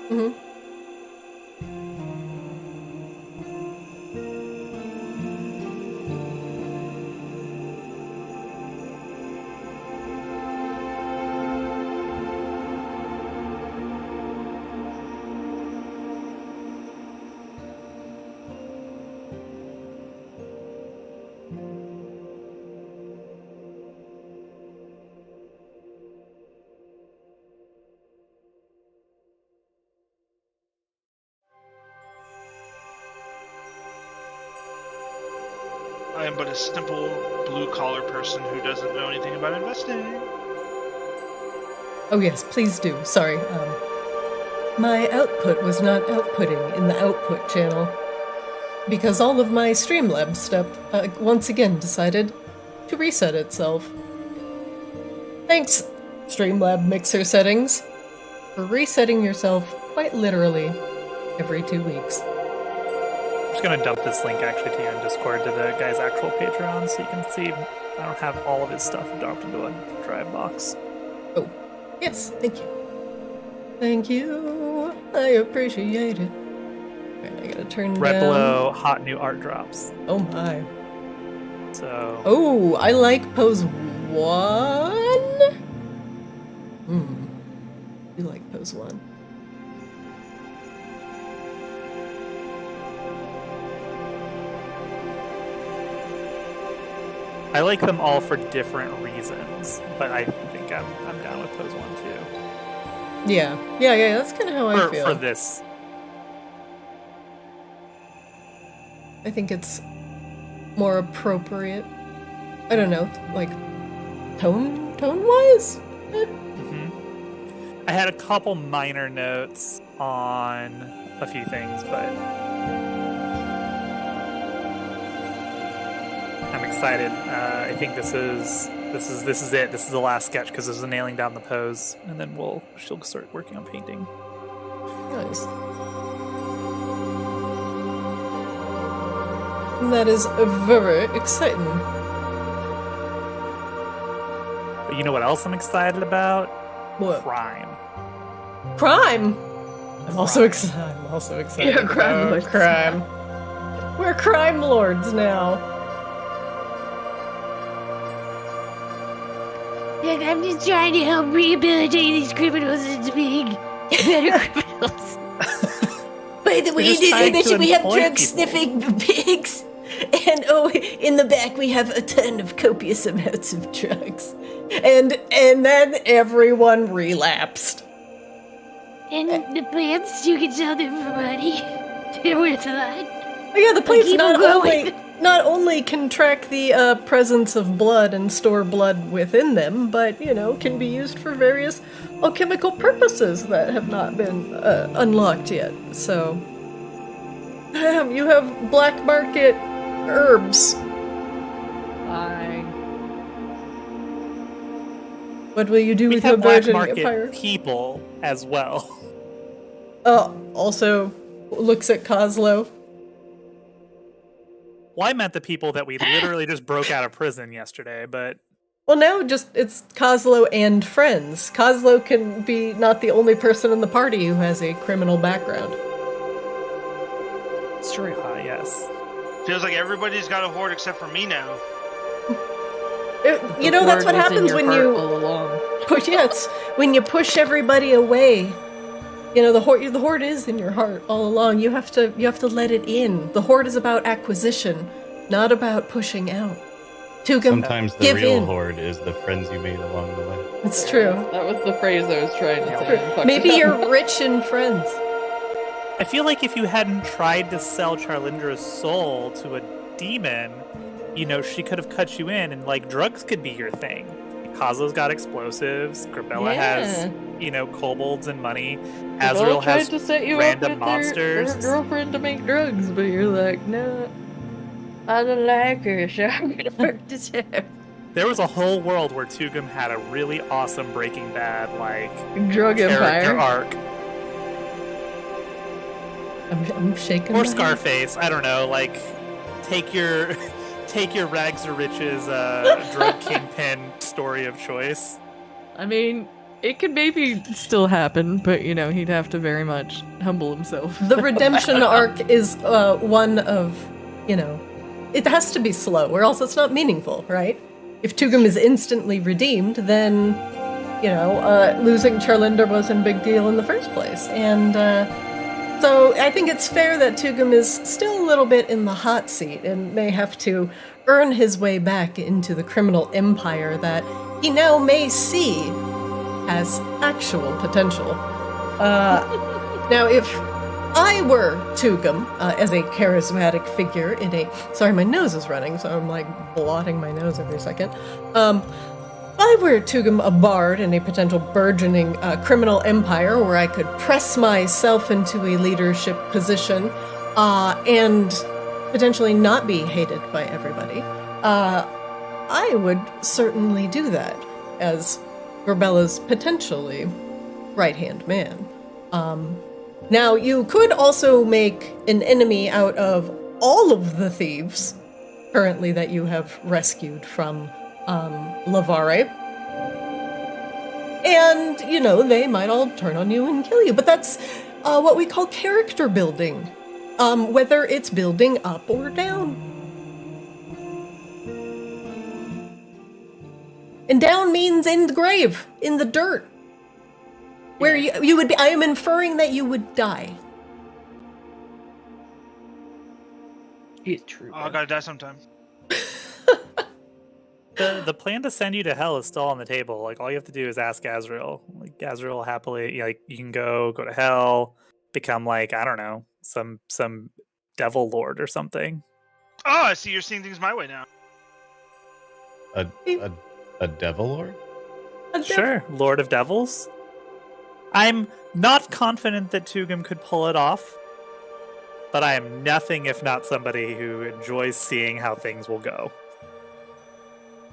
Mm-hmm. I am but a simple blue-collar person who doesn't know anything about investing. Oh yes, please do. Sorry. My output was not outputting in the output channel because all of my Streamlabs stuff once again decided to reset itself. Thanks, Streamlab mixer settings, for resetting yourself quite literally every 2 weeks. I'm just gonna dump this link actually to you in Discord to the guy's actual Patreon so you can see I don't have all of his stuff dumped into a drive box. Oh, yes, thank you. Thank you. I appreciate it. Right, I gotta turn Right down. below hot new art drops. Oh my. So. Oh, I like pose 1. You like pose 1. I like them all for different reasons, but I think I'm down with pose 1 too. Yeah, that's kind of how I feel. For this. I think it's more appropriate. I don't know, like tone-wise? I had a couple minor notes on a few things, but I'm excited. I think this is it. This is the last sketch because this is nailing down the pose, and then she'll start working on painting. Nice. That is very exciting. But you know what else I'm excited about? What? Crime. Crime! I'm also excited. You're a crime about lord. crime. We're crime lords now. And I'm just trying to help rehabilitate these criminals into being better criminals. By the way, just trying to we have employ drug-sniffing pigs. And in the back we have a ton of copious amounts of drugs. And then everyone relapsed. And the plants, you can sell them for money. They're worth a lot. Oh yeah, the plants keep 'em going. not only can track the presence of blood and store blood within them, but, can be used for various alchemical purposes that have not been unlocked yet. So, you have black market herbs. Fine. What will you do We with your have black virgin market empire? people as well. Also looks at Kozlo. Well, I meant the people that we literally just broke out of prison yesterday, but Well, now it's Kozlo and friends. Kozlo can be not the only person in the party who has a criminal background. it's true. Yes. Feels like everybody's got a horde except for me now. That's what happens when you all along. when you push everybody away. The horde is in your heart all along. You have to let it in. The horde is about acquisition, not about pushing out. Sometimes the give real in. horde is the friends you made along the way. It's true. That was the phrase I was trying to say. and fucked Maybe it up. you're rich in friends. I feel like if you hadn't tried to sell Charlindra's soul to a demon, she could have cut you in, and drugs could be your thing. Kozlo's got explosives. Grabella has, kobolds and money. Azrael Well, tried has to set you random up with monsters. Her girlfriend to make drugs, but you're like, no, I don't like her, so I'm gonna purchase her. There was a whole world where Tugum had a really awesome Breaking Bad Drug character empire. arc, I'm shaking. or my head. Scarface. I don't know. Take your rags to riches drug kingpin story of choice. I mean, It could maybe still happen, but he'd have to very much humble himself. The redemption arc is one of, it has to be slow, or else it's not meaningful, right? If Tugum is instantly redeemed, then, losing Charlinder wasn't a big deal in the first place. And so I think it's fair that Tugum is still a little bit in the hot seat and may have to earn his way back into the criminal empire that he now may see has actual potential. Now, if I were Tugum, as a charismatic figure in a... Sorry, my nose is running, so I'm blotting my nose every second. If I were Tugum, a bard in a potential burgeoning criminal empire where I could press myself into a leadership position and potentially not be hated by everybody, I would certainly do that as Grabella's potentially right-hand man. Now, you could also make an enemy out of all of the thieves currently that you have rescued from Lavare. And, they might all turn on you and kill you. But that's what we call character building, whether it's building up or down. And down means in the grave, in the dirt. Where you would be, I am inferring that you would die. It's true. Oh, I gotta die sometime. The plan to send you to hell is still on the table. Like, all you have to do is ask Azrael. Like, Azrael happily, you can go to hell, become I don't know, some devil lord or something. Oh, I see. You're seeing things my way now. A devil lord? Sure, Lord of Devils. I'm not confident that Tugum could pull it off, but I am nothing if not somebody who enjoys seeing how things will go.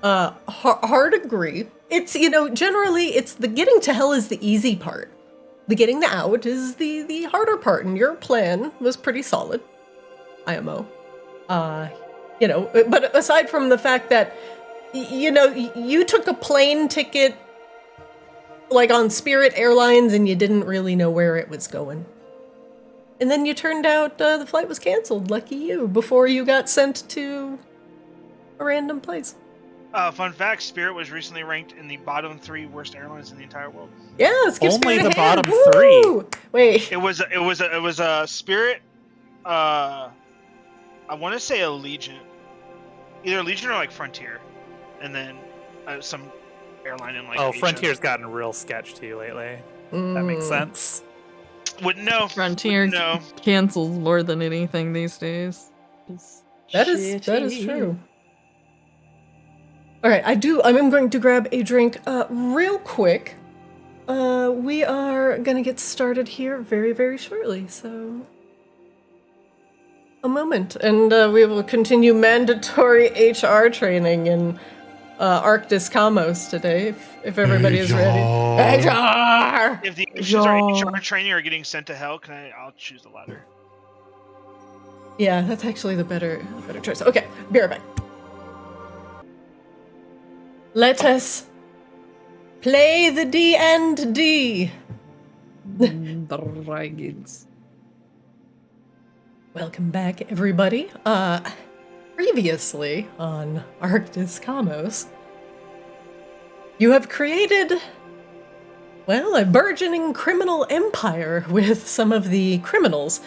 Hard agree. It's, generally it's the getting to hell is the easy part. The getting the out is the harder part, and your plan was pretty solid. IMO. But aside from the fact that, you took a plane ticket on Spirit Airlines and you didn't really know where it was going. And then you turned out the flight was canceled, lucky you, before you got sent to a random place. Fun fact, Spirit was recently ranked in the bottom 3 worst airlines in the entire world. Yeah, let's give Only Spirit the a hand. bottom Woo! 3. Wait. It was a Spirit, I want to say Allegiant. Either Allegiant or Frontier. And then some airline in Asia. Frontier's gotten real sketch too lately. That makes sense. Wouldn't know. Frontier cancels more than anything these days. That is true. All right, I'm going to grab a drink real quick. We are going to get started here very, very shortly, so a moment. And we will continue mandatory HR training in Arctis Kaamos today, if everybody is ready. HR! If the options are HR training or getting sent to hell, I'll choose the latter. Yeah, that's actually the better choice. Okay, be right back. Let us play the D&D. Dragons. Welcome back, everybody. Previously on Arctis Kaamos, you have created, a burgeoning criminal empire with some of the criminals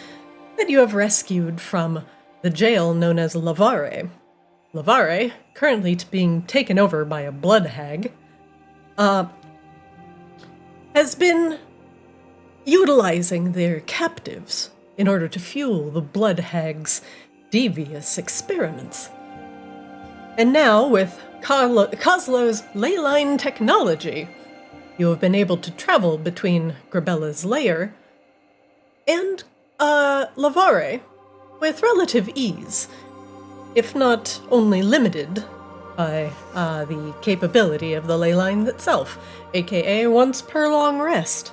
that you have rescued from the jail known as Lavare. Lavare, currently being taken over by a blood hag, has been utilizing their captives in order to fuel the blood hag's devious experiments. And now, with Kozlo's leyline technology, you have been able to travel between Grabella's lair and Lavare with relative ease, if not only limited by the capability of the ley line itself, aka once per long rest.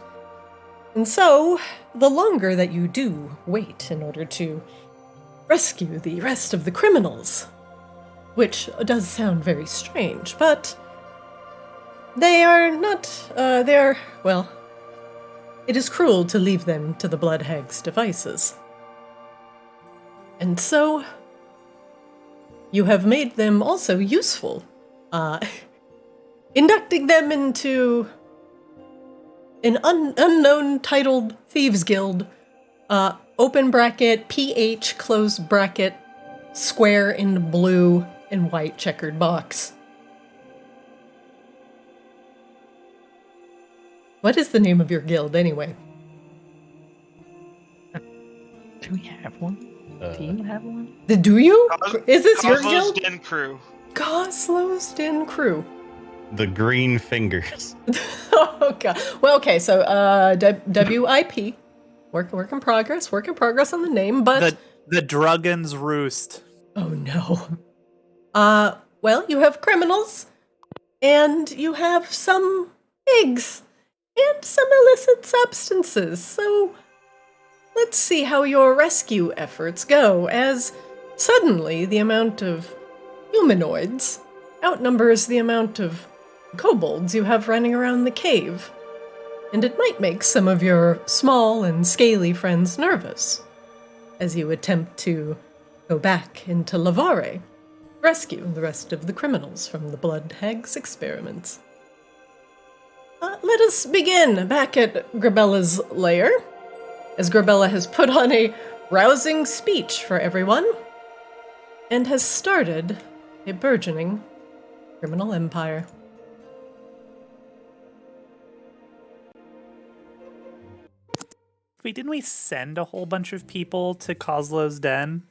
And so, the longer that you do wait in order to rescue the rest of the criminals, which does sound very strange, but They are not, well, it is cruel to leave them to the Blood Hag's devices. And so, you have made them also useful, inducting them into an unknown titled Thieves Guild, open bracket, PH, close bracket, square in blue and white checkered box. What is the name of your guild, anyway? Do we have one? Do you have one? Do you? Is this your Cosmos guild? Den Crew. Goslo's Den Crew. The green fingers. Oh, God. Well, okay, so WIP. Work in progress. Work in progress on the name, but... The Druggin's Roost. Oh, no. Well, you have criminals, and you have some pigs, and some illicit substances, so let's see how your rescue efforts go, as suddenly the amount of humanoids outnumbers the amount of kobolds you have running around the cave, and it might make some of your small and scaly friends nervous as you attempt to go back into Lavare, rescue the rest of the criminals from the Blood Hag's experiments. Let us begin back at Grabella's lair, as Grabella has put on a rousing speech for everyone, and has started a burgeoning criminal empire. Wait, didn't we send a whole bunch of people to Kozlo's Den?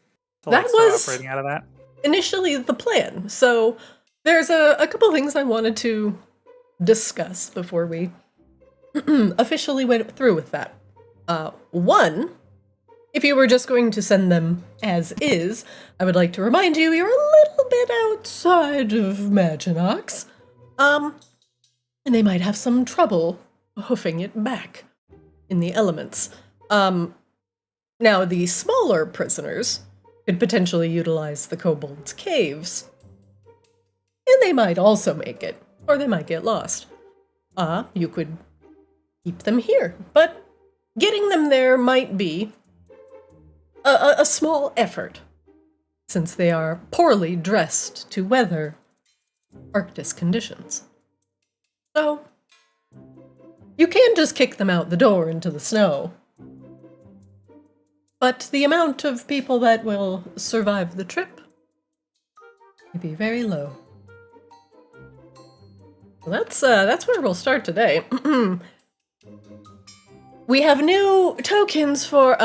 To, That start was- operating out of that? Initially the plan, so there's a couple things I wanted to discuss before we officially went through with that. One, if you were just going to send them as is, I would like to remind you you're a little bit outside of Maginox, and they might have some trouble hoofing it back in the elements. Now, the smaller prisoners could potentially utilize the kobolds' caves, and they might also make it, or they might get lost. You could keep them here, but getting them there might be a small effort, since they are poorly dressed to weather Arctis conditions. So, you can just kick them out the door into the snow, but the amount of people that will survive the trip may be very low. Well, that's where we'll start today. We have new tokens for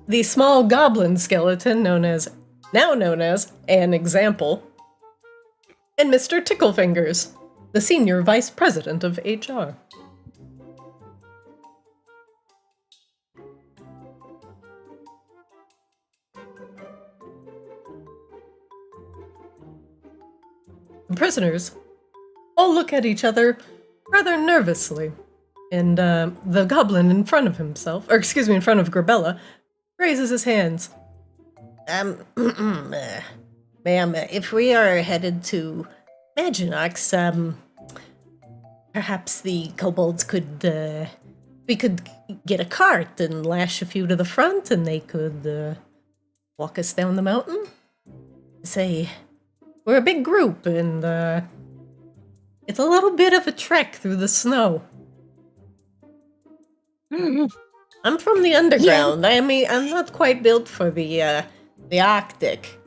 the small goblin skeleton now known as an example, and Mr. Ticklefingers, the senior vice president of HR. The prisoners all look at each other rather nervously, and the goblin in front of Grabella, raises his hands. Ma'am, if we are headed to Maginox, perhaps the kobolds we could get a cart and lash a few to the front, and they could walk us down the mountain. Say, we're a big group, and it's a little bit of a trek through the snow. I'm from the underground. I mean, I'm not quite built for the Arctic.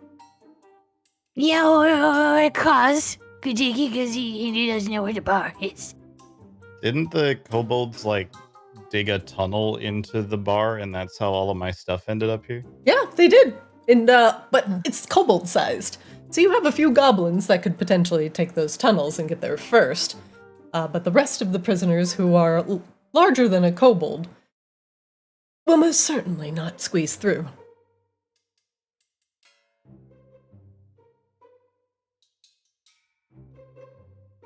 Yeah, or cause. Could take it because he doesn't know where the bar is. Didn't the kobolds dig a tunnel into the bar, and that's how all of my stuff ended up here? Yeah, they did. And but it's kobold-sized. So you have a few goblins that could potentially take those tunnels and get there first. But the rest of the prisoners, who are larger than a kobold, will most certainly not squeeze through.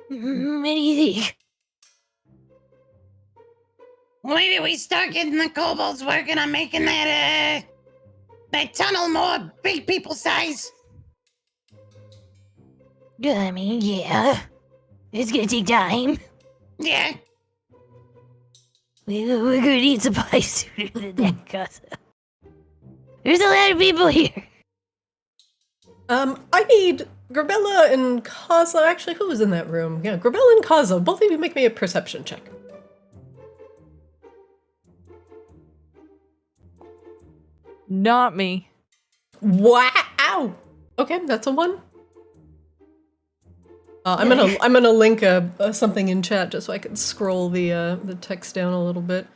What do you think? Well, maybe we start getting the kobolds working on making that tunnel more big people size. I mean, yeah. It's gonna take time. Yeah. We're gonna need supplies sooner than that, Casa. There's a lot of people here. I need Grabella and Kaza. Actually, who was in that room? Yeah, Grabella and Kaza. Both of you make me a perception check. Not me. Wow. Okay, that's a 1. I'm gonna link something in chat just so I can scroll the text down a little bit.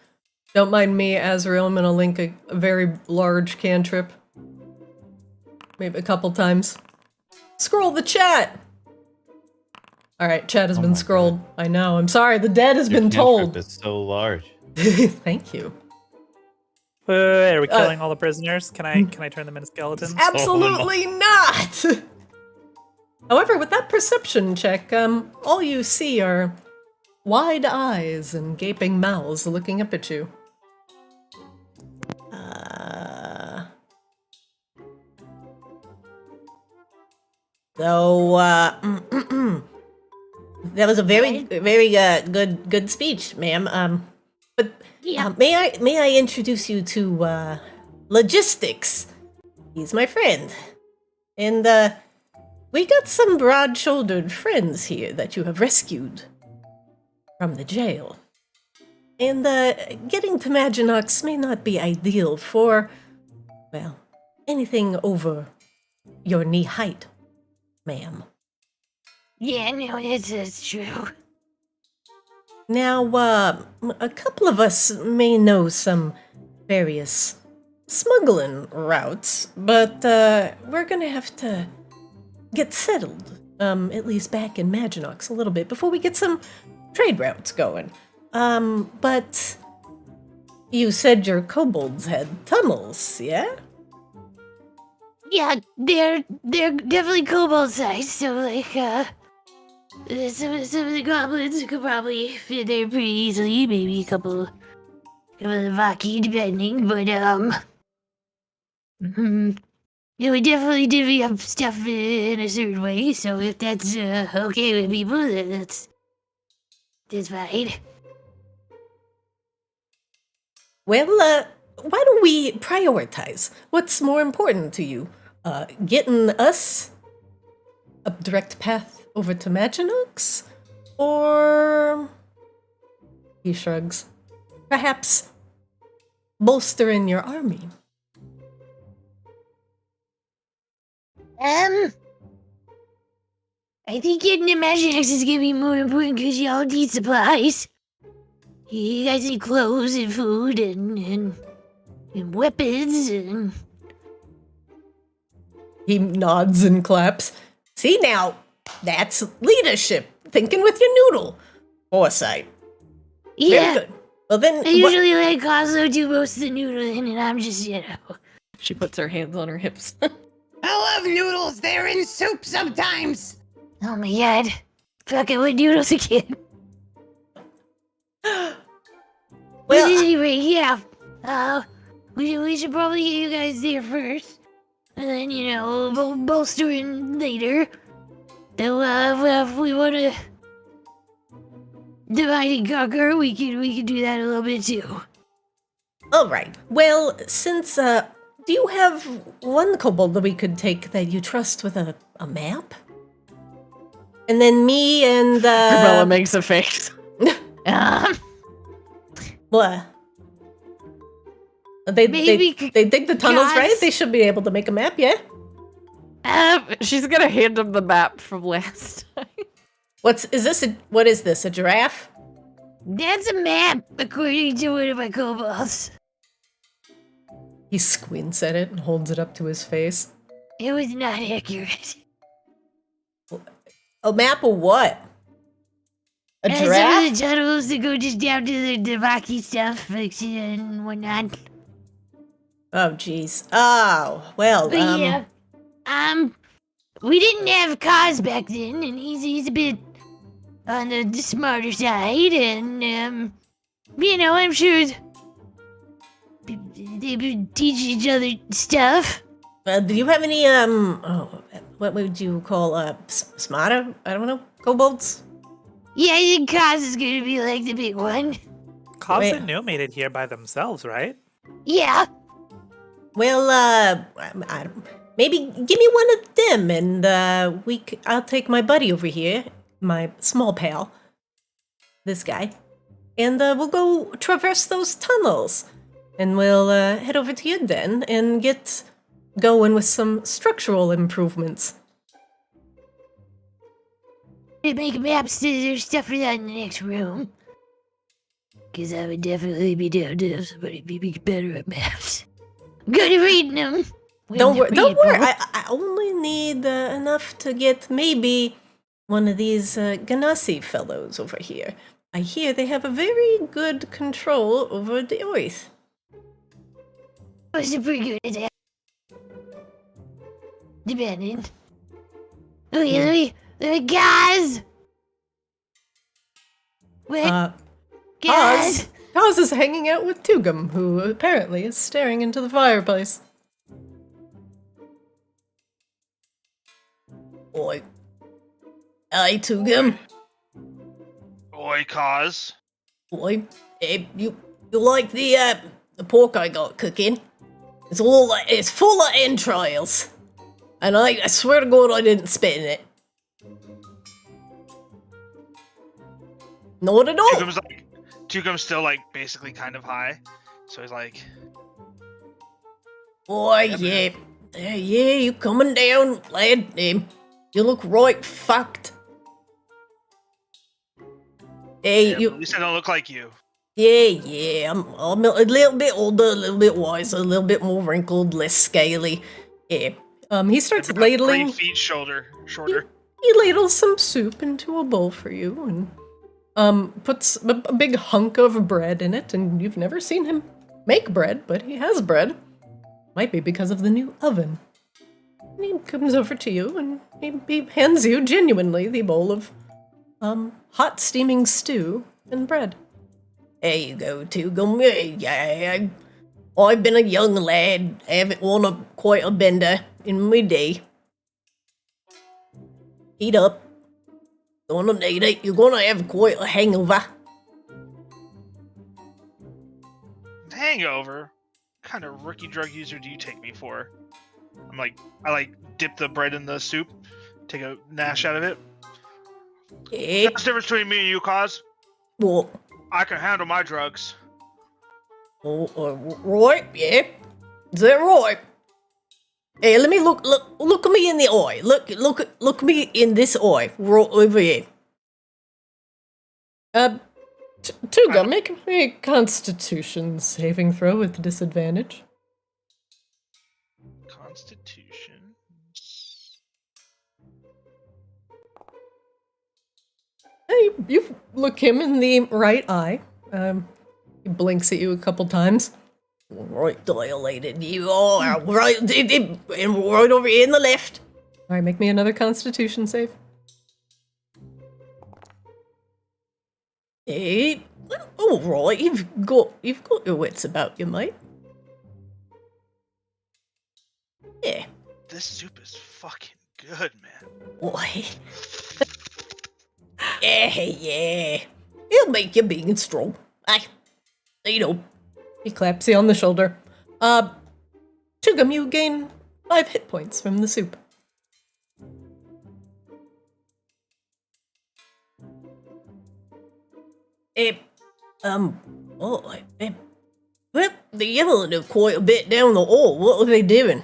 Don't mind me, Azrael. I'm gonna link a very large cantrip. Maybe a couple times. Scroll the chat. All right, chat has been scrolled. God. I know. I'm sorry. The dead has Your been told. cantrip is so large. Thank you. Are we killing all the prisoners? Can I turn them into skeletons? Absolutely not. However, with that perception check, all you see are wide eyes and gaping mouths looking up at you. So, that was a very good speech, ma'am. But Yeah. may I introduce you to Logistics? He's my friend, and we got some broad-shouldered friends here that you have rescued from the jail. And getting to Maginox may not be ideal for, well, anything over your knee height, ma'am. Yeah, no, that's true. Now, a couple of us may know some various smuggling routes, but we're gonna have to get settled, at least back in Maginox a little bit, before we get some trade routes going. But you said your kobolds had tunnels, yeah? Yeah, they're definitely kobold sized, so like some of the goblins could probably fit there pretty easily, maybe a couple of Vaki depending, but yeah, we definitely divvy up stuff in a certain way, so if that's okay with people, then that's fine. Well, why don't we prioritize? What's more important to you? Getting us A direct path over to Maginox? Or... He shrugs. Perhaps bolstering your army? I think getting to Maginox is gonna be more important because y'all need supplies. You guys need clothes and food and weapons and... He nods and claps. See now, that's leadership. Thinking with your noodle. Foresight. Very Yeah, good. Well then, I usually let Cosmo do most of the noodling and I'm just, She puts her hands on her hips. I love noodles. They're in soup sometimes. Oh my god. Fucking with noodles again. Well, anyway, yeah. We should probably get you guys there first. And then, bolstering later. So, if we want to divide and conquer, we can do that a little bit too. all right. Well, since, do you have one kobold that we could take that you trust with a map? And then me and, Bella makes a face. What? They Maybe dig the tunnels, Gus- right? They should be able to make a map, yeah? She's gonna hand him the map from last time. What is this, a giraffe? That's a map, according to one of my kobolds. He squints at it and holds it up to his face. It was not accurate. A map of what? A Some of giraffe? the tunnels that go just down to the rocky stuff and whatnot. Oh, jeez. Oh, well, But yeah, we didn't have cars back then, and he's a bit on the smarter side, and I'm sure they would teach each other stuff. do you have any, what would you call, smarter? I don't know, kobolds? Yeah, I think Kaz is gonna be like the big one. Kaz Wait. and No made it here by themselves, right? Yeah. Well, maybe give me one of them, and I'll take my buddy over here, my small pal, this guy, and we'll go traverse those tunnels, and we'll head over to your den and get going with some structural improvements. To make maps, there's stuff for that in the next room. Because I would definitely be down to have somebody be better at maps. I'm good at reading them. Don't worry. I only need enough to get maybe one of these Ganassi fellows over here. I hear they have a very good control over the earth. I was pretty good at that. Depending. Okay, let me, guys! What? Guys! Kaz is hanging out with Tugum, who apparently is staring into the fireplace. Oi. Hey, Tugum. Oi, Kaz. Oi. Hey, you like the pork I got cooking? It's full of entrails. And I swear to God I didn't spit in it. Not at all. Tugum's still like basically kind of high, so he's like, Boy, yeah, you coming down, lad? You look right fucked. Hey, yeah, at least I don't look like you. Yeah, I'm a little bit older, a little bit wiser, a little bit more wrinkled, less scaly. Yeah. He starts About ladling. 3 feet shorter. He ladles some soup into a bowl for you and puts a big hunk of bread in it, and you've never seen him make bread, but he has bread. Might be because of the new oven. And he comes over to you and he hands you genuinely the bowl of hot steaming stew and bread. There you go, Tugum. Yeah, I've been a young lad, haven't won quite a bender in my day. Eat up. Gonna need it. You're gonna have quite a hangover. Hangover? What kind of rookie drug user do you take me for? I dip the bread in the soup, take a nash out of it. Yeah. That's the difference between me and you, Kaz. What? I can handle my drugs. Oh, right, yeah. Is that right? Hey, let me look at me in the eye. Look me in this eye, right over here. Tuga, make a Constitution saving throw with disadvantage. Constitution. You look him in the right eye. He blinks at you a couple times. Right dilated you are. Right over here in the left. All right, make me another Constitution save. Hey, all right. You've got your wits about you, mate. Yeah. This soup is fucking good, man. Why? Yeah. It'll make you big and strong. You know. He claps you on the shoulder. Tugum, you gain 5 hit points from the soup. Well, they're yelling quite a bit down the hall. What are they doing?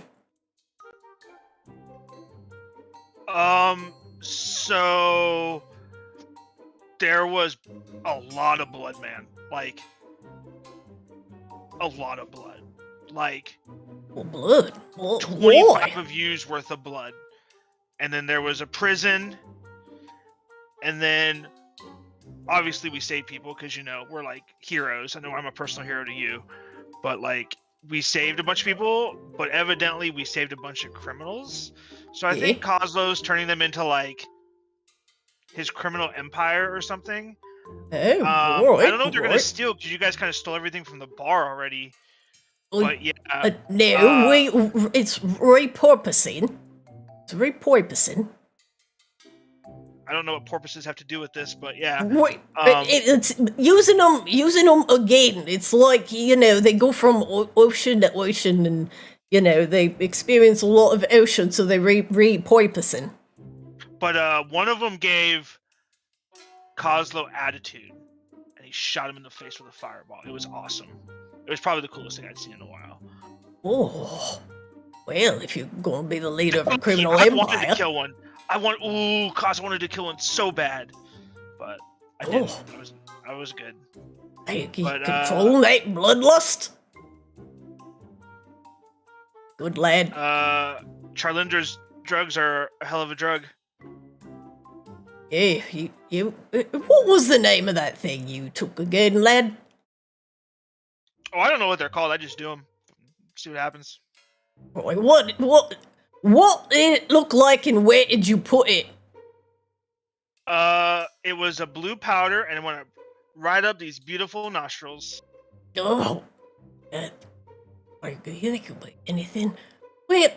So there was a lot of blood, man. Like a lot of blood. Like Well, blood. 25 of you's worth of blood. And then there was a prison. And then obviously we saved people because, you know, we're like heroes. I know I'm a personal hero to you. But like we saved a bunch of people, but evidently we saved a bunch of criminals. So I think Kozlo's turning them into like his criminal empire or something. I don't know what they're gonna steal because you guys kind of stole everything from the bar already. But yeah, it's repurposing. It's repurposing. I don't know what porpoises have to do with this, but yeah. Wait, it's using them again. It's like, you know, they go from ocean to ocean, and you know they experience a lot of ocean, so they repurposing. But one of them gave Kozlo attitude, and he shot him in the face with a fireball. It was awesome. It was probably the coolest thing I'd seen in a while. Oh, well, if you're going to be the leader of a criminal I empire, wanted to kill one. Kozlo wanted to kill one so bad, but I didn't. I was good. Hey, you But, control that bloodlust. Good lad. Charlindra's drugs are a hell of a drug. Yeah, you. What was the name of that thing you took again, lad? Oh, I don't know what they're called. I just do them. See what happens. Roy, what did it look like, and where did you put it? It was a blue powder, and it went right up these beautiful nostrils. Oh, are you think about anything? Well,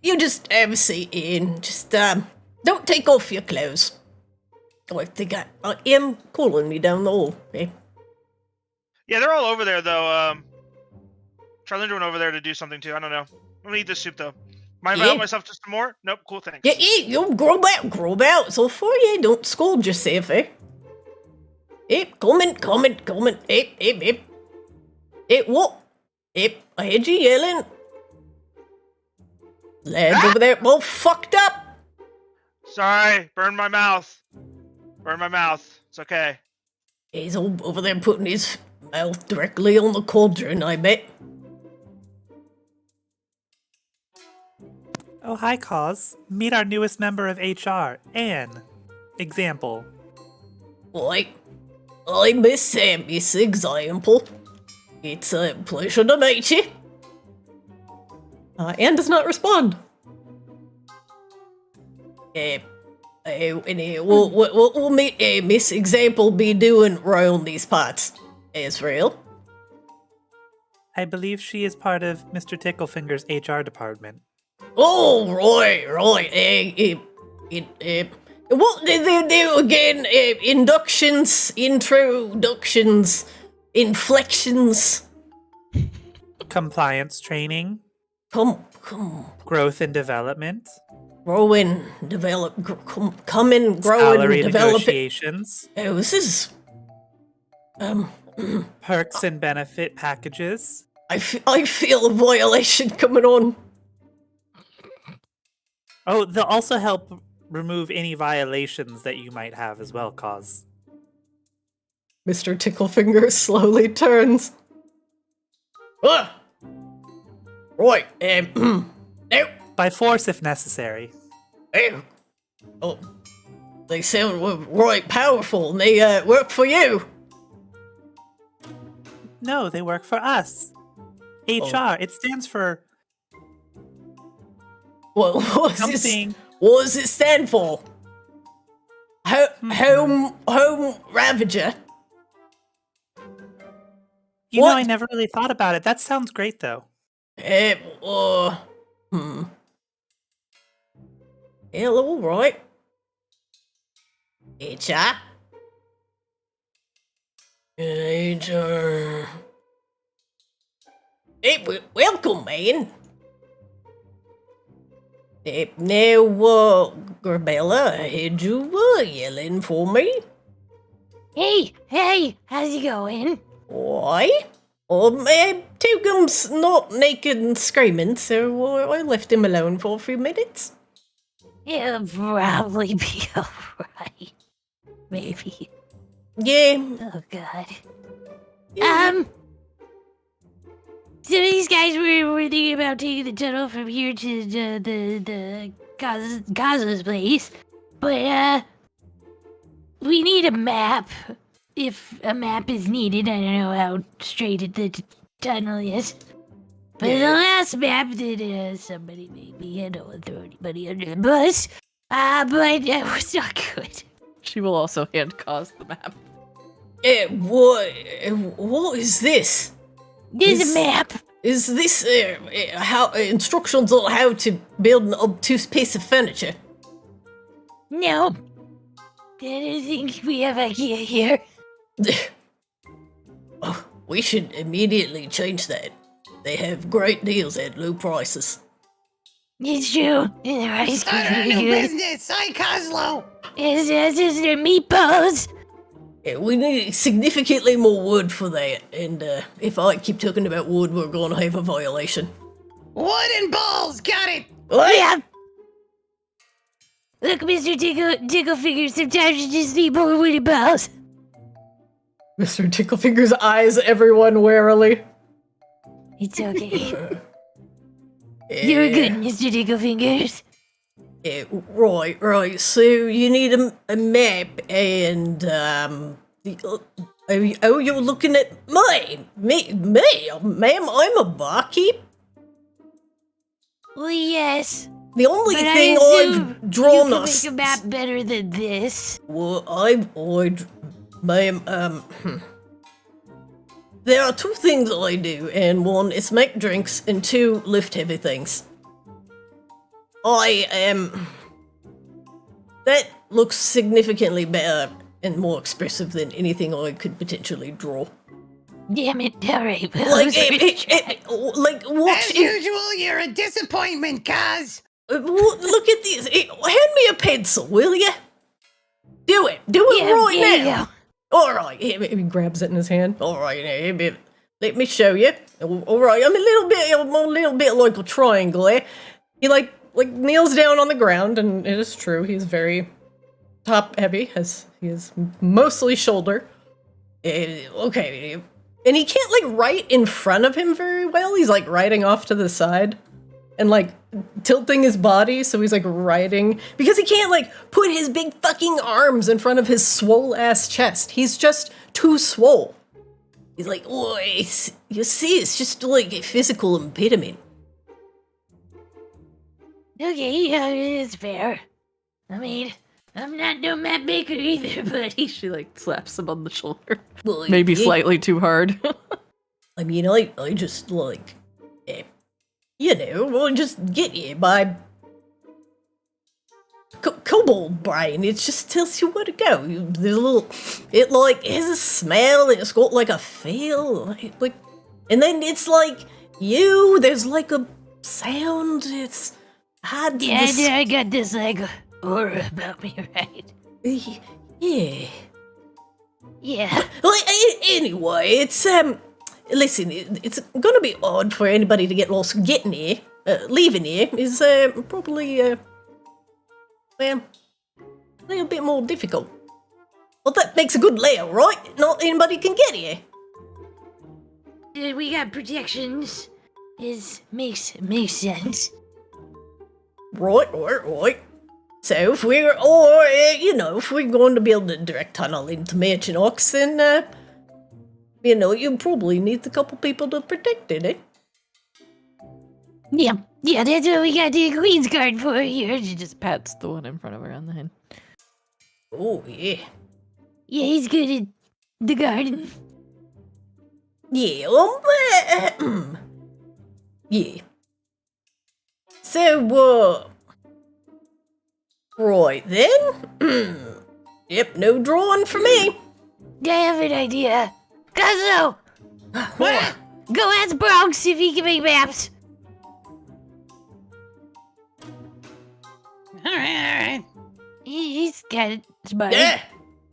you just have a seat in. Just don't take off your clothes. Oh, I think I am calling me down the hall. Okay? Yeah, they're all over there though. Charlindra went over there to do something too. I don't know. I'm gonna eat this soup though. Mind if I help myself to some more? Nope. Cool. Thanks. Yeah, you grow out. So for you, don't scold yourself, eh? Hey, comment. Hey, what? Hey, I heard you yelling. Lads over there, all fucked up. Sorry, burned my mouth. It's okay. He's all over there putting his mouth directly on the cauldron, I bet. Oh, hi, Cause. Meet our newest member of HR, Anne. Example. I'm Miss Example. It's a pleasure to meet you. Anne does not respond. We'll meet Miss Example be doing around these parts. Israel. I believe she is part of Mr. Ticklefinger's HR department. Oh, right. What did they do again? Inductions, introductions, inflections. Compliance training. Come. Growth and development. Growing, come and grow Salary and develop it. negotiations. Oh, this is Perks and benefit packages. I feel a violation coming on. Oh, they'll also help remove any violations that you might have as well, Cause. Mr. Ticklefinger slowly turns. Right, now. By force if necessary. Oh, they sound right powerful, and they work for you. No, they work for us. HR, it stands for What something. What does it stand for? Home Ravager. You know, What? I never really thought about it. That sounds great, though. Hello, right. HR. HR. Hey, welcome, man. Now, Garbella, I heard you yelling for me. Hey, how's it going? Why? Tugum's not naked and screaming, so I left him alone for a few minutes. It'll probably be alright. Maybe. Yeah. Oh, God. So these guys were thinking about taking the tunnel from here to the Gaza's place, but we need a map. If a map is needed, I don't know how straight the tunnel is. But the last map that somebody made me, I don't want to throw anybody under the bus, but it was not good. She will also hand Cause the map. What is this? There's a map. Is this how instructions on how to build an obtuse piece of furniture? No. I don't think we have IKEA here. Oh, we should immediately change that. They have great deals at low prices. It's true. And their ice cream Start a is new good. business. Hi, Coslow. Is their meatballs? Yeah, we need significantly more wood for that, and if I keep talking about wood, we're going to have a violation. Wood and balls. Got it. What? Yeah. Look, Mr. Tickle Fingers, sometimes you just need more woody balls. Mr. Ticklefinger's eyes everyone warily. It's okay. You're good, Mr. Tickle Fingers. Yeah, right. So you need a map, and you're looking at me, ma'am. I'm a barkeep. Well, yes. The only But thing I assume I've drawn you us. can make a map better than this. Well, ma'am, there are two things I do, and one is make drinks, and two, lift heavy things. That looks significantly better and more expressive than anything I could potentially draw. Damn it! All right, well, Like, As usual, you're a disappointment, Cos. look at this. Hand me a pencil, will you? Do it right now. All right, He grabs it in his hand. all right. Let me show you. All right, I'm a little bit like a triangle there. He like kneels down on the ground, and it is true. He's very top heavy, as he is mostly shoulder. Okay, and he can't like write in front of him very well. He's like writing off to the side, and like tilting his body, so he's like writing because he can't like put his big fucking arms in front of his swole ass chest. He's just too swole. He's like, oh, you see, it's just like a physical impediment. Okay, yeah, it's fair. I mean, I'm not no Matt Baker either, buddy. She like slaps him on the shoulder. Well, Maybe yeah, slightly too hard. I mean, I just like, I just get you by kobold brain. It just tells you where to go. There's a little, it like has a smell, and it's got like a feel, like, and then it's like there's like a sound. It's hard to Yeah, I got this like aura about me, right? Yeah. Yeah. Well, anyway, it's listen, it's gonna be odd for anybody to get lost getting here. Leaving here is probably well, a little bit more difficult. Well, that makes a good layout, right? Not anybody can get here. We got protections. Makes sense. Right. So if we're, if we're going to build a direct tunnel into Mansion Ox, then, you probably need a couple people to protect it, eh? Yeah, that's what we got the Queen's Guard for here. She just pats the one in front of her on the head. Oh, yeah. Yeah, he's good at the garden. Yeah, yeah. So, right then. Yep, no drawing for me. I have an idea. Cosmo! What? Go ask Bronx if he can make maps. All right. He's got it. Smart. Yeah.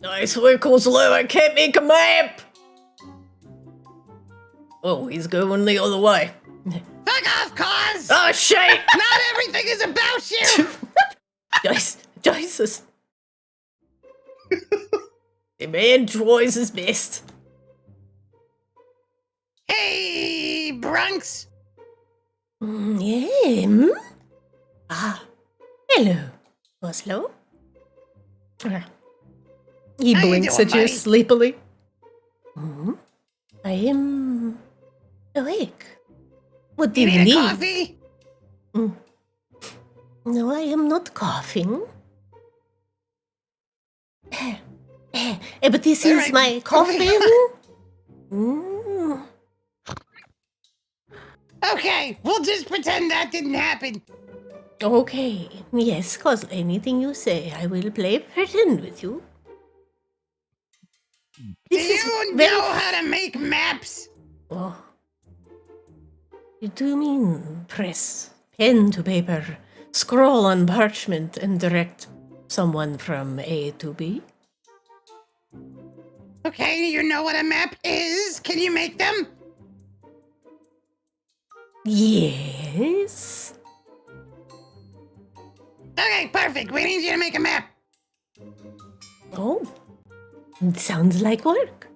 Nice work, Oslo. I can't make a map. Oh, he's going the other way. Fuck off, Cos. Oh, shit. Not everything is about you. Jesus. The man tries his best. Hey, Bronx. Yeah. Hello, Oslo. He How you blinks doing, at you buddy? sleepily. I am awake. What do You you need a need? coffee? No, I am not coughing. But this All is right, my coffee. coffin. Okay, we'll just pretend that didn't happen. Okay, yes, cause anything you say, I will play pretend with you. Do This is you very know how to make maps? Oh. Do you mean press pen to paper, scroll on parchment, and direct someone from A to B? Okay, you know what a map is? Can you make them? Yes. Okay, perfect. We need you to make a map. Oh, sounds like work.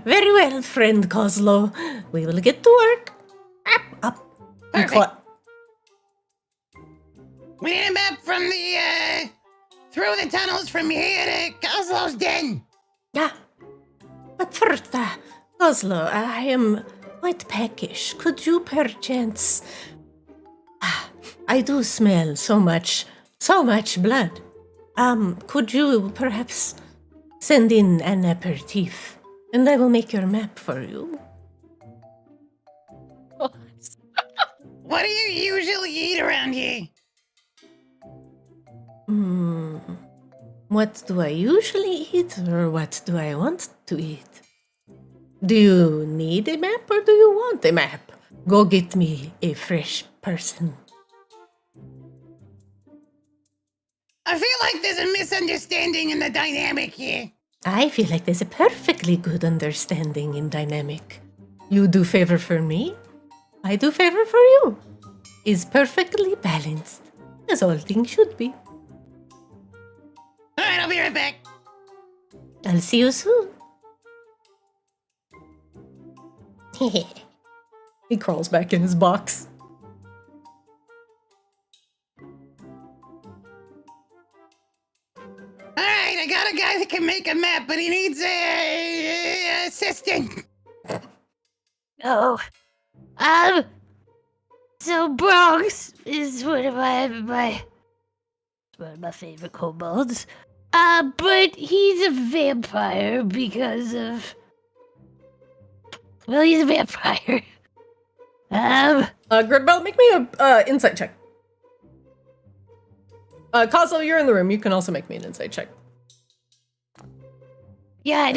Very well, friend Coslow. We will get to work. Up. He Perfect. We need a map from the, through the tunnels from here to Coslow's den. Yeah. But first, Coslow, I am quite peckish. Could you perchance... I do smell so much blood. Could you perhaps send in an aperitif, and I will make your map for you? What do you usually eat around here? What do I usually eat, or what do I want to eat? Do you need a map, or do you want a map? Go get me a fresh person. I feel like there's a misunderstanding in the dynamic here. I feel like there's a perfectly good understanding in dynamic. You do favor for me, I do favor for you. Is perfectly balanced, as all things should be. Alright, I'll be right back. I'll see you soon. He crawls back in his box. Alright, I got a guy that can make a map, but he needs a assistant. Oh. So Bronx is one of my favorite kobolds. But he's a vampire because of... Well, he's a vampire. Gridbell, make me a insight check. Coslow, you're in the room. You can also make me an insight check. Yeah,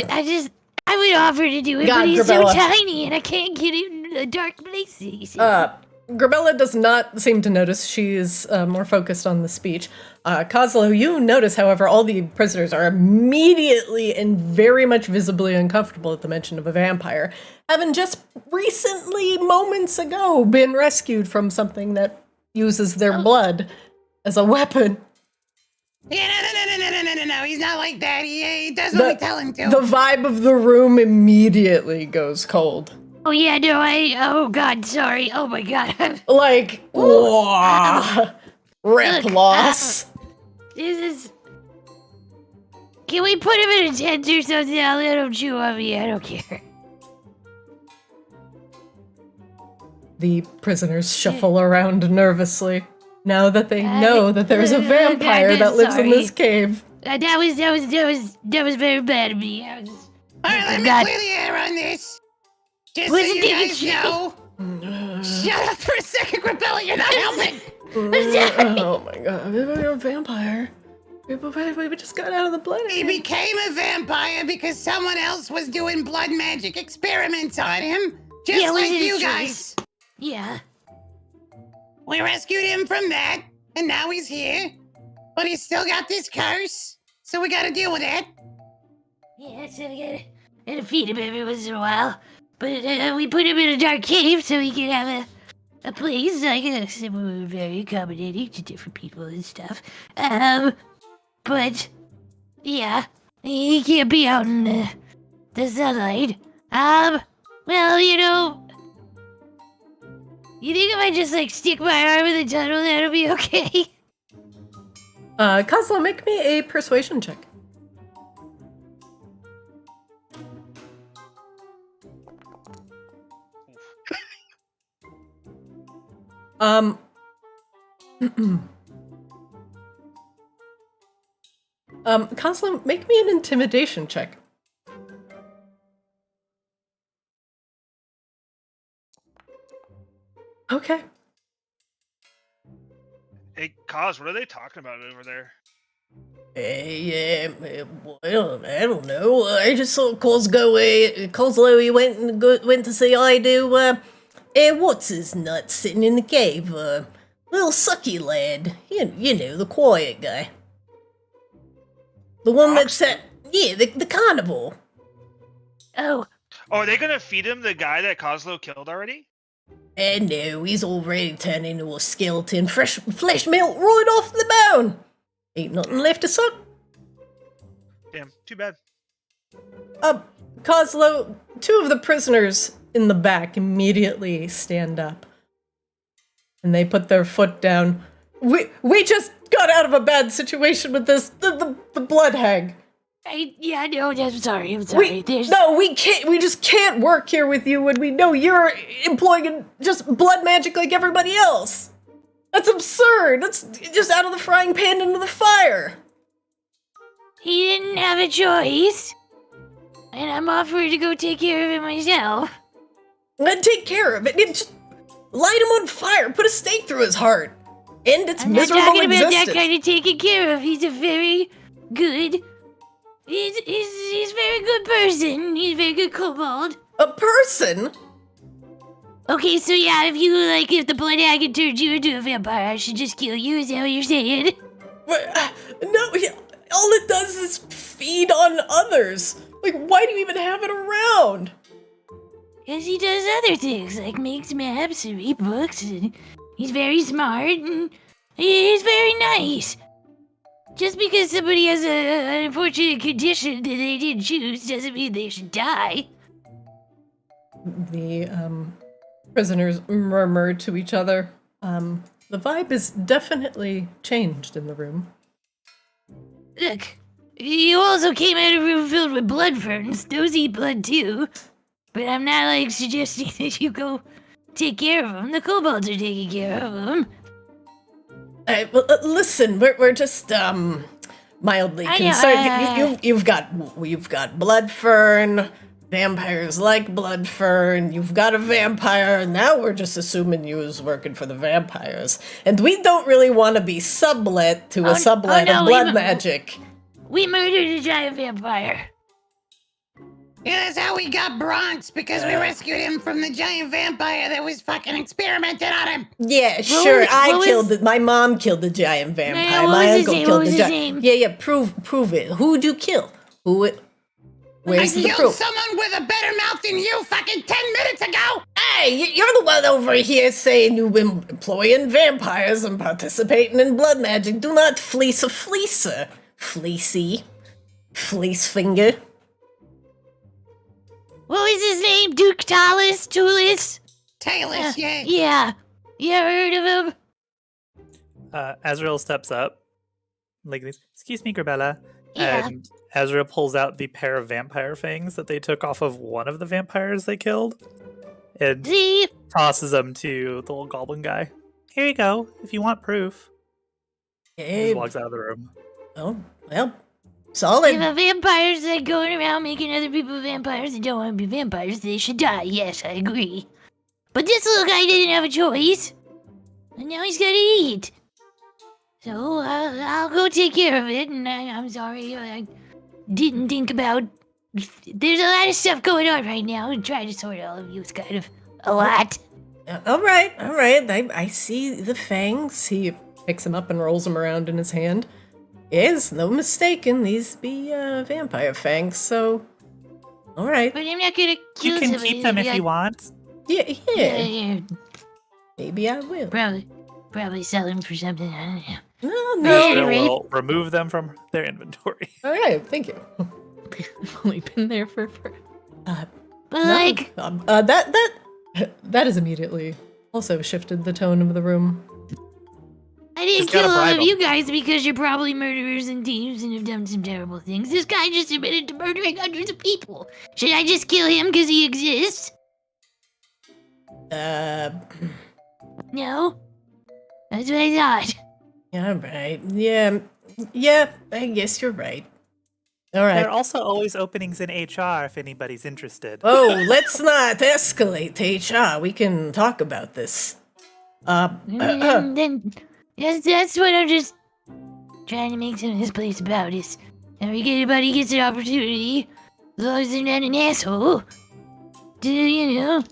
I would offer to do it, God, but he's Grabella. so tiny and I can't get in the dark places. Grabella does not seem to notice. She's more focused on the speech. Coslow, you notice, however, all the prisoners are immediately and very much visibly uncomfortable at the mention of a vampire, having just recently, moments ago, been rescued from something that uses their blood as a weapon. Yeah, no, he's not like that. He does what we tell him to. The vibe of the room immediately goes cold. Oh yeah, no, oh god, sorry. Oh my god. Like, whoa, rip Look, loss. This is... Can we put him in a tent or something? I'll let him chew on me, I don't care. The prisoners shuffle around nervously, now that they know that there's a vampire that lives in this cave. That was very bad of me. Alright, let me clear the air on this. Just so you guys know. Shut up for a second, Grabella, you're not helping. Oh my god, you're a vampire. We just got out of the blood. He became a vampire because someone else was doing blood magic experiments on him. Just Yeah, like was it you a guys. choice? Yeah. We rescued him from that, and now he's here. But he's still got this curse, so we gotta deal with that. Yeah, so we gotta feed him every once in a while. But we put him in a dark cave so he could have a place. Like I said, we were very accommodating to different people and stuff. But yeah, he can't be out in the sunlight. Well, you know, you think if I just like stick my arm in the tunnel, that'll be okay? Coslow, make me a persuasion check. Coslow, make me an intimidation check. Okay. Hey, Cos, what are they talking about over there? Well, I don't know. I just saw Coslow, he went to say hi to, what's his nuts sitting in the cave? Little sucky lad. You know, the quiet guy. The one that's at, the carnival. Oh, Oh, are they gonna feed him the guy that Coslow killed already? And no, he's already turned into a skeleton. Fresh flesh melt right off the bone. Ain't nothing left to suck. Damn, too bad. Coslow, two of the prisoners in the back immediately stand up. And they put their foot down. We just got out of a bad situation with this, the blood hag. no, I'm sorry. We can't, we just can't work here with you when we know you're employing just blood magic like everybody else. That's absurd. That's just out of the frying pan into the fire. He didn't have a choice. And I'm offered to go take care of it myself. Then take care of it. Just light him on fire. Put a stake through his heart. End its I'm not miserable talking about existence. that kind of taken care of. He's a very good... He's a very good person. He's a very good kobold. A person? Okay, so yeah, if the blood hag had turned you into a vampire, I should just kill you, is that what you're saying? No, all it does is feed on others. Like, why do you even have it around? Because he does other things, like makes maps and read books, and he's very smart, and he's very nice. Just because somebody has an unfortunate condition that they didn't choose doesn't mean they should die. The prisoners murmur to each other. The vibe is definitely changed in the room. Look, you also came out of a room filled with blood ferns. Those eat blood too. But I'm not, suggesting that you go take care of them. The kobolds are taking care of them. Listen, we're just mildly concerned. You've got blood fern. Vampires like blood fern. You've got a vampire. Now we're just assuming you was working for the vampires, and we don't really want to be sublet to a sublet of blood magic. We murdered a giant vampire. Yeah, that's how we got Bronx, because we rescued him from the giant vampire that was fucking experimenting on him. Yeah, sure. My mom killed the giant vampire. My uncle killed the giant. Yeah. Prove it. Who'd you kill? Where's the killed proof? someone with a better mouth than you fucking 10 minutes ago! Hey, you're the one over here saying you've been employing vampires and participating in blood magic. Do not fleece a fleecer. Fleecy. Fleece finger. What was his name? Duke Tulis? Taylor, yeah. Yeah. You ever heard of him? Azrael steps up. Like this. Excuse me, Grabella. Yeah. And Azrael pulls out the pair of vampire fangs that they took off of one of the vampires they killed. And See? tosses them to the little goblin guy. Here you go, if you want proof. He walks out of the room. Oh, well, solid. If a vampires that going around making other people vampires that don't want to be vampires, they should die. Yes, I agree. But this little guy didn't have a choice. And now he's gotta eat. So, I'll go take care of it, and I'm sorry, I didn't think about... There's a lot of stuff going on right now, and trying to sort all of you is kind of a lot. All right. I see the fangs. He picks them up and rolls them around in his hand. Yes, no mistaken. These be vampire fangs. So, all right. But I'm not gonna kill You can somebody keep them that if you want. Yeah. Maybe I will. Probably sell them for something. I don't know. No. Azrael right. will remove them from their inventory. All right. Thank you. Only been there for. But No, that is immediately also shifted the tone of the room. I didn't Just gotta kill all bribe of 'em. you guys because you're probably murderers and thieves and have done some terrible things. This guy just admitted to murdering hundreds of people. Should I just kill him because he exists? No? That's what I thought. All right. Yeah. I guess you're right. All right. There are also always openings in HR if anybody's interested. Oh, let's not escalate to HR. We can talk about this. And then That's what I'm just trying to make some of this place about is everybody gets an opportunity, as long as they're not an asshole, to,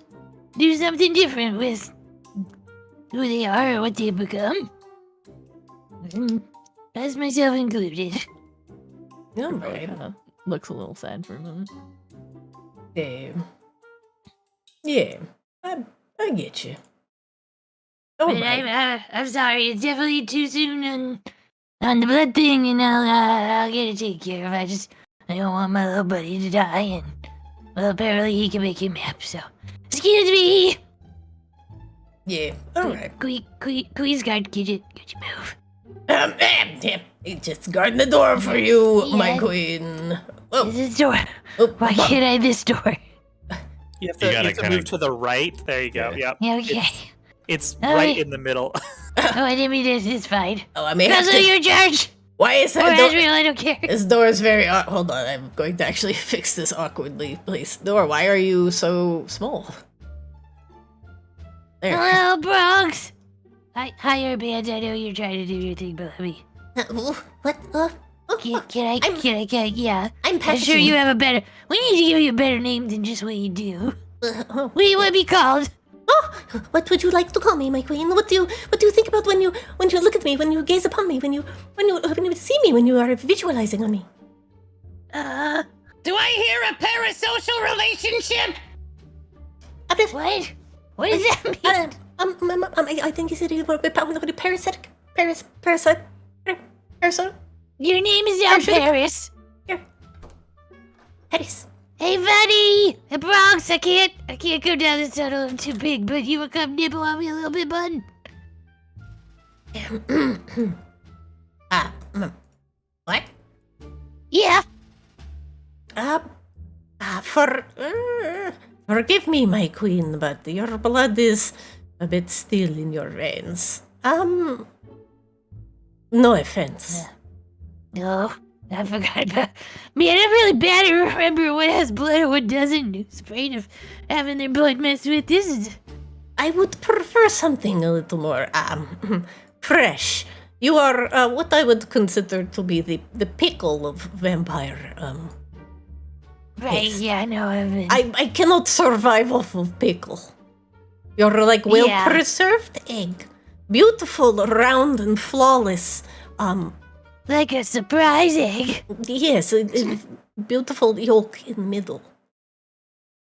do something different with who they are or what they become. And that's myself included. All Really right. kind of looks a little sad for a moment. Yeah, I get you. All But right. I'm sorry, it's definitely too soon on the blood thing, and I'll get it taken care of. I don't want my little buddy to die, and well, apparently he can make a map. So, excuse me. Yeah, all right. Please, guard, could you move? Yeah, just guarding the door for you, my Yeah. queen. Oh, This is door. oh, Why can't I have this door? You have You to, gotta move kinda- to the right. There you go. Yeah. Yep. Yeah, okay. It's Oh, right yeah. in the middle. Oh, I didn't mean this. It's fine. oh, I may have Also, to. you're in charge. Why is Or that door? Azrael, I don't care. This door is very. Hold on, I'm going to actually fix this awkwardly placed door. Why are you so small? There. Hello, Bronx. Hi, Airband. I know you're trying to do your thing, but let me. What? Can I? Yeah. I'm I'm packaging. sure you have a better. We need to give you a better name than just what you do. Oh, What do you want to be called? what would you like to call me, my queen? What do you think about when you look at me, when you gaze upon me, when you see me, when you are visualizing on me? Do I hear a parasocial relationship? What? What does that mean? I think you said parasitic, parasite. Your name is now Parasitic? Paris. Paris. Hey, buddy! The Bronx, I can't go down this tunnel. I'm too big, but you would come nibble on me a little bit, bud? What? Yeah. Forgive me, my queen, but your blood is a bit still in your veins. No offense. No, I forgot about. Man, I'm really bad at remembering what has blood and what doesn't. Who's afraid of having their blood messed with? This is. I would prefer something a little more, fresh. You are, what I would consider to be the pickle of vampire, Right, Yes. yeah, I know. I cannot survive off of pickle. You're like well-preserved egg. Beautiful, round, and flawless, Like a surprise egg. yes, a beautiful yolk in the middle.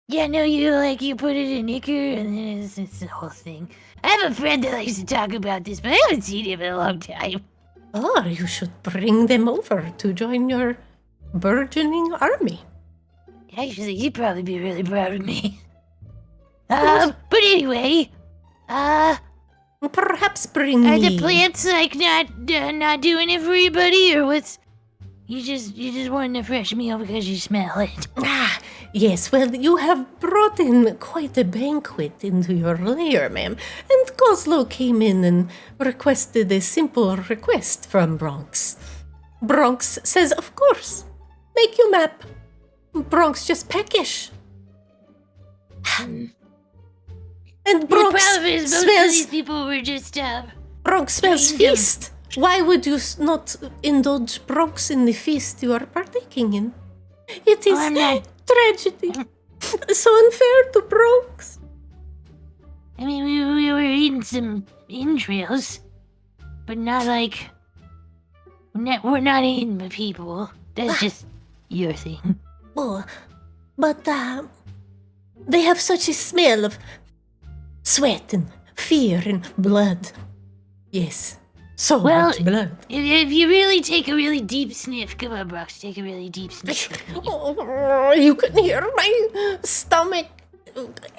Yeah, no, you put it in Icker, and then it's the whole thing. I have a friend that likes to talk about this, but I haven't seen him in a long time. Oh, you should bring them over to join your burgeoning army. Actually, he'd probably be really proud of me. But anyway, Perhaps bring are me... the plants like not doing it for you, buddy, or what's? You just wanting a fresh meal because you smell it. Ah, yes, well, you have brought in quite a banquet into your lair, ma'am. And Goslow came in and requested a simple request from Bronx. Bronx says, of course, make you map. Bronx just peckish. And The Bronx problem is most of these smells, people were just Bronx smells Kingdom. feast. Why would you not indulge Bronx in the feast you are partaking in? It is I'm not- tragedy. So unfair to Bronx. I mean, we were eating some entrails, but not like we're not eating the people. That's just your thing. Oh, but they have such a smell of sweat and fear and blood. Yes, so Well, much blood. If you really take a really deep sniff, come on, Brox, take a really deep sniff. Oh, you can hear my stomach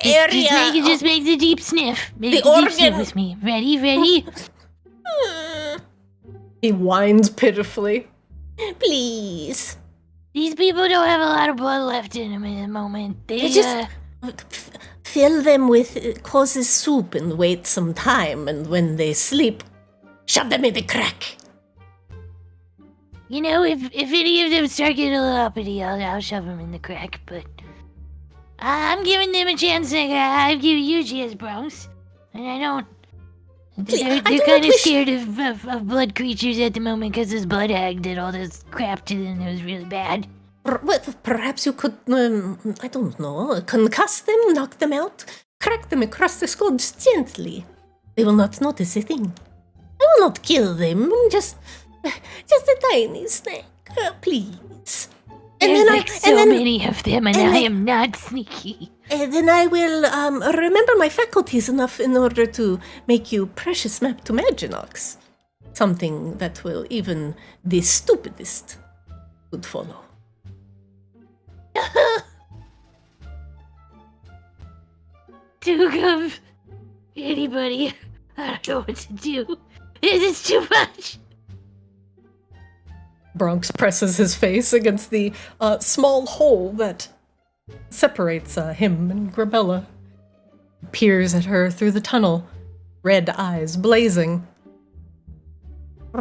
area. Just make the deep sniff. Make The the deep sniff organ. with me. Ready? He whines pitifully. Please. These people don't have a lot of blood left in them at the moment. They just fill them with causes soup and wait some time, and when they sleep, shove them in the crack. You know, if any of them start getting a little uppity, I'll shove them in the crack, but I'm giving them a chance like I've given you a chance, Bronx. And I don't They're do not kind of wish- scared of blood creatures at the moment because this blood hag did all this crap to them. It was really bad. Well, perhaps you could, I don't know, concuss them, knock them out, crack them across the skull just gently. They will not notice a thing. I will not kill them, just a tiny snack, please. There's like so many of them, and I am not sneaky. And then I will remember my faculties enough in order to make you precious map to Maginox. Something that will even the stupidest would follow. Duke of anybody, I don't know what to do. This is too much. Bronx presses his face against the small hole that separates him and Grabella. Peers at her through the tunnel, red eyes blazing.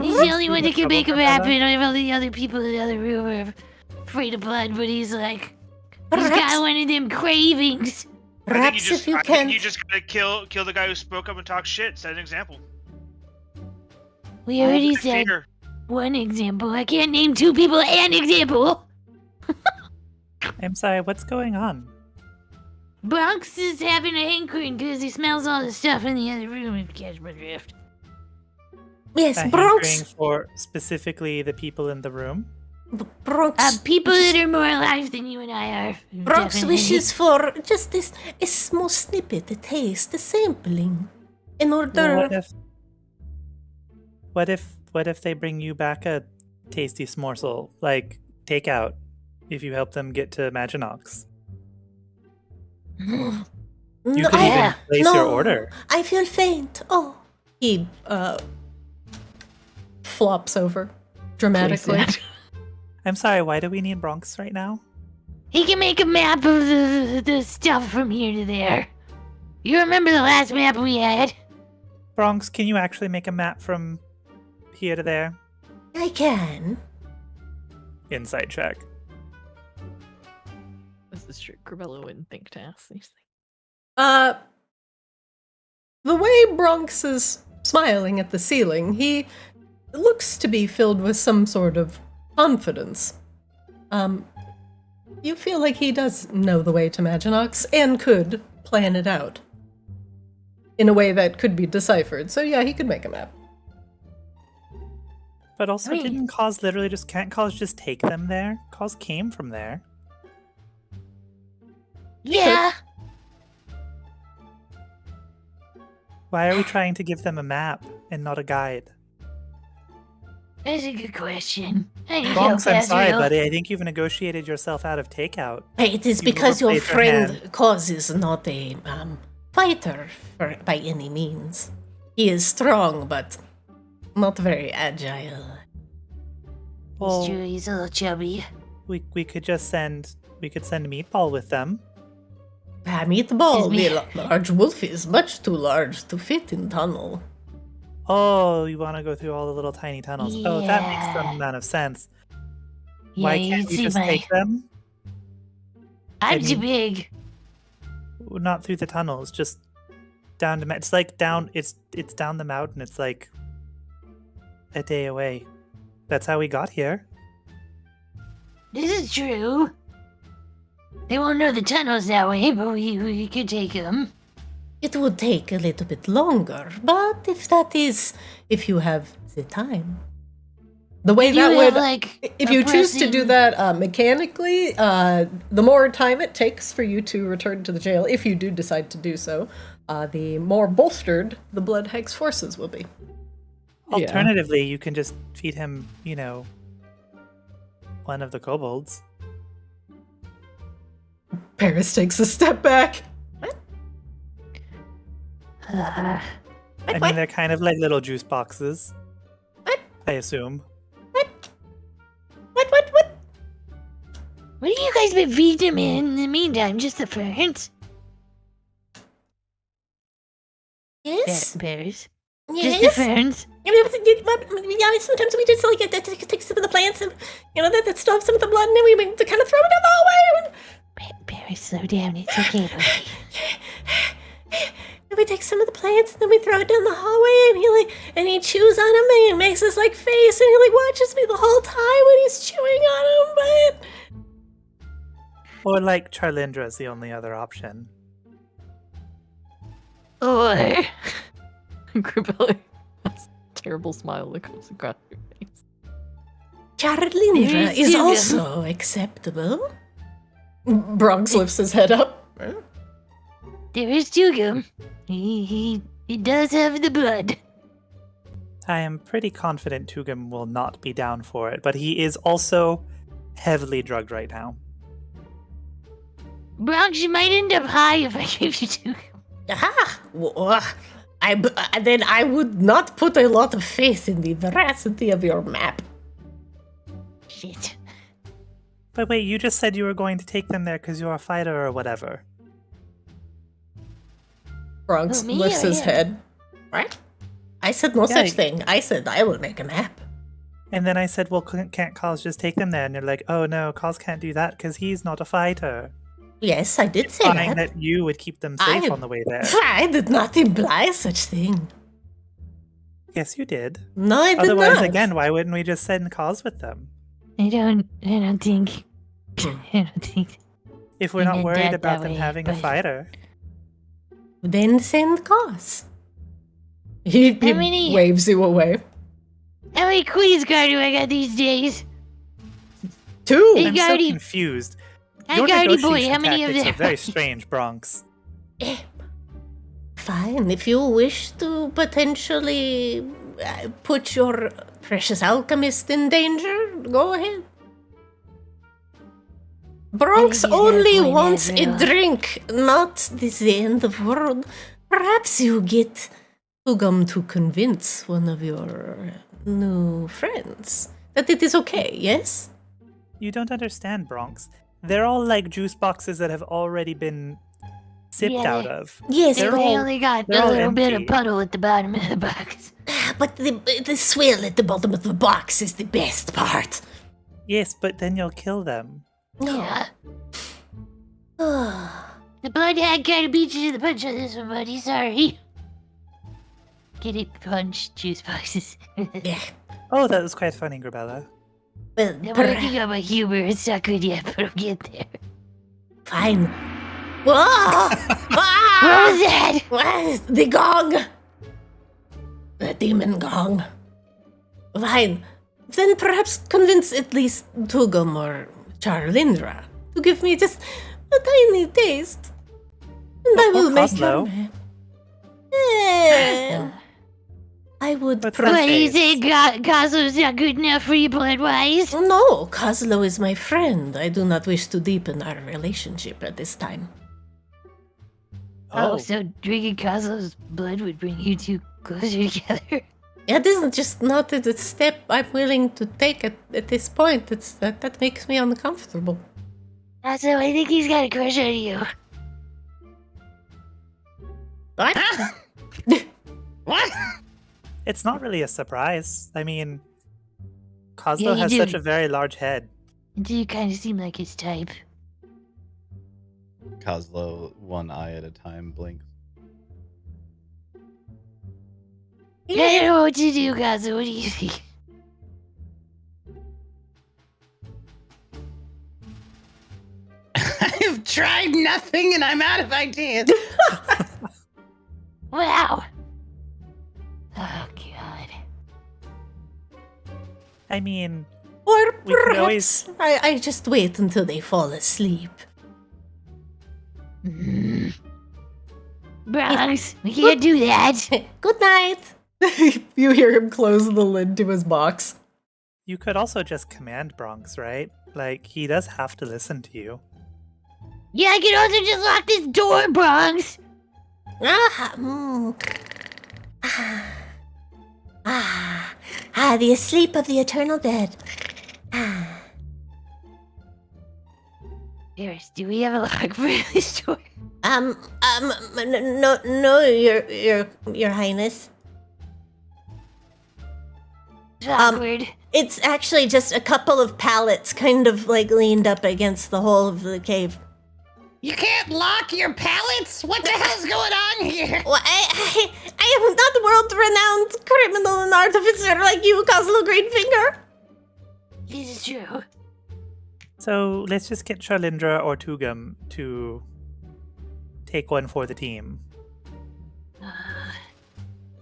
He's the only one that can make him happen. All the other people in the other room are afraid of blood, but he's like, he's got one of them cravings. Perhaps if you I can. think you just gotta kill the guy who spoke up and talked shit. Set an example. We already Good said finger. one example. I can't name two people and example. I'm sorry, what's going on? Bronx is having a hankering because he smells all the stuff in the other room, if you catch my drift. Yes, A Bronx. hankering for specifically the people in the room? Bronx. People that are more alive than you and I are. Bronx definitely. wishes for just a small snippet, a taste, a sampling, in order. What if they bring you back a tasty morsel, like takeout, if you help them get to Maginox? You No, could even place your order. I feel faint. Oh, He flops over dramatically. I'm sorry, why do we need Bronx right now? He can make a map of the stuff from here to there. You remember the last map we had? Bronx, can you actually make a map from here to there? I can. Insight check. This is true. Grabella wouldn't think to ask these things. The way Bronx is smiling at the ceiling, he looks to be filled with some sort of confidence. You feel like he does know the way to Maginox and could plan it out in a way that could be deciphered. So yeah, he could make a map. But also, I mean- didn't Cause literally can't Cause just take them there? Cause came from there. Yeah. Why are we trying to give them a map and not a guide? That's a good question. I need Bronx, help, I'm sorry, Azrael. buddy. I think you've negotiated yourself out of takeout. It is You because your overplayed your hand. friend Cause is not a fighter by any means. He is strong, but not very agile. Well, It's true, he's a little chubby. we could just send Meatball with them. Meatball, Excuse the large wolf is much too large to fit in tunnel. Oh, you want to go through all the little tiny tunnels? Oh, that makes some Yeah. amount of sense. Yeah, Why you can't you see just my... take them? I'm I too mean- big. Not through the tunnels, just down to. It's like down. It's down the mountain. It's like a day away. That's how we got here. This is true. They won't know the tunnels that way, but we could take them. It would take a little bit longer, but if you have the time. The way You that have, would, like, if a you choose to do pressing- that mechanically, the more time it takes for you to return to the jail, if you do decide to do so, the more bolstered the Blood Hag's forces will be. Alternatively, you can just feed him, one of the kobolds. Paris takes a step back. Uh, I mean, they're kind of like little juice boxes. What? I assume. What? what have you guys been feeding him in the meantime? Just the ferns? Yes? Bears. Just the Yes? ferns? Yeah, sometimes we just like take some of the plants and that stop some of the blood and then we kind of throw it in the hallway. Bears, slow down. It's okay, buddy. And we take some of the plants, and then we throw it down the hallway, and he chews on them, and he makes this like face, and he like watches me the whole time when he's chewing on them. But Or like Charlindra is the only other option. Or Grubella has a terrible smile that comes across your face. Charlindra There is is also acceptable. Bronx lifts his head up. there is Tugum. He does have the blood. I am pretty confident Tugum will not be down for it, but he is also heavily drugged right now. Bronx, you might end up high if I give you Tugum. Aha! Then I would not put a lot of faith in the veracity of your map. Shit. But wait, you just said you were going to take them there because you're a fighter or whatever. Bronx Who, me lifts or his him? head. Right? I said no Yeah, such thing. I said I will make a map. And then I said, well, can't Cos just take them there? And you're like, oh no, Cos can't do that because he's not a fighter. Yes, I did say Implying that. that you would keep them safe I- on the way there. I did not imply such thing. Yes, you did. No, I did Otherwise, not. again, why wouldn't we just send Cos with them? I don't think. I don't think. If we're I not meant worried that about them way, having a but- fighter. Then send Cos. He How many- waves you away. How many Queen's Guard do I got these days? 2! Hey, I'm so Guardy- confused. Hi, Your Guardy boy, negotiation how many of tactics them? are very strange, Bronx. Fine, if you wish to potentially put your precious alchemist in danger, go ahead. Bronx he's got a only point, wants a Azrael. drink, not this the end of the world. Perhaps you get Hugum to convince one of your new friends that it is okay, yes? You don't understand, Bronx. They're all like juice boxes that have already been sipped Yeah, out they- of. Yes, They're They all- only got they're a all little bit empty. of puddle at the bottom of the box. but the swill at the bottom of the box is the best part. Yes, but then you'll kill them. Yeah. The blood hag kind of beat you to the punch on this one, buddy. Sorry. Get it? Punch juice boxes. Yeah. Oh, that was quite funny, Grabella. Well, I'm working on my humor. It's not good yet, but I'll get there. fine. Whoa! Ah! What was that? What? The gong! The demon gong. Fine. Then perhaps convince at least Tugum or Charlindra to give me just a tiny taste. And I Or will make Cosmo. your map. I would But What do you Face. say? Cosmo's not good enough for you blood-wise? No, Coslo is my friend. I do not wish to deepen our relationship at this time. Oh, so drinking Cosmo's blood would bring you two closer together? It isn't just not the step I'm willing to take at this point. It's that makes me uncomfortable. Also, I think he's got a crush on you. What? What? It's not really a surprise. I mean, Yeah, Cosmo you has do. such a very large head. You kind of seem like his type. Coslo, one eye at a time, blinks. I don't know what to do, Cosmo. What do you think? I've tried nothing and I'm out of ideas. Wow. Oh, God. I mean, Or We could perhaps always- I just wait until they fall asleep. Bronx, we can't do that. Good night. You hear him close the lid to his box. you could also just command Bronx, right? Like, he does have to listen to you. Yeah, I can also just lock this door, Bronx. The asleep of the eternal dead. Paris, do we have a lock for this door? No, your highness. It's awkward. It's actually just a couple of pallets kind of like leaned up against the whole of the cave. You can't lock your pallets? What the hell's going on here? Well, I am not the world-renowned criminal and artificer like you, Coslo Greenfinger. This is true. So let's just get Charlindra or Tugum to take one for the team.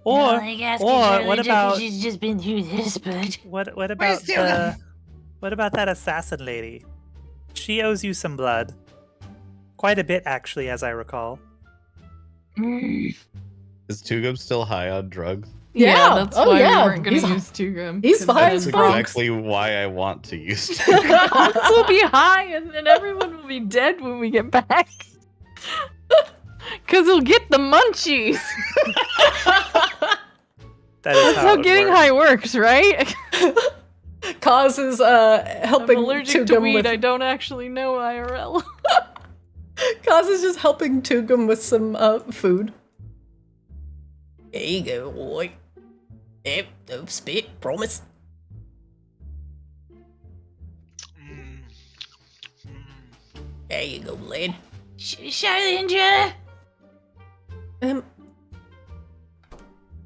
Or, no, like asking or Charlie what just 'cause about she's just been through this, but what about Where's Tugum? what about that assassin lady? She owes you some blood. Quite a bit, actually, as I recall. Is Tugum still high on drugs? Yeah, that's oh why yeah, we weren't going to he's- use Tugum. he's fine That's as fuck. exactly why I want to use Bronx will be high, and then everyone will be dead when we get back. Because he'll get the munchies. That is That's how it getting works. high works, right? Cause is I'm helping allergic to Tugum weed. with I don't actually know IRL. Cause is just helping Tugum with some food. There you go, boy. Yep, no spit, promise. Mm. There you go, lad. Charlindra,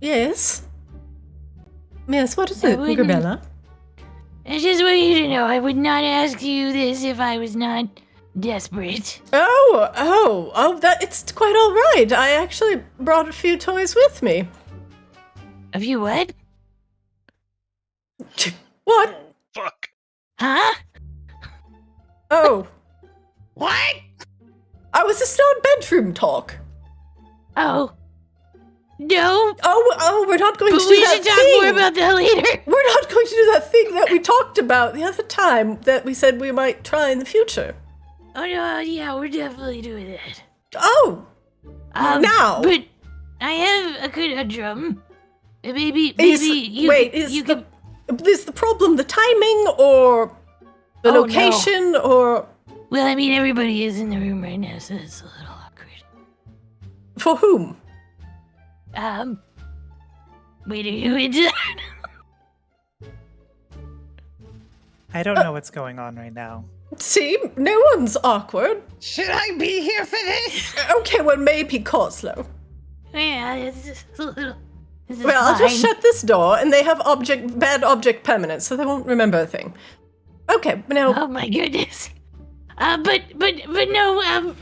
Yes. Yes, what is I it, wouldn't- Gabella? I just want you to know I would not ask you this if I was not desperate. That it's quite all right. I actually brought a few toys with me. Of you what? What? Fuck. Huh? Oh, What? I was just on bedroom talk. Oh. No. Oh, we're not going But to do we that should talk thing. more about that later. We're not going to do that thing that we talked about the other time that we said we might try in the future. Oh no, yeah, we're definitely doing that. Oh, now. But I have a conundrum. Maybe Is you the problem the timing or the Oh, no. location or Well, I mean, everybody is in the room right now, so it's a little awkward. for whom? Wait, are you into that? I don't know what's going on right now. See, no one's awkward. Should I be here for this? Okay, well maybe Coslow. Yeah, it's just a little. This is Well, I'll just fine. shut this door, and they have bad object permanence, so they won't remember a thing. Okay, now Oh my goodness. But no.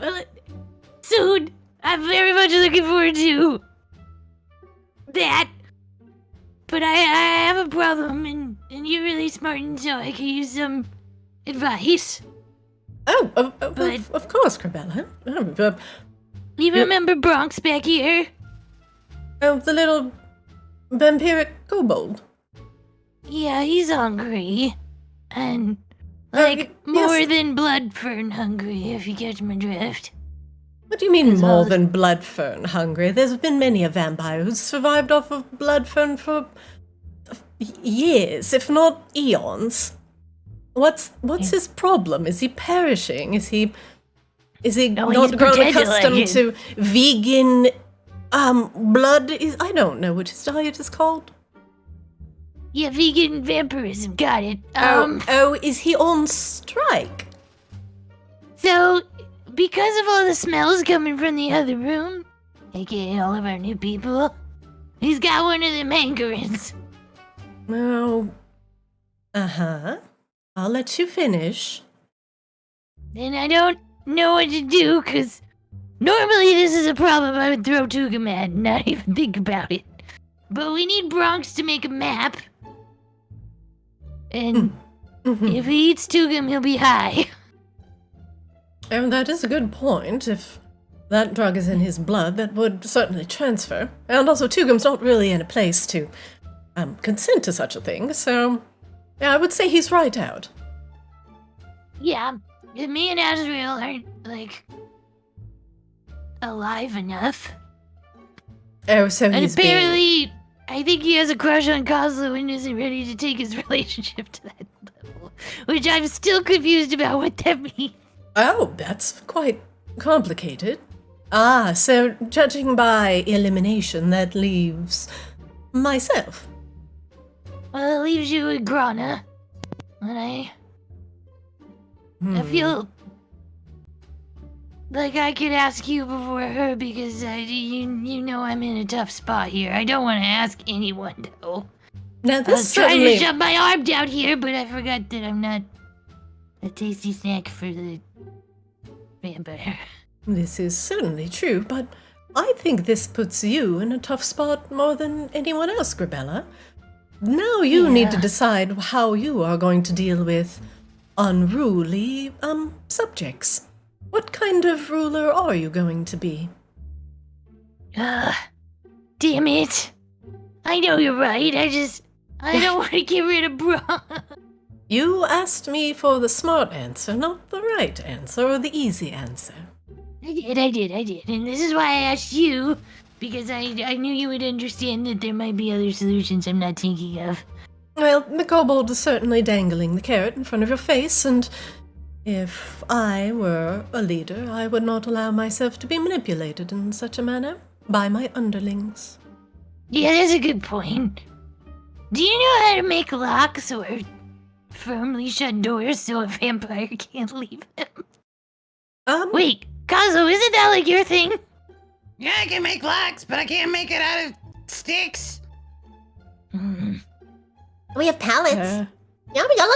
Soon. I'm very much looking forward to that. But I have a problem, and you're really smart, and so I could use some advice. of course, Crabella. You remember Bronx back here? The little vampiric kobold. Yeah, he's hungry. And, yes. more than blood fern hungry, if you catch my drift. What do you mean There's more all- than blood fern hungry? There's been many a vampire who's survived off of blood fern for years, if not eons. What's his problem? Is he perishing? Is he No, not he's grown pretending accustomed like to vegan blood? I don't know what his diet is called. Yeah, vegan vampirism, got it. Is he on strike? So, because of all the smells coming from the other room, aka all of our new people, he's got one of them hankerings. Oh, I'll let you finish. And I don't know what to do, because normally this is a problem I would throw Tugum at and not even think about it. But we need Bronx to make a map. And if he eats Tugum, he'll be high. And that is a good point. If that drug is in his blood, that would certainly transfer. And also, Tugum's not really in a place to consent to such a thing, so yeah, I would say he's right out. Yeah, if me and Azrael aren't, alive enough. Oh, so And he's being... apparently, I think he has a crush on Kozlo and isn't ready to take his relationship to that level. Which I'm still confused about what that means. Oh, that's quite complicated. Ah, so judging by elimination, that leaves myself. Well, it leaves you with Grana. And I feel like I could ask you before her because you know I'm in a tough spot here. I don't want to ask anyone though. Now I this was trying to certainly shove my arm down here, but I forgot that I'm not a tasty snack for the vampire. this is certainly true, but I think this puts you in a tough spot more than anyone else, Grabella. Now you need to Yeah. decide how you are going to deal with unruly subjects. What kind of ruler are you going to be? Damn it. I know you're right. I don't want to get rid of Braun. You asked me for the smart answer, not the right answer or the easy answer. I did. And this is why I asked you, because I knew you would understand that there might be other solutions I'm not thinking of. Well, the kobold is certainly dangling the carrot in front of your face, and if I were a leader, I would not allow myself to be manipulated in such a manner by my underlings. Yeah, that's a good point. Do you know how to make locks or firmly shut doors so a vampire can't leave them? Wait, Kazo, isn't that like your thing? Yeah, I can make locks, but I can't make it out of sticks. We have pallets. Yeah, we got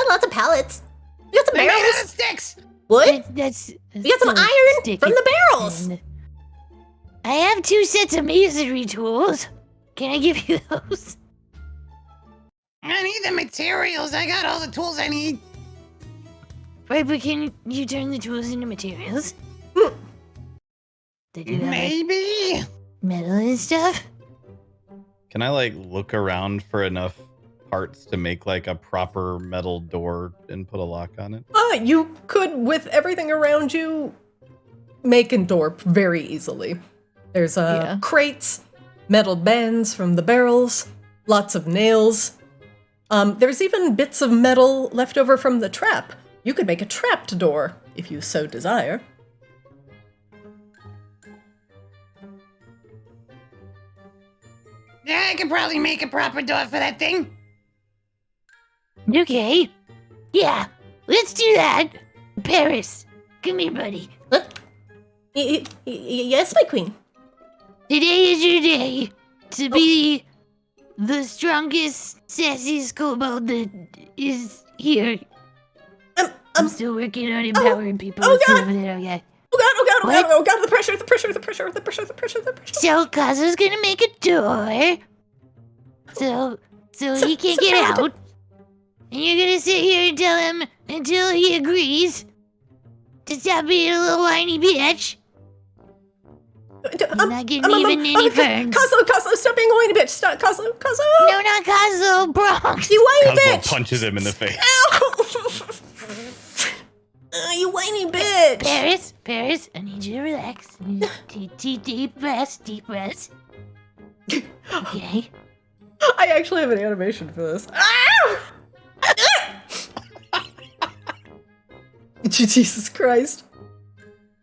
lots of pallets. We got some They're made barrels. out of sticks. Wood. That's We got some still iron sticky. from the barrels. And I have 2 sets of masonry tools. Can I give you those? I need the materials. I got all the tools I need. Right, but can you turn the tools into materials? They do have like, Maybe. metal and stuff? Can I like look around for enough parts to make like a proper metal door and put a lock on it? You could, with everything around you, make a door very easily. There's Yeah. crates, metal bands from the barrels, lots of nails. There's even bits of metal left over from the trap. You could make a trapped door, if you so desire. Yeah, I could probably make a proper door for that thing. Okay. Yeah, let's do that. Paris, come here, buddy. Yes, my queen. Today is your day to be the strongest, sassiest kobold that is here. I'm still working on empowering people. oh, God. Okay. Oh god, the pressure. So Kazu's gonna make a door. So he can't get out. And you're gonna sit here and tell him until he agrees to stop being a little whiny bitch. You're not getting even any ferns. Kazo, stop being a whiny bitch. Stop, Kazo. No, not Kazu, Bronx. You whiny Cosmo bitch. punches him in the face. You whiny bitch. Paris, I need you to relax. Deep breaths. Okay. I actually have an animation for this. Jesus Christ.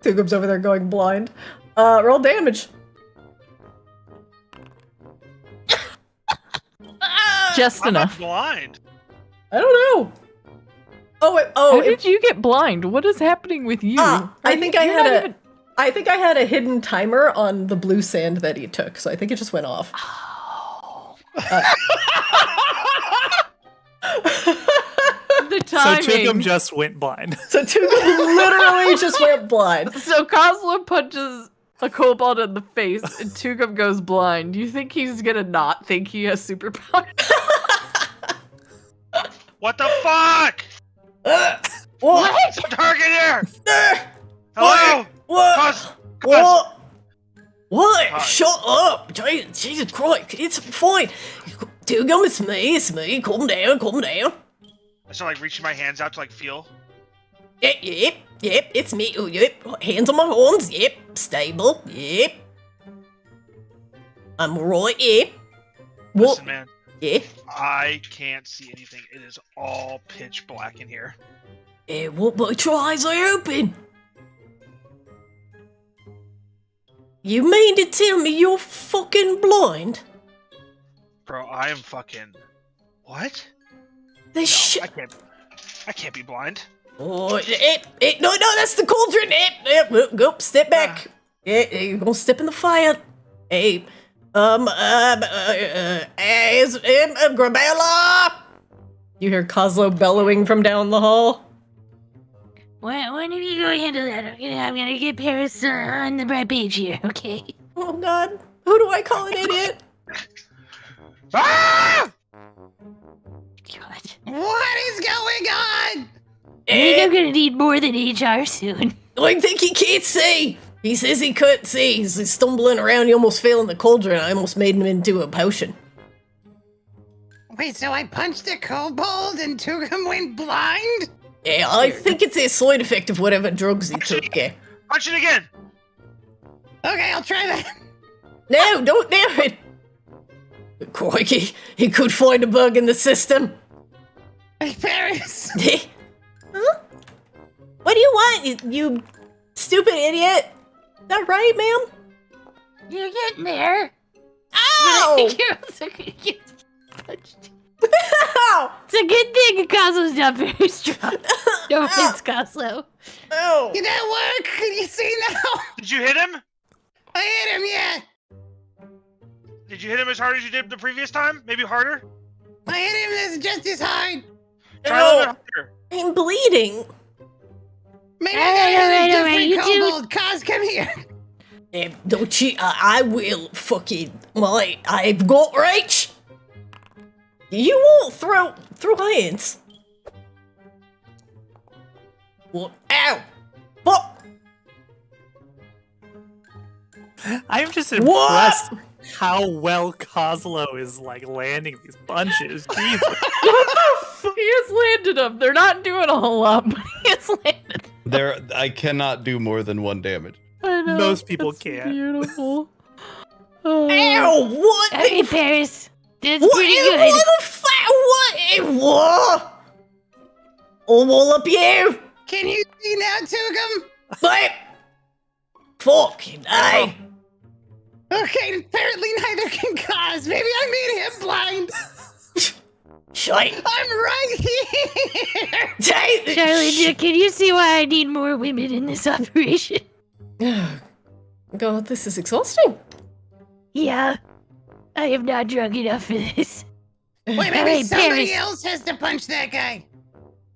Tugum's over there going blind. Roll damage. Just I'm not enough. blind. I don't know. How It- did you get blind? What is happening with you? I think I had a hidden timer on the blue sand that he took, so I think it just went off. The So timing. Tugum just went blind. So Tugum literally just went blind. So Kozlo punches a kobold in the face, and Tugum goes blind. Do you think he's gonna not think he has superpowers? What the fuck? What? Some target here. Hello? What? Cos- What? What? Hi. Shut up! Jesus Christ, it's fine. Tugum, it's me. Calm down. I start like reaching my hands out to like feel. Yep, it's me. Oh, yep, hands on my horns. Yep, stable. Yep. I'm right. Yep. What? Listen, man. Yeah. I can't see anything. It is all pitch black in here. Yeah, what my eyes are open? You mean to tell me you're fucking blind? Bro, I am fucking... What? The No, I can't be blind. Oh, no, that's the cauldron. Go, step back. You're gonna step in the fire. Hey, Grabella! You hear Kozlo bellowing from down the hall. Why don't you go handle that? I'm gonna get Paris on the right page here, okay? Oh God, who do I call an idiot? Ah! God. What is going on? I think I'm gonna need more than HR soon. I think he can't see. He says he couldn't see. He's stumbling around. He almost fell in the cauldron. I almost made him into a potion. Wait, so I punched a kobold and Tugum went blind? Yeah, I think it's a side effect of whatever drugs he took. Yeah. Punch it again. Okay, I'll try that. No, don't dare it. Crikey, he could find a bug in the system. Hey, Paris. Huh? What do you want, you stupid idiot? Is that right, ma'am? You're getting there. Ow! You're also gonna get punched. Ow! It's a good thing Coslo's not very strong. No offense, Coslo. Ow! Did that work? Can you see now? Did you hit him? I hit him, yeah. Did you hit him as hard as you did the previous time? Maybe harder? I hit him just as hard. Try a little bit harder. I'm bleeding. Maybe All I right, got a you different two- kobold. Kaz, come here. Don't you? I will fucking. Well, I've got reach. You won't throw hands. What? Ow! What? I'm just What? impressed how well Kozlo is like landing these punches. Jesus. He has landed them. They're not doing a whole lot, but he has landed them. I cannot do more than 1 damage. I know. Most people it's can't. Beautiful. Oh. Ow! What? Okay, Paris. That's What? pretty good. What the what? All up you! Can you see now, Tugum? But fucking I. Okay, apparently neither can Kaz. Maybe I made him blind. Shite. I'm right here. Charlie, can you see why I need more women in this operation? God, this is exhausting. Yeah. I am not drunk enough for this. Wait, maybe Alright, somebody Paris. else has to punch that guy.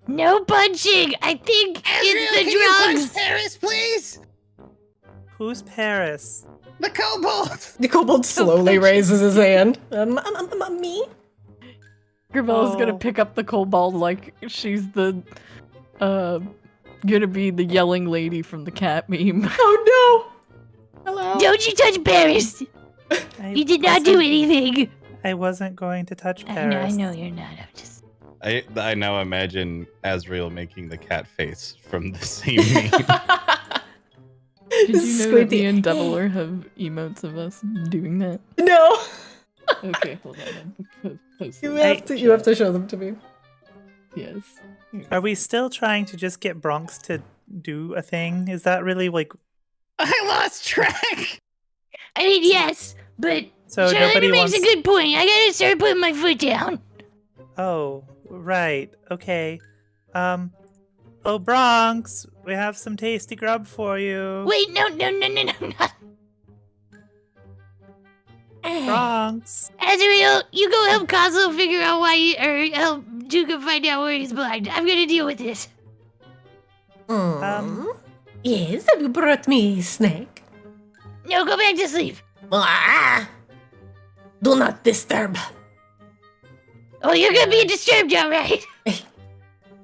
No punching! I think Azrael, it's the can you punch drugs! Paris, please? Who's Paris? The kobold. The kobold slowly raises his hand. Me? Grabella's gonna Oh. pick up the kobold like she's the, gonna be the yelling lady from the cat meme. Oh no! Hello. Don't you touch Paris! You did not do anything! I wasn't going to touch I Paris. know you're not. I'm just. I now imagine Azrael making the cat face from the same meme. Did you know that Squinty. me and Deviler have emotes of us doing that? No. Okay, hold on. Post You them. have to show them to me. Yes. Are we still trying to just get Bronx to do a thing? Is that really like I lost track. I mean, yes, but so? Charlie Nobody makes wants. a good point. I gotta start putting my foot down. Oh, right. Okay. Oh, Bronx, we have some tasty grub for you. Wait, no, not. Bronx. Azrael, you go help Cosmo figure out why, or help Juka find out where he's blind. I'm gonna deal with this. Yes, have you brought me a snack? No, go back to sleep. Do not disturb. Oh, you're gonna be disturbed, alright?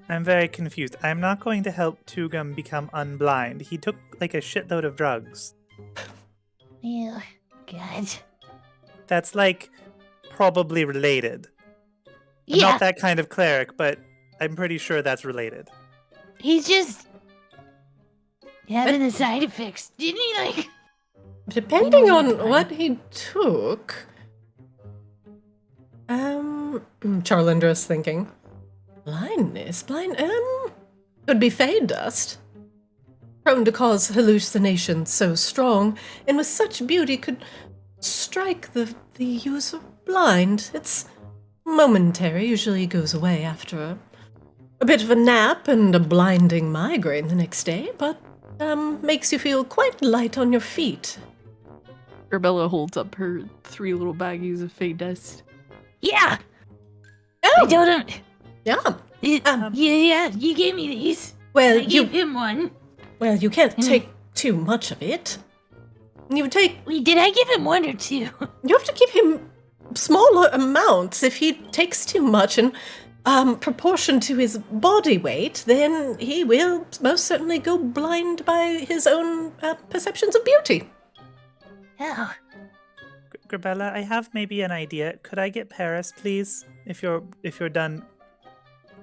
I'm very confused. I'm not going to help Tugum become unblind. He took like a shitload of drugs. Yeah, God. That's like probably related. I'm Yeah, not that kind of cleric, but I'm pretty sure that's related. he's just having the side effects. Didn't he, like... Depending on what he took. Charlindra's thinking. Blindness? Could be fade dust. Prone to cause hallucinations so strong, and with such beauty could strike the user blind. It's momentary, usually goes away after a bit of a nap and a blinding migraine the next day, but makes you feel quite light on your feet. Urbella holds up her 3 little baggies of fey dust. Yeah, Oh, I don't know. yeah. Yeah, you gave me these. Well, I gave him one. Well, you can't take too much of it. You take. Wait, did I give him 1 or 2? You have to give him smaller amounts. If he takes too much in proportion to his body weight, then he will most certainly go blind by his own perceptions of beauty. Oh, Grabella, I have maybe an idea. Could I get Paris, please? If you're done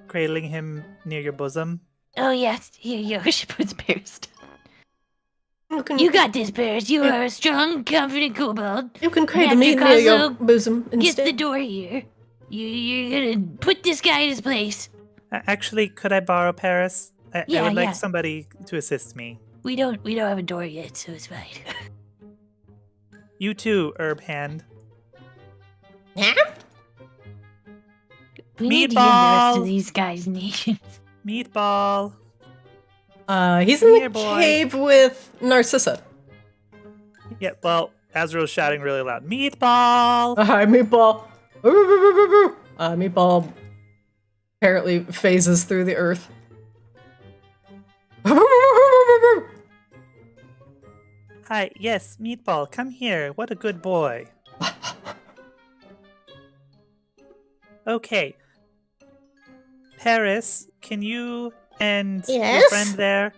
cradling him near your bosom. oh yes. Here you go. She puts Paris down. You You got this, Paris. You are a strong, confident kobold. You can cradle After me near your Kazo bosom Get the instead. door here. You're gonna put this guy in his place. Actually, could I borrow Paris? I Yeah, would like yeah. somebody to assist me. We don't have a door yet, so it's fine. You too, Herb Hand. Huh? We need to get the rest Meatball! of these guys' nations. Meatball. He's Come in the here, boy. cave with Narcissa. Yeah, well, Azrael's shouting really loud. Meatball! Hi, Meatball. Meatball apparently phases through the earth. Hi, yes, Meatball, come here. What a good boy. Okay. Paris, can you and your Yes? friend there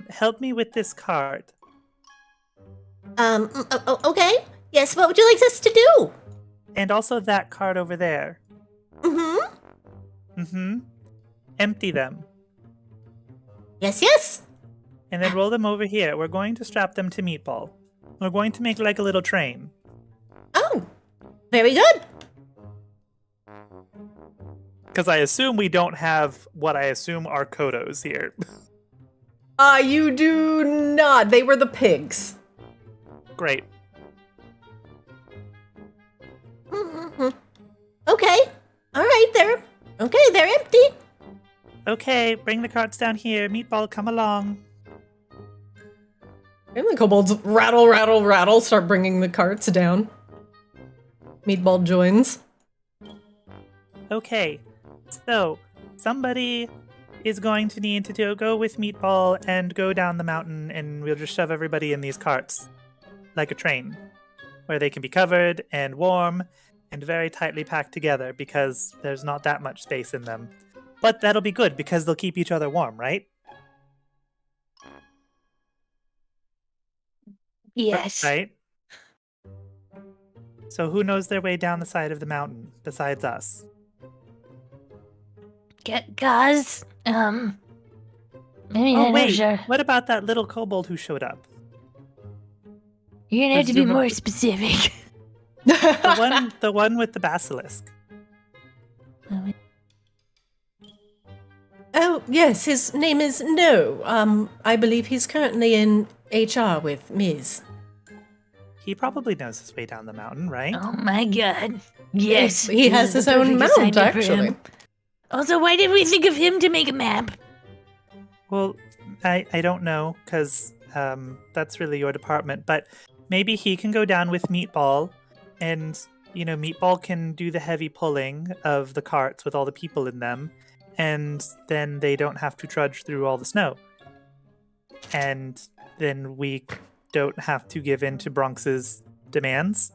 help me with this cart? Okay. Yes, what would you like us to do? And also that cart over there. Mm-hmm. Mm-hmm. Empty them. Yes, yes. And then roll them over here. We're going to strap them to Meatball. We're going to make like a little train. Oh, very good. Because I assume we don't have what I assume are Kodos here. You do not. They were the pigs. Great. Mm-hmm. Okay. All right, they're empty. Okay, bring the carts down here. Meatball, come along. And the kobolds rattle, rattle, rattle, start bringing the carts down. Meatball joins. Okay, so somebody is going to need to go with Meatball and go down the mountain, and we'll just shove everybody in these carts like a train, where they can be covered and warm and very tightly packed together because there's not that much space in them. But that'll be good because they'll keep each other warm, right? Yes. Right? So who knows their way down the side of the mountain besides us? Guys, maybe Oh, I'm not wait. sure. What about that little kobold who showed up? You're gonna have to be Presumably- more specific. The one with the basilisk. Oh, yes, his name is No. I believe he's currently in HR with Ms. He probably knows his way down the mountain, right? Oh my god. Yes. He this has is his the own perfect mount, assignment for actually. him. Also, why did we think of him to make a map? Well, I don't know, because that's really your department, but maybe he can go down with Meatball, and, Meatball can do the heavy pulling of the carts with all the people in them, and then they don't have to trudge through all the snow. And then we don't have to give in to Bronx's demands,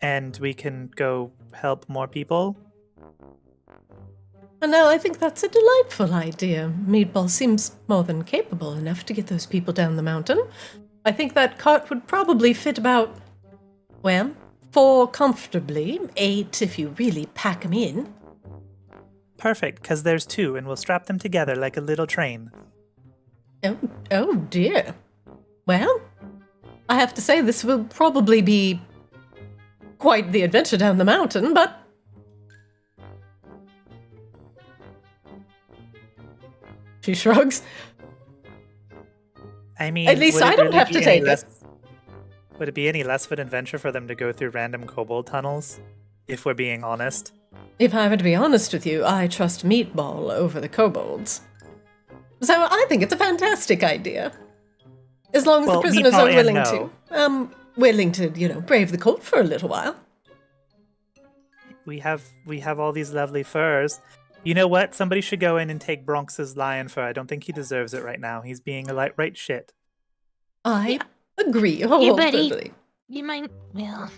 and we can go help more people. No, I think that's a delightful idea. Meatball seems more than capable enough to get those people down the mountain. I think that cart would probably fit about, 4 comfortably, 8 if you really pack them in. Perfect, because there's 2, and we'll strap them together like a little train. Oh dear. Well, I have to say this will probably be quite the adventure down the mountain, but... She shrugs. I mean, At least would it I don't really have be to any take it. less- Would it be any less of an adventure for them to go through random kobold tunnels? If we're being honest. If I were to be honest with you, I trust Meatball over the kobolds. So I think it's a fantastic idea. As long as Well, the prisoners Meatball are and willing to, brave the cold for a little while. We have all these lovely furs. You know what? Somebody should go in and take Bronx's lion fur. I don't think he deserves it right now. He's being a right shit. I agree buddy. wholeheartedly. You mind? Well,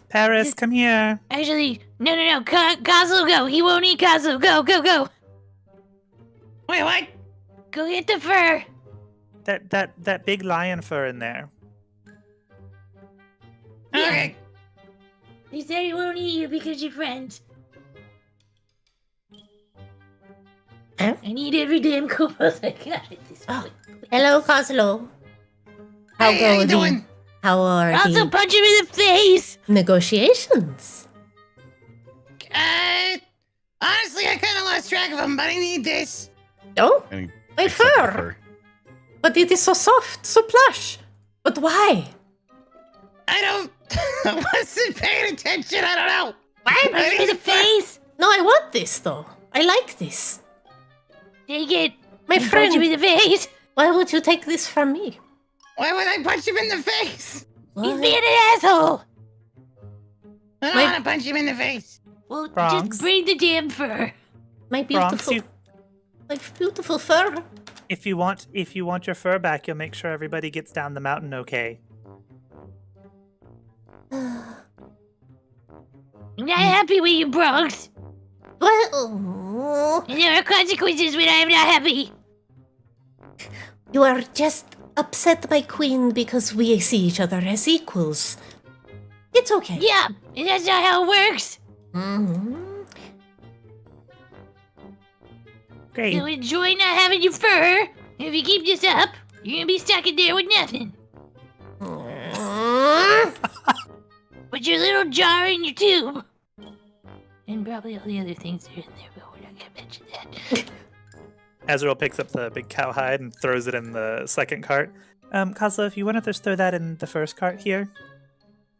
Paris, come here. actually, no. Kazu, go. He won't eat Kazu. Go. Wait, what? Go get the fur. That big lion fur in there. Okay. He said he won't eat you because you're friends. Huh? I need every damn kobold I got at this point. Hello, Coslo. Hey, how you doing? How are Also the punch him in the face! negotiations? Honestly, I kind of lost track of them, but I need this. Oh, And my accept the fur. But it is so soft, so plush. But why? I wasn't paying attention. I don't know. Punch him in the face! No, I want this though. I like this. Take it! My And punch him friend, in the face! why would you take this from me? Why would I punch him in the face? He's being an asshole! I don't My- want to punch him in the face. Well, Bronx. just bring the damn fur. My Bronx, beautiful, my beautiful fur. if you want your fur back, you'll make sure everybody gets down the mountain okay. I'm not happy with you, Bronx. Well, And there are consequences when I am not happy. you are just upset, my queen, because we see each other as equals. It's okay. Yeah, and that's not how it works. Mhm. Great. So enjoy not having your fur. If you keep this up, you're gonna be stuck in there with nothing. But your little jar in your tube. And probably all the other things that are in there, but we're not gonna mention that. Azrael picks up the big cowhide and throws it in the second cart. Kozlo, if you want to just throw that in the first cart here.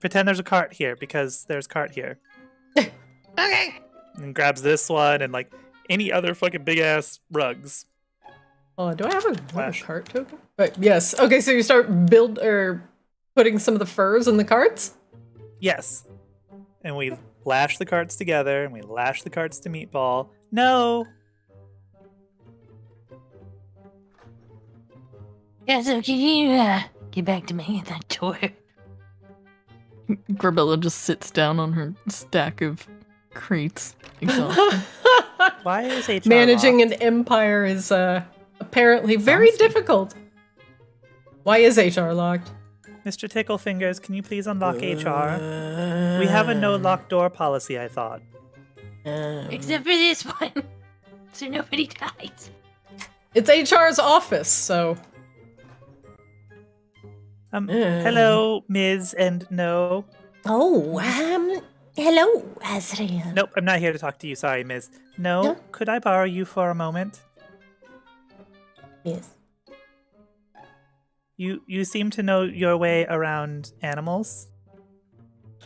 Pretend there's a cart here, because there's cart here. Okay. And grabs this one and, like, any other fucking big-ass rugs. Oh, do I have a Flash. cart token? But yes. Okay, so you start putting some of the furs in the carts? Yes. And we lash the carts together, and we lash the carts to Meatball. No! Yeah, so can you, get back to me at that door? Grabella just sits down on her stack of crates. Exhausted. Why is HR Managing locked? an empire is apparently very Exhausting. difficult. Why is HR locked? Mr. Ticklefingers, can you please unlock HR? We have a no lock door policy, I thought. Except for this one. So nobody dies. It's HR's office, so Hello, Ms. and no. Oh, hello, Azrael. Nope, I'm not here to talk to you. Sorry, Ms. No, No? could I borrow you for a moment? Yes. You seem to know your way around animals.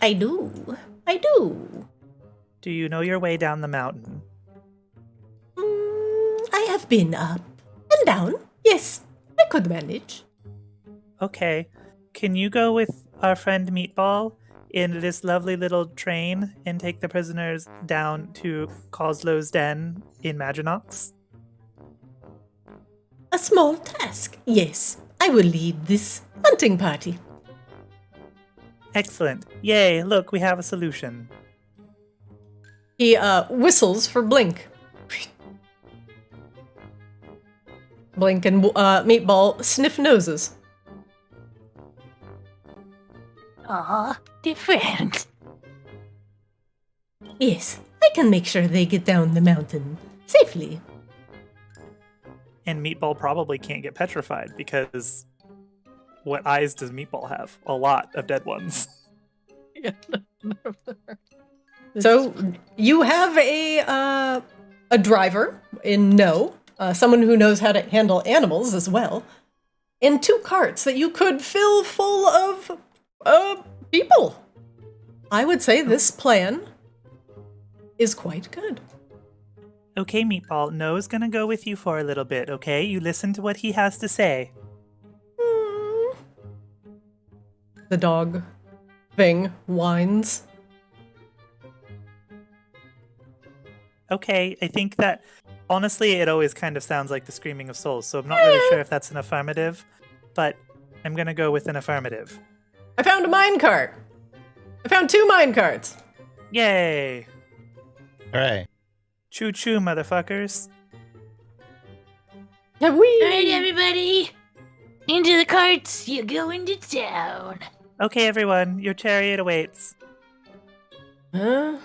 I do. I do. Do you know your way down the mountain? I have been up and down. Yes, I could manage. Okay. Can you go with our friend Meatball in this lovely little train and take the prisoners down to Coslow's den in Maginox? A small task. Yes, I will lead this hunting party. Excellent. Yay, look, we have a solution. he whistles for Blink. Blink and Meatball sniff noses. Aw, different. Yes, I can make sure they get down the mountain safely. And Meatball probably can't get petrified because what eyes does Meatball have? A lot of dead ones. Yeah, none of them are- So you have a driver in No, someone who knows how to handle animals as well, and 2 carts that you could fill full of people. I would say this plan is quite good. Okay, Meatball, No's gonna go with you for a little bit, okay? You listen to what he has to say. The dog thing whines. Okay, I think that, honestly, it always kind of sounds like the screaming of souls, so I'm not really sure if that's an affirmative, but I'm gonna go with an affirmative. I found a minecart. I found 2 minecarts. Yay! All right. Choo-choo, motherfuckers. Yeah, we. Alright, everybody. Into the carts, you go into town. Okay, everyone, your chariot awaits. Huh?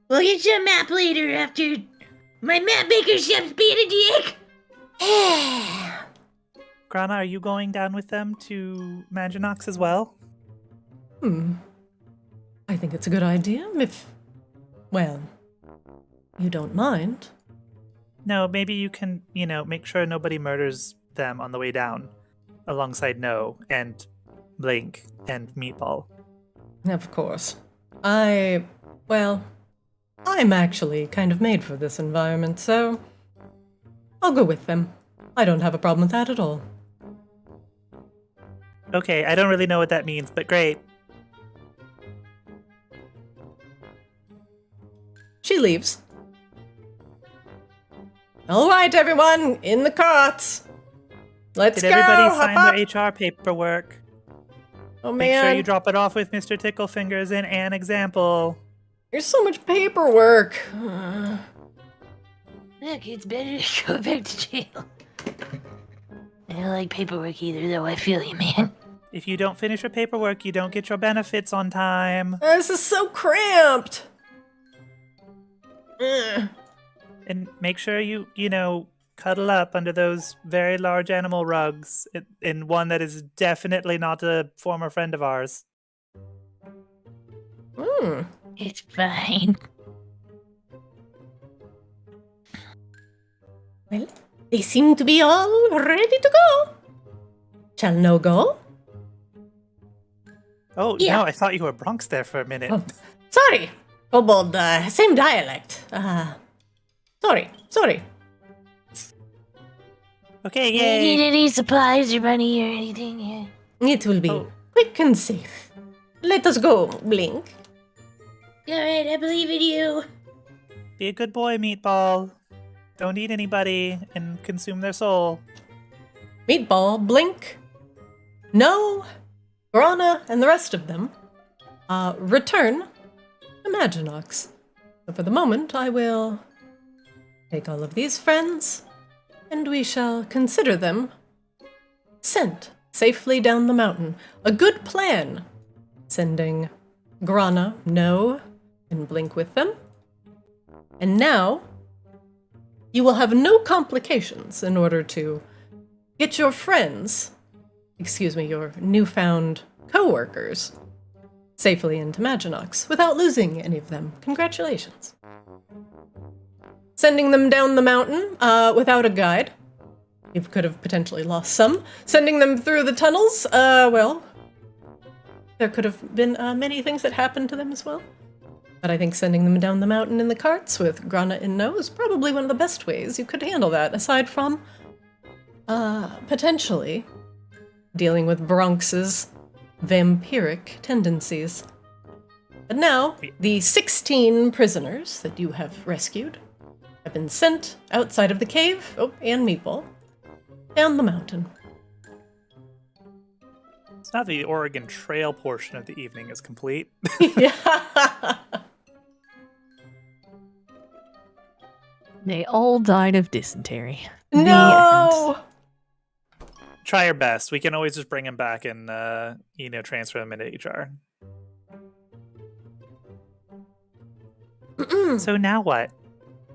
We'll get you a map later after my map maker chef's being a dick. Grana, are you going down with them to Maginox as well? I think it's a good idea if, well, you don't mind. No, maybe you can, make sure nobody murders them on the way down, alongside No and Blink and Meatball. Of course. I'm actually kind of made for this environment, so I'll go with them. I don't have a problem with that at all. Okay, I don't really know what that means, but great. She leaves. All right, everyone, in the carts. Let's Did go. everybody Hop sign up. their HR paperwork? Oh Make sure man, you drop it off with Mr. Ticklefingers and an example. there's so much paperwork. Look, it's better to go back to jail. I don't like paperwork either, though. I feel you, man. If you don't finish your paperwork, you don't get your benefits on time. This is so cramped. Ugh. And make sure you cuddle up under those very large animal rugs in one that is definitely not a former friend of ours. It's fine. Well, they seem to be all ready to go. Shall no go? Oh, Yeah. no, I thought you were Bronx there for a minute. Oh, sorry. Kobold, same dialect. Sorry. Okay, Do you yay. need any supplies or money or anything? Yeah. It will be Oh. quick and safe. Let us go, Blink. Alright, I believe in you. Be a good boy, Meatball. Don't eat anybody and consume their soul. Meatball, Blink, No, Grana, and the rest of them return to Maginox. But for the moment, I will take all of these friends, and we shall consider them sent safely down the mountain. A good plan. Sending Grana, No, and Blink with them. And now, you will have no complications in order to get your friends, your newfound co-workers, safely into Maginox without losing any of them. Congratulations. Sending them down the mountain without a guide. You could have potentially lost some. Sending them through the tunnels, there could have been many things that happened to them as well. But I think sending them down the mountain in the carts with Grana and No is probably one of the best ways you could handle that, aside from potentially dealing with Bronx's vampiric tendencies. But now, the 16 prisoners that you have rescued have been sent outside of the cave, and Meatball, down the mountain. It's not the Oregon Trail portion of the evening is complete. Yeah. They all died of dysentery. The No! Try your best. We can always just bring him back and, transfer him into HR. So now what?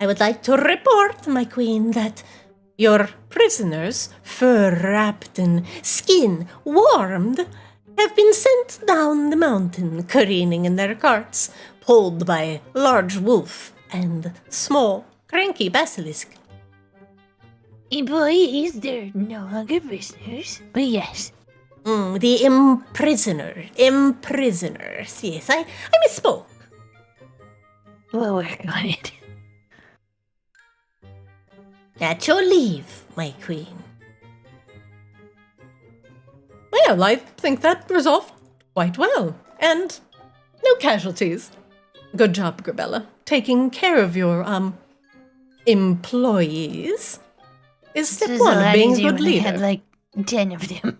I would like to report, my queen, that your prisoners, fur wrapped and skin warmed, have been sent down the mountain, careening in their carts, pulled by large wolf and small, cranky basilisk. Employees, they're no longer prisoners, but yes. The imprisoners. Yes, I misspoke. We'll work on it. At your leave, my queen. Well, I think that resolved quite well. And no casualties. Good job, Grabella. Taking care of your, employees is step This is one a of lot being a easier good when they had leader. like 10 of them.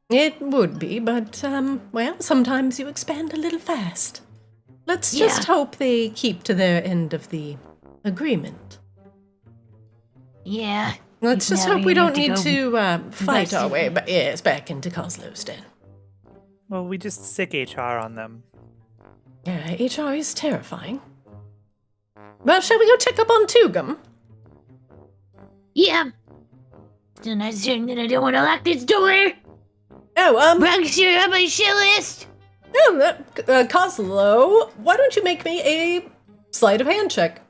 It would be, but, well, sometimes you expand a little fast. Let's just Yeah. hope they keep to their end of the agreement. Yeah. Let's just Now hope we we have don't to need go to fight our way investigate. back into Coslow's den. Well, we just sick HR on them. HR is terrifying. Well, shall we go check up on Tugum? Yeah. Still not certain that I don't want to lock this door. Oh, Rugs, you're on my shit list. Coslow, why don't you make me a sleight of hand check?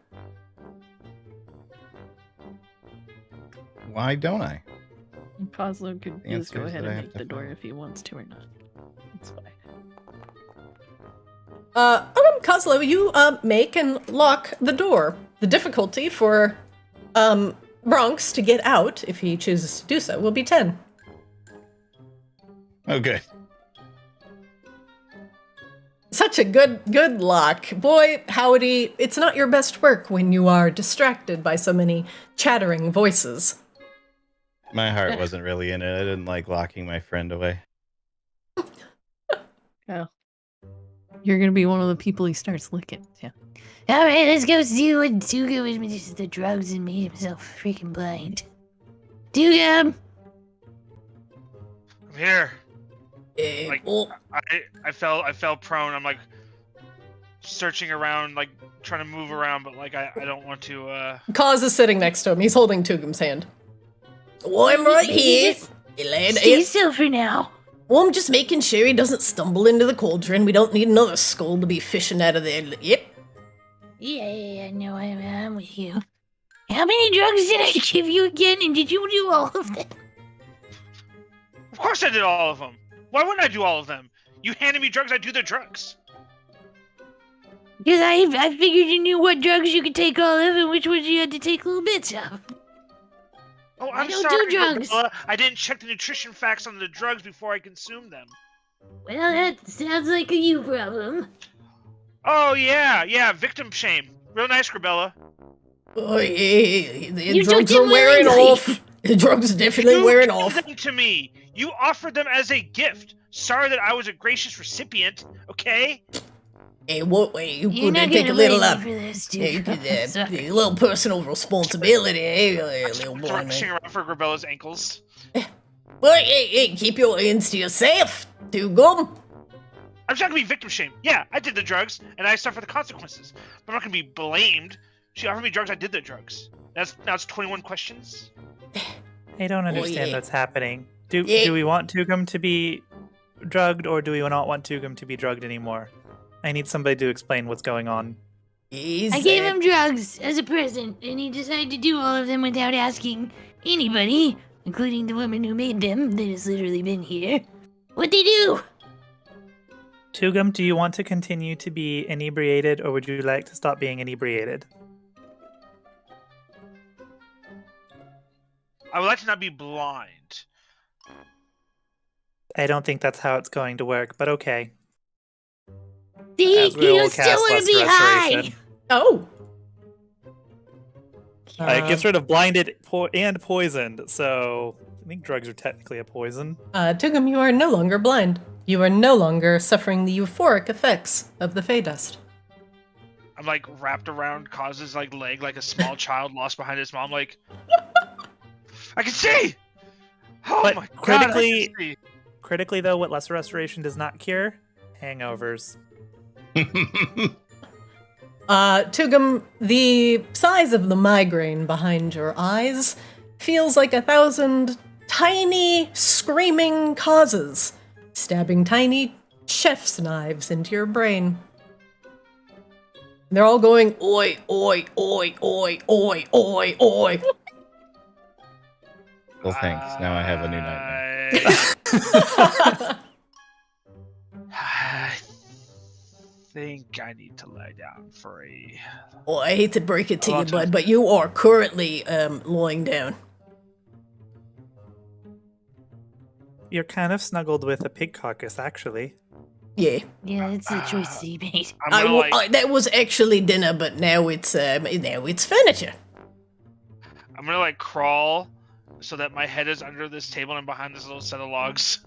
Why don't I? Coslow could The just go answer is ahead that I and have make to the door find. if he wants to or not. It's fine. Coslow, you, make and lock the door. The difficulty for, Bronx to get out, if he chooses to do so, will be 10. Oh, good. Such a good lock. Boy, howdy, it's not your best work when you are distracted by so many chattering voices. My heart wasn't really in it. I didn't like locking my friend away. Oh. You're gonna be one of the people he starts licking. Yeah. Alright, let's go see what Tugum was just the drugs and made himself freaking blind. Tugum! I'm here. Eh, Like, oh, I fell prone. I'm like searching around, like trying to move around, but like I don't want to. Kaz is sitting next to him. He's holding Tugum's hand. oh, I'm right Maybe here. just Elaine, Stay still for now. well, I'm just making sure he doesn't stumble into the cauldron. We don't need another skull to be fishing out of there. Yep. Yeah, no, I'm with you. How many drugs did I give you again, and did you do all of them? Of course I did all of them. Why wouldn't I do all of them? You handed me drugs, I do the drugs. Because I figured you knew what drugs you could take all of and which ones you had to take little bits of. Oh, I I'm don't do sorry, drugs. Bella. I didn't check the nutrition facts on the drugs before I consumed them. Well, that sounds like a you problem. Oh yeah, victim shame. Real nice, Grabella. Oh, yeah, the You drugs took are him wearing willingly. off. The drugs are definitely You wearing gave off. them to me. You offered them as a gift. Sorry that I was a gracious recipient. Okay. Hey, what way? You You're could not take gonna a little blame up. me for this, Yeah, you dude. could, Sorry. a little personal responsibility, little boy, Thrashing man. around for Grabella's ankles. Well, hey, keep your hands to yourself, Tugum. I'm just not gonna be victim shamed. Yeah, I did the drugs, and I suffer the consequences. But I'm not gonna be blamed. She offered me drugs, I did the drugs. Now it's 21 questions. I don't understand yeah. what's happening. Do Yeah. we want Tugum to be drugged, or do we not want Tugum to be drugged anymore? I need somebody to explain what's going on. I gave him drugs as a present, and he decided to do all of them without asking anybody, including the woman who made them, that has literally been here, what they do. Tugum, do you want to continue to be inebriated, or would you like to stop being inebriated? I would like to not be blind. I don't think that's how it's going to work, but okay. See, As we you will still cast want to Lesser be high. Restoration. Oh. It gets rid of blinded and poisoned, so I think drugs are technically a poison. Tugum, you are no longer blind. You are no longer suffering the euphoric effects of the Fey Dust. I'm like wrapped around Cause's like leg like a small child lost behind his mom. Like, I can see. Oh But my critically- god! I can see. Critically, though, what Lesser Restoration does not cure? Hangovers. Tugum, the size of the migraine behind your eyes feels like 1,000 tiny, screaming causes, stabbing tiny chef's knives into your brain. They're all going, oi, oi, oi, oi, oi, oi, oi. Well, thanks. Now I have a new nightmare. I think I need to lie down for a. Oh, I hate to break it to Oh, you, bud, but you are currently lying down. You're kind of snuggled with a pig carcass, actually. Yeah. Yeah, it's a choice that you made. I'm gonna that was actually dinner, but now it's furniture. I'm gonna like crawl so that my head is under this table and I'm behind this little set of logs.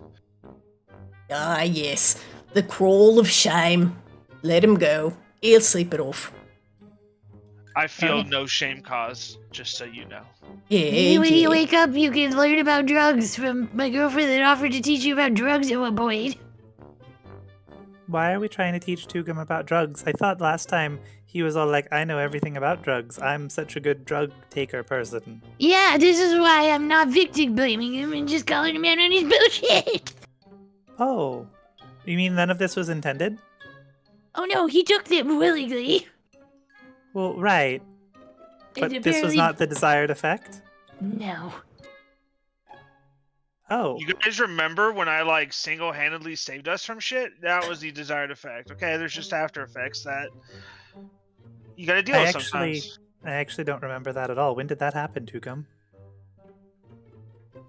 Ah, yes. The crawl of shame. Let him go. He'll sleep it off. I feel no shame cause, just so you know. Yeah, When you wake up, you can learn about drugs from my girlfriend that offered to teach you about drugs at one point. Why are we trying to teach Tugum about drugs? I thought last time he was all like, I know everything about drugs. I'm such a good drug taker person. Yeah, this is why I'm not victim blaming him and just calling him out on his bullshit. Oh, you mean none of this was intended? Oh no, he took them willingly. Well, right. But And this was apparently- not the desired effect? No. Oh. You guys remember when I like single-handedly saved us from shit? That was the desired effect. Okay, there's just after effects that you gotta deal with sometimes. I actually don't remember that at all. When did that happen, Tugum?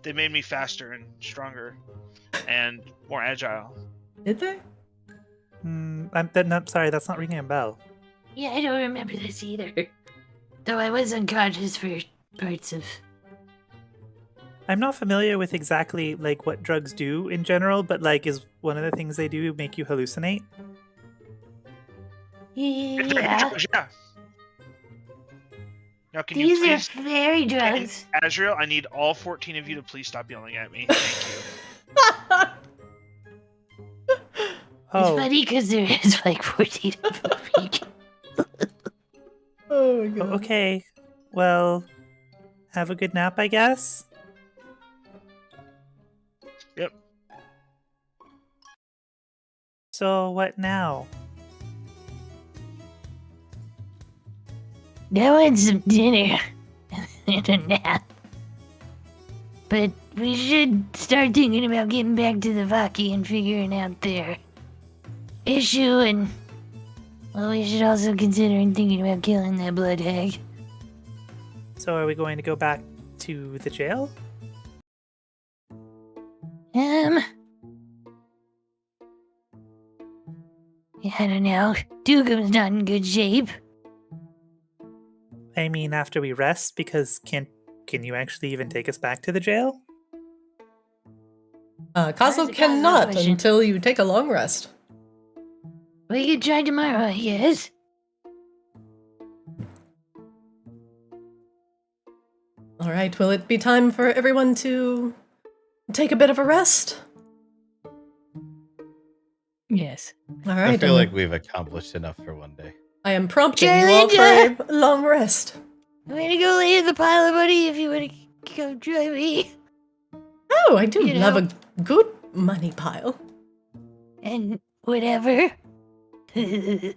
They made me faster and stronger and more agile. Did they? I'm sorry, that's not ringing a bell. Yeah, I don't remember this either. Though I was unconscious for parts of... I'm not familiar with exactly like what drugs do in general, but like is one of the things they do make you hallucinate? Yeah. Yeah. Now, can you These are please, fairy drugs. Azrael, I need all 14 of you to please stop yelling at me. Thank you. Oh, It's funny because there is like 14 of them. Oh my god. okay. Well, have a good nap, I guess. Yep. So what now? I want some dinner and a nap. But we should start thinking about getting back to the Vaki and figuring out their issue, and well, we should also consider thinking about killing that blood hag. So are we going to go back to the jail? Yeah, I don't know. Dugum's not in good shape. I mean, after we rest, because can you actually even take us back to the jail? Kazo That's a Kazo cannot question. until you take a long rest. We could try tomorrow, I guess. All right, will it be time for everyone to take a bit of a rest? Yes. All I right. feel like we've accomplished enough for one day. I am prompting you all for a long rest. I'm gonna go lay in the pile of money if you wanna come join me. Oh, I do You love know. a good money pile. And whatever. Let's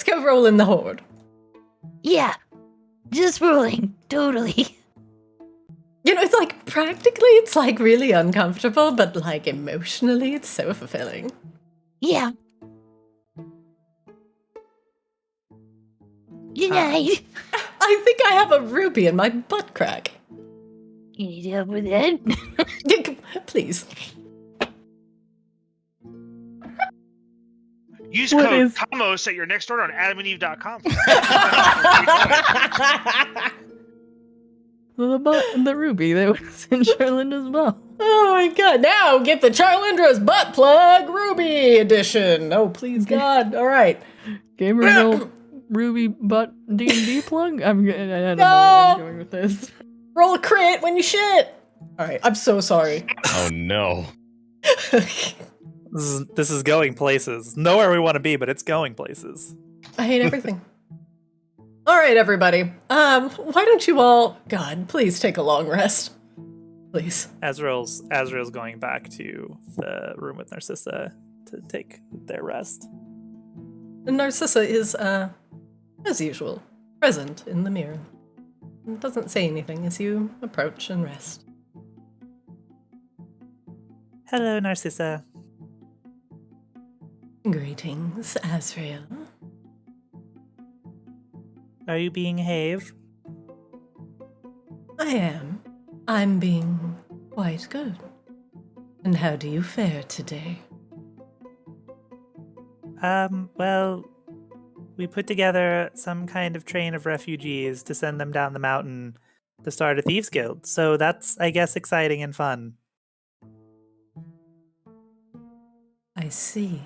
go roll in the horde. Yeah. Just rolling. Totally. You know, it's like practically it's like really uncomfortable, but like emotionally it's so fulfilling. Yeah. Good night. I think I have a ruby in my butt crack. You need help with that? Please. Use What code is- Kaamos at your next order on adamandeve.com. The ruby that was in Charlotte as well. Oh my god, now get the Charlindra's butt plug ruby edition. Oh, please God. All right. Gamer Gold Ruby butt D&D plug? I don't know where No! I'm going with this. Roll a crit when you shit. All right, I'm so sorry. Oh no. This is going places. Nowhere we want to be, but it's going places. I hate everything. All right, everybody. Why don't you all, God, please take a long rest. Please. Azrael's going back to the room with Narcissa to take their rest. And Narcissa is, as usual, present in the mirror. And doesn't say anything as you approach and rest. Hello, Narcissa. Greetings, Azrael. Are you being Have? I am. I'm being quite good. And how do you fare today? Well, we put together some kind of train of refugees to send them down the mountain to start a thieves guild. So that's, I guess, exciting and fun. I see.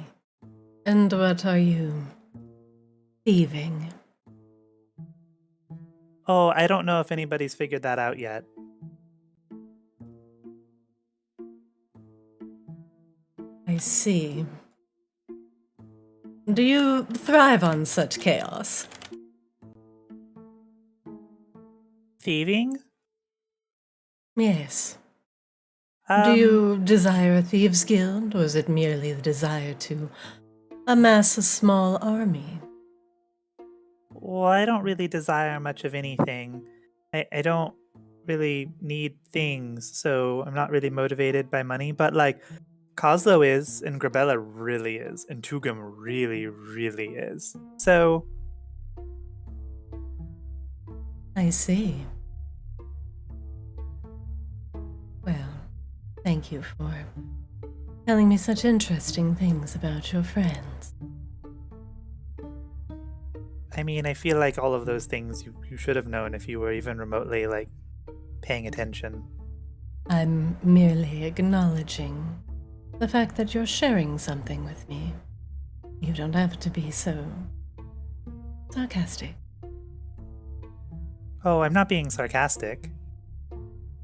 And what are you thieving? Oh, I don't know if anybody's figured that out yet. I see. Do you thrive on such chaos? Thieving? Yes. Do you desire a thieves' guild, or is it merely the desire to amass a small army? Well, I don't really desire much of anything. I don't really need things, so I'm not really motivated by money. But like, Kozlo is, and Grabella really is, and Tugum really, really is. So I see. Well, thank you for telling me such interesting things about your friends. I mean, I feel like all of those things you should have known if you were even remotely, like, paying attention. I'm merely acknowledging the fact that you're sharing something with me. You don't have to be so sarcastic. Oh, I'm not being sarcastic.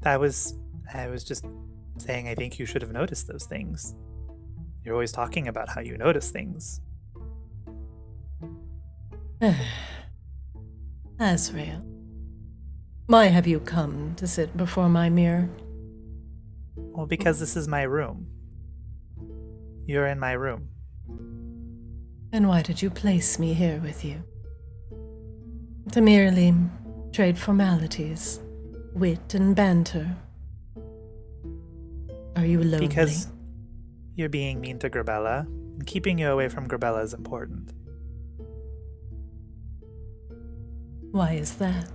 I was just saying I think you should have noticed those things. You're always talking about how you notice things. Azrael, why have you come to sit before my mirror? Well, because this is my room. You're in my room. And why did you place me here with you? To merely trade formalities, wit and banter? Are you lonely? Because you're being mean to Grabella, and keeping you away from Grabella is important. Why is that?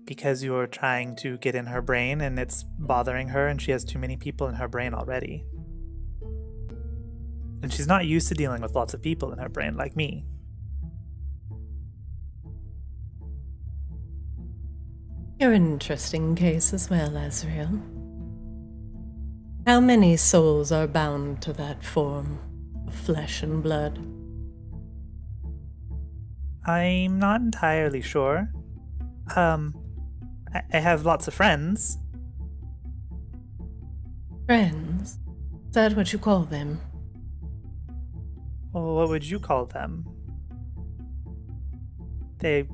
Because you're trying to get in her brain and it's bothering her, and she has too many people in her brain already. And she's not used to dealing with lots of people in her brain like me. You're an interesting case as well, Azrael. How many souls are bound to that form of flesh and blood? I'm not entirely sure. I have lots of friends. Friends? Is that what you call them? Well, what would you call them? They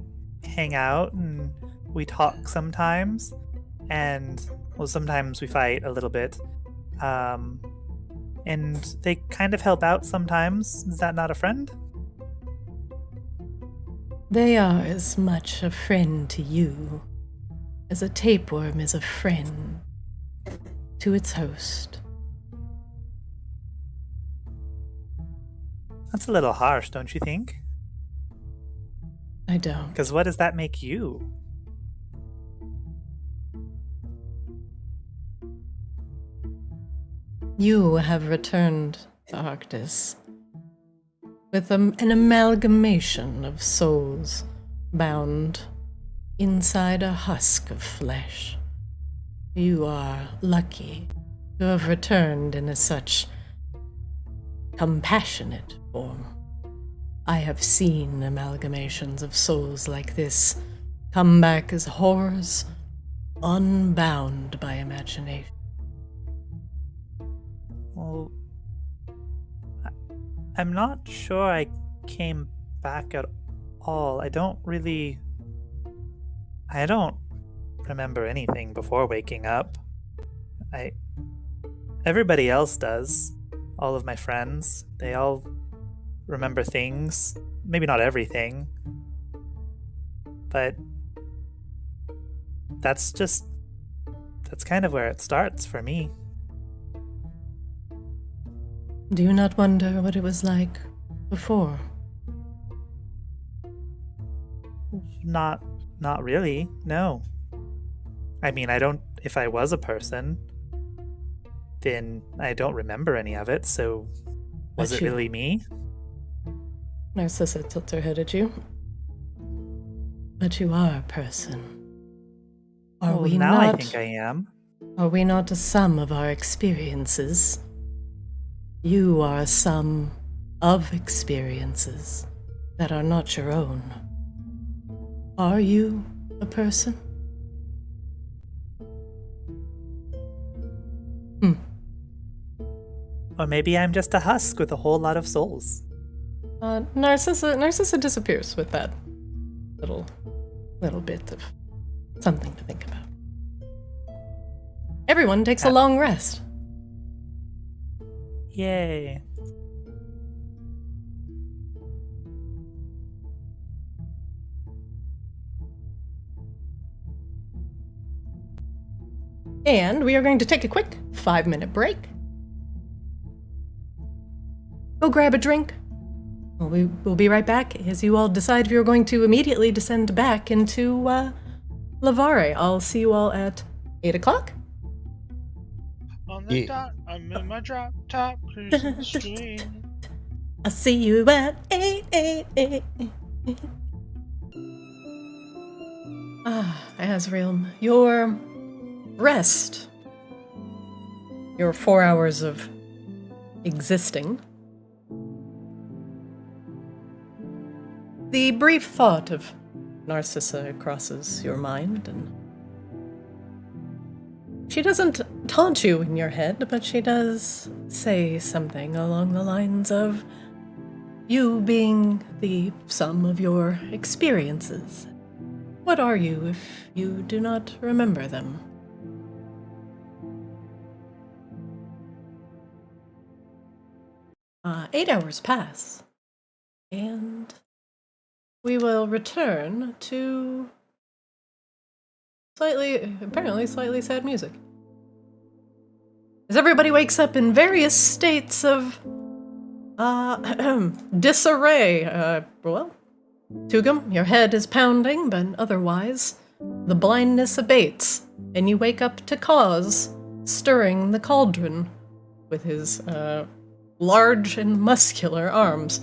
hang out and we talk sometimes, and well, sometimes we fight a little bit. And they kind of help out sometimes. Is that not a friend? They are as much a friend to you as a tapeworm is a friend to its host. That's a little harsh, don't you think? I don't. Because what does that make you? You have returned to Arctis with an amalgamation of souls bound inside a husk of flesh. You are lucky to have returned in such compassionate form. I have seen amalgamations of souls like this come back as horrors unbound by imagination. Well, I'm not sure I came back at all. I don't remember anything before waking up. Everybody else does. All of my friends, they all remember things. Maybe not everything. But that's kind of where it starts for me. Do you not wonder what it was like before? Not really. No. I mean, I don't. If I was a person, then I don't remember any of it. So, was But it really me? Narcissa tilts her head at you. But you are a person. Are Well, we now not? I think I am. Are we not a sum of our experiences? You are a sum of experiences that are not your own. Are you a person? Or maybe I'm just a husk with a whole lot of souls. Narcissa disappears with that little bit of something to think about. Everyone takes a long rest. Yay. And we are going to take a quick 5-minute break. Go grab a drink. We'll be right back as you all decide if you're going to immediately descend back into Lavare. I'll see you all at 8 o'clock. On the dot, I'm in my drop top, cruising the street. I'll see you at 8. Azrael, your rest, your 4 hours of existing, the brief thought of Narcissa crosses your mind, and she doesn't taunt you in your head, but she does say something along the lines of you being the sum of your experiences. What are you if you do not remember them? 8 hours pass, and we will return to apparently slightly sad music. As everybody wakes up in various states of disarray. Tugum, your head is pounding, but otherwise, the blindness abates, and you wake up to Cause stirring the cauldron with his large and muscular arms.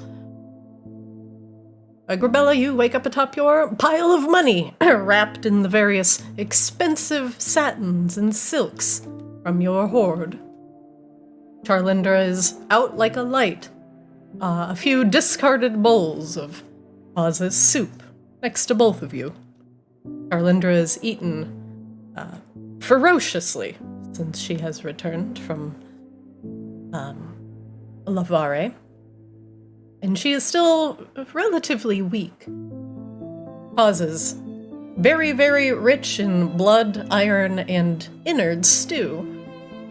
Grabella, you wake up atop your pile of money, wrapped in the various expensive satins and silks from your hoard. Charlindra is out like a light. A few discarded bowls of Oz's soup next to both of you. Charlindra is eaten ferociously since she has returned from Lavare. And she is still relatively weak. Oz's very, very rich in blood, iron, and innards stew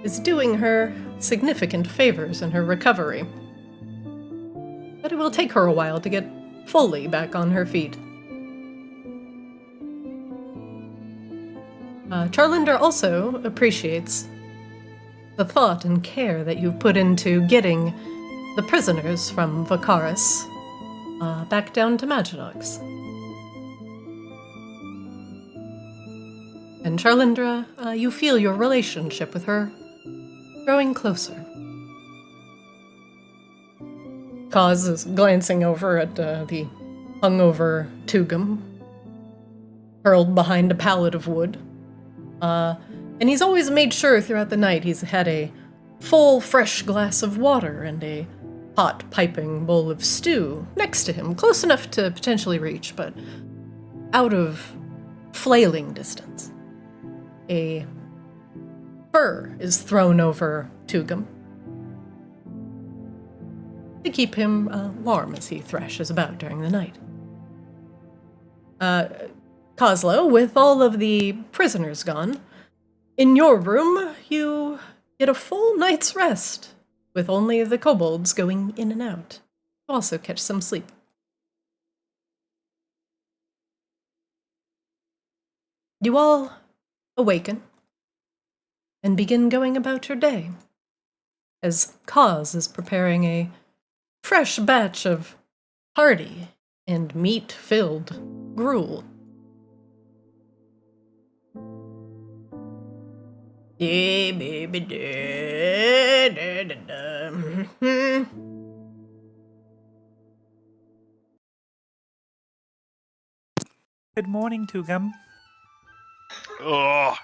is doing her significant favors in her recovery. But it will take her a while to get fully back on her feet. Charlinder also appreciates the thought and care that you've put into getting the prisoners from Vakaris back down to Maginox. And Charlindra, you feel your relationship with her growing closer. Kaz is glancing over at the hungover Tugum, hurled behind a pallet of wood. And he's always made sure throughout the night he's had a full, fresh glass of water and a hot, piping bowl of stew next to him, close enough to potentially reach, but out of flailing distance. A fur is thrown over Tugum to keep him warm as he thrashes about during the night. Coslow, with all of the prisoners gone, in your room you get a full night's rest, with only the kobolds going in and out. You also catch some sleep. You all awaken and begin going about your day. as Kaz is preparing a fresh batch of hearty and meat-filled gruel. Good morning, Tugum. Oh,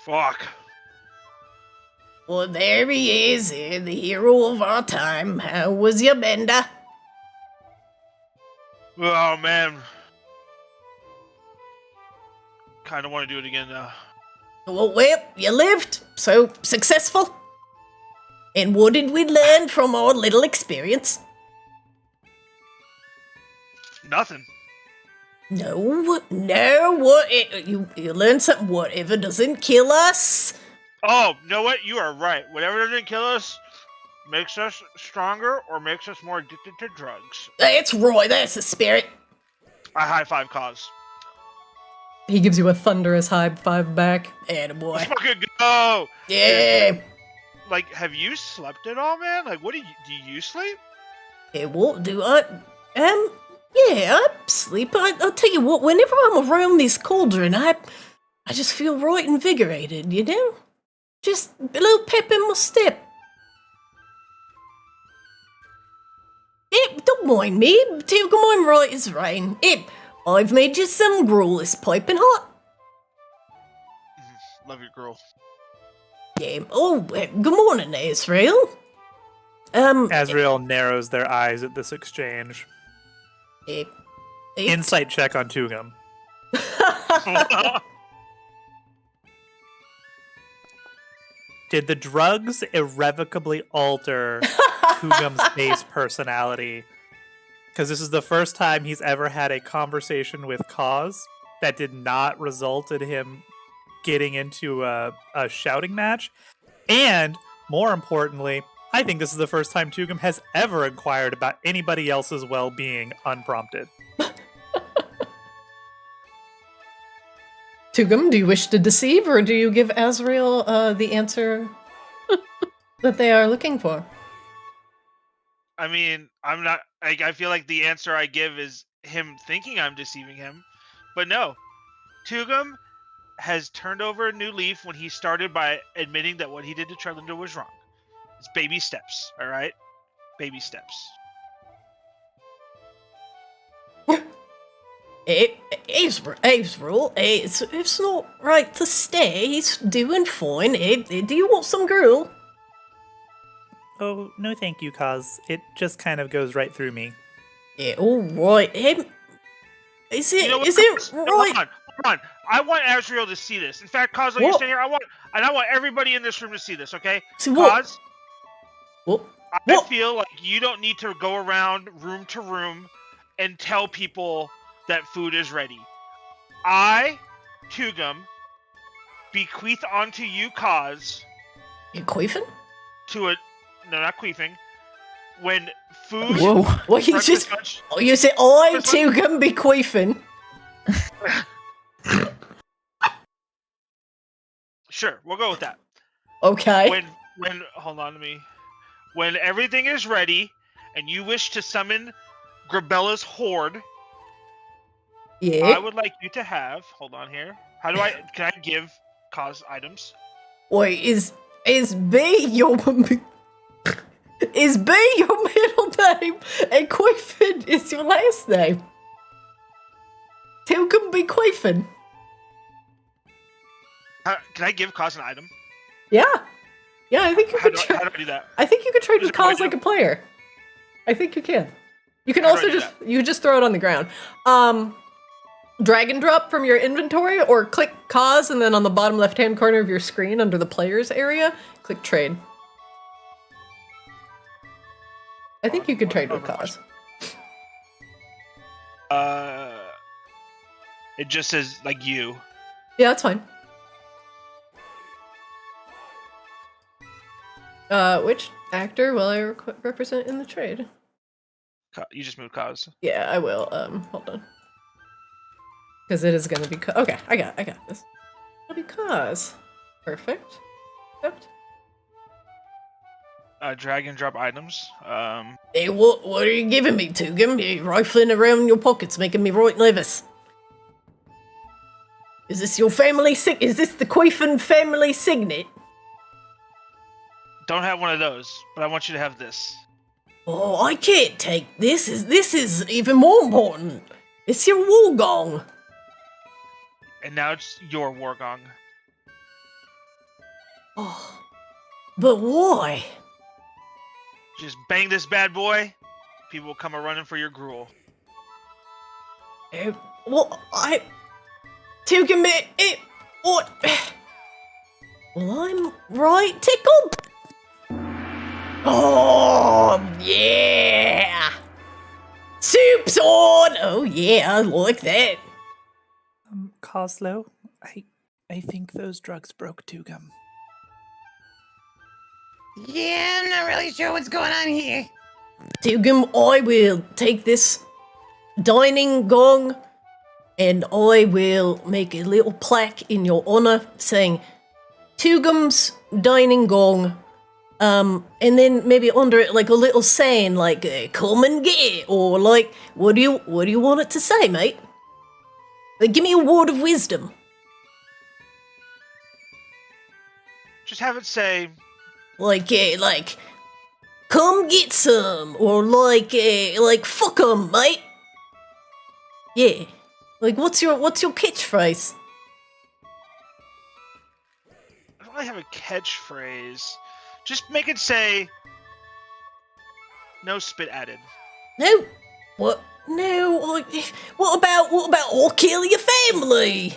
fuck. Well, there he is, the hero of our time. How was your bender? Oh man, kind of want to do it again now. Well, you lived, so successful. And what did we learn from our little experience? Nothing. No, what? You learned something. Whatever doesn't kill us. Oh, you know what? You are right. Whatever doesn't kill us makes us stronger or makes us more addicted to drugs. That's right, that's the spirit. I high five Cause. He gives you a thunderous high five back. Attaboy. Let's fucking go! Yeah. Like, have you slept at all, man? Like, what do you sleep? Hey, what do I? Yeah, I sleep. I'll tell you what, whenever I'm around this cauldron, I just feel right invigorated, you know? Just a little pep in my step. Don't mind me. Tugum, I'm right as rain. I've made you some gruel. It's piping hot. Love your girl. Yeah. Oh, good morning, Azrael. Azrael narrows their eyes at this exchange. Insight check on Tugum. Did the drugs irrevocably alter Tugum's base personality? Because this is the first time he's ever had a conversation with Cause that did not result in him getting into a shouting match. And, more importantly, I think this is the first time Tugum has ever inquired about anybody else's well-being unprompted. Tugum, do you wish to deceive, or do you give Azrael the answer that they are looking for? I mean, I'm not. I feel like the answer I give is him thinking I'm deceiving him, but no. Tugum has turned over a new leaf when he started by admitting that what he did to Charlinda was wrong. It's baby steps, all right? Baby steps. Azrael, it's not right to stay. He's doing fine. Do you want some gruel? Oh, no thank you, Cause. It just kind of goes right through me. Yeah, all right. Is it No, right? hold on. I want Azrael to see this. In fact, Cause, like you're standing here, I want everybody in this room to see this, okay? See what? Cause, What? I feel like you don't need to go around room to room and tell people that food is ready. I, Tugum, bequeath onto you, Cause. You queefing? No, not queefing. When food. Whoa! What you breakfast, just? lunch- Oh, you said I too can be queefing. Sure, we'll go with that. Okay. When everything is ready and you wish to summon Grabella's horde, Yeah. I would like you to have. Hold on here. Can I give Cause items? Wait, is B your is B your middle name and Queefin is your last name? Two can be Queefin. Can I give Cause an item? Yeah. Yeah, I think you How could. do I do that? I think you could trade Is with it going Cause like to? a player. I think you can. You can How do also I do you just throw it on the ground. Drag and drop from your inventory, or click Cause, and then on the bottom left-hand corner of your screen under the players area, click trade. I think you could trade with Cause. It just says like you. Yeah, that's fine. Which actor will I represent in the trade? You just moved Cause. Yeah, I will. Hold on. Because it is going to be... Okay, I got this. It'll be Cause. Perfect. Accept. drag and drop items. Hey, what are you giving me, Tugum? You're rifling around in your pockets, making me right nervous. Is this your family is this the Quaifin family signet? Don't have one of those, but I want you to have this. Oh, I can't take this. This is even more important. It's your war gong. And now it's your war gong. Oh, but why? Just bang this bad boy, people will come a running for your gruel. Tugum, what? Well, I'm right tickled. Oh, yeah! Soup's on! Oh, yeah, I like that. Coslow, I think those drugs broke Tugum. Yeah, I'm not really sure what's going on here. Tugum, I will take this dining gong and I will make a little plaque in your honor saying Tugum's dining gong. And then maybe under it like a little saying like come and get it, or like what do you want it to say, mate? Like, give me a word of wisdom. Just have it say Like come get some, or like fuck 'em, mate. Yeah. Like what's your catchphrase? I don't really have a catchphrase. Just make it say no spit added. No. What? No. Like, what about I'll kill your family?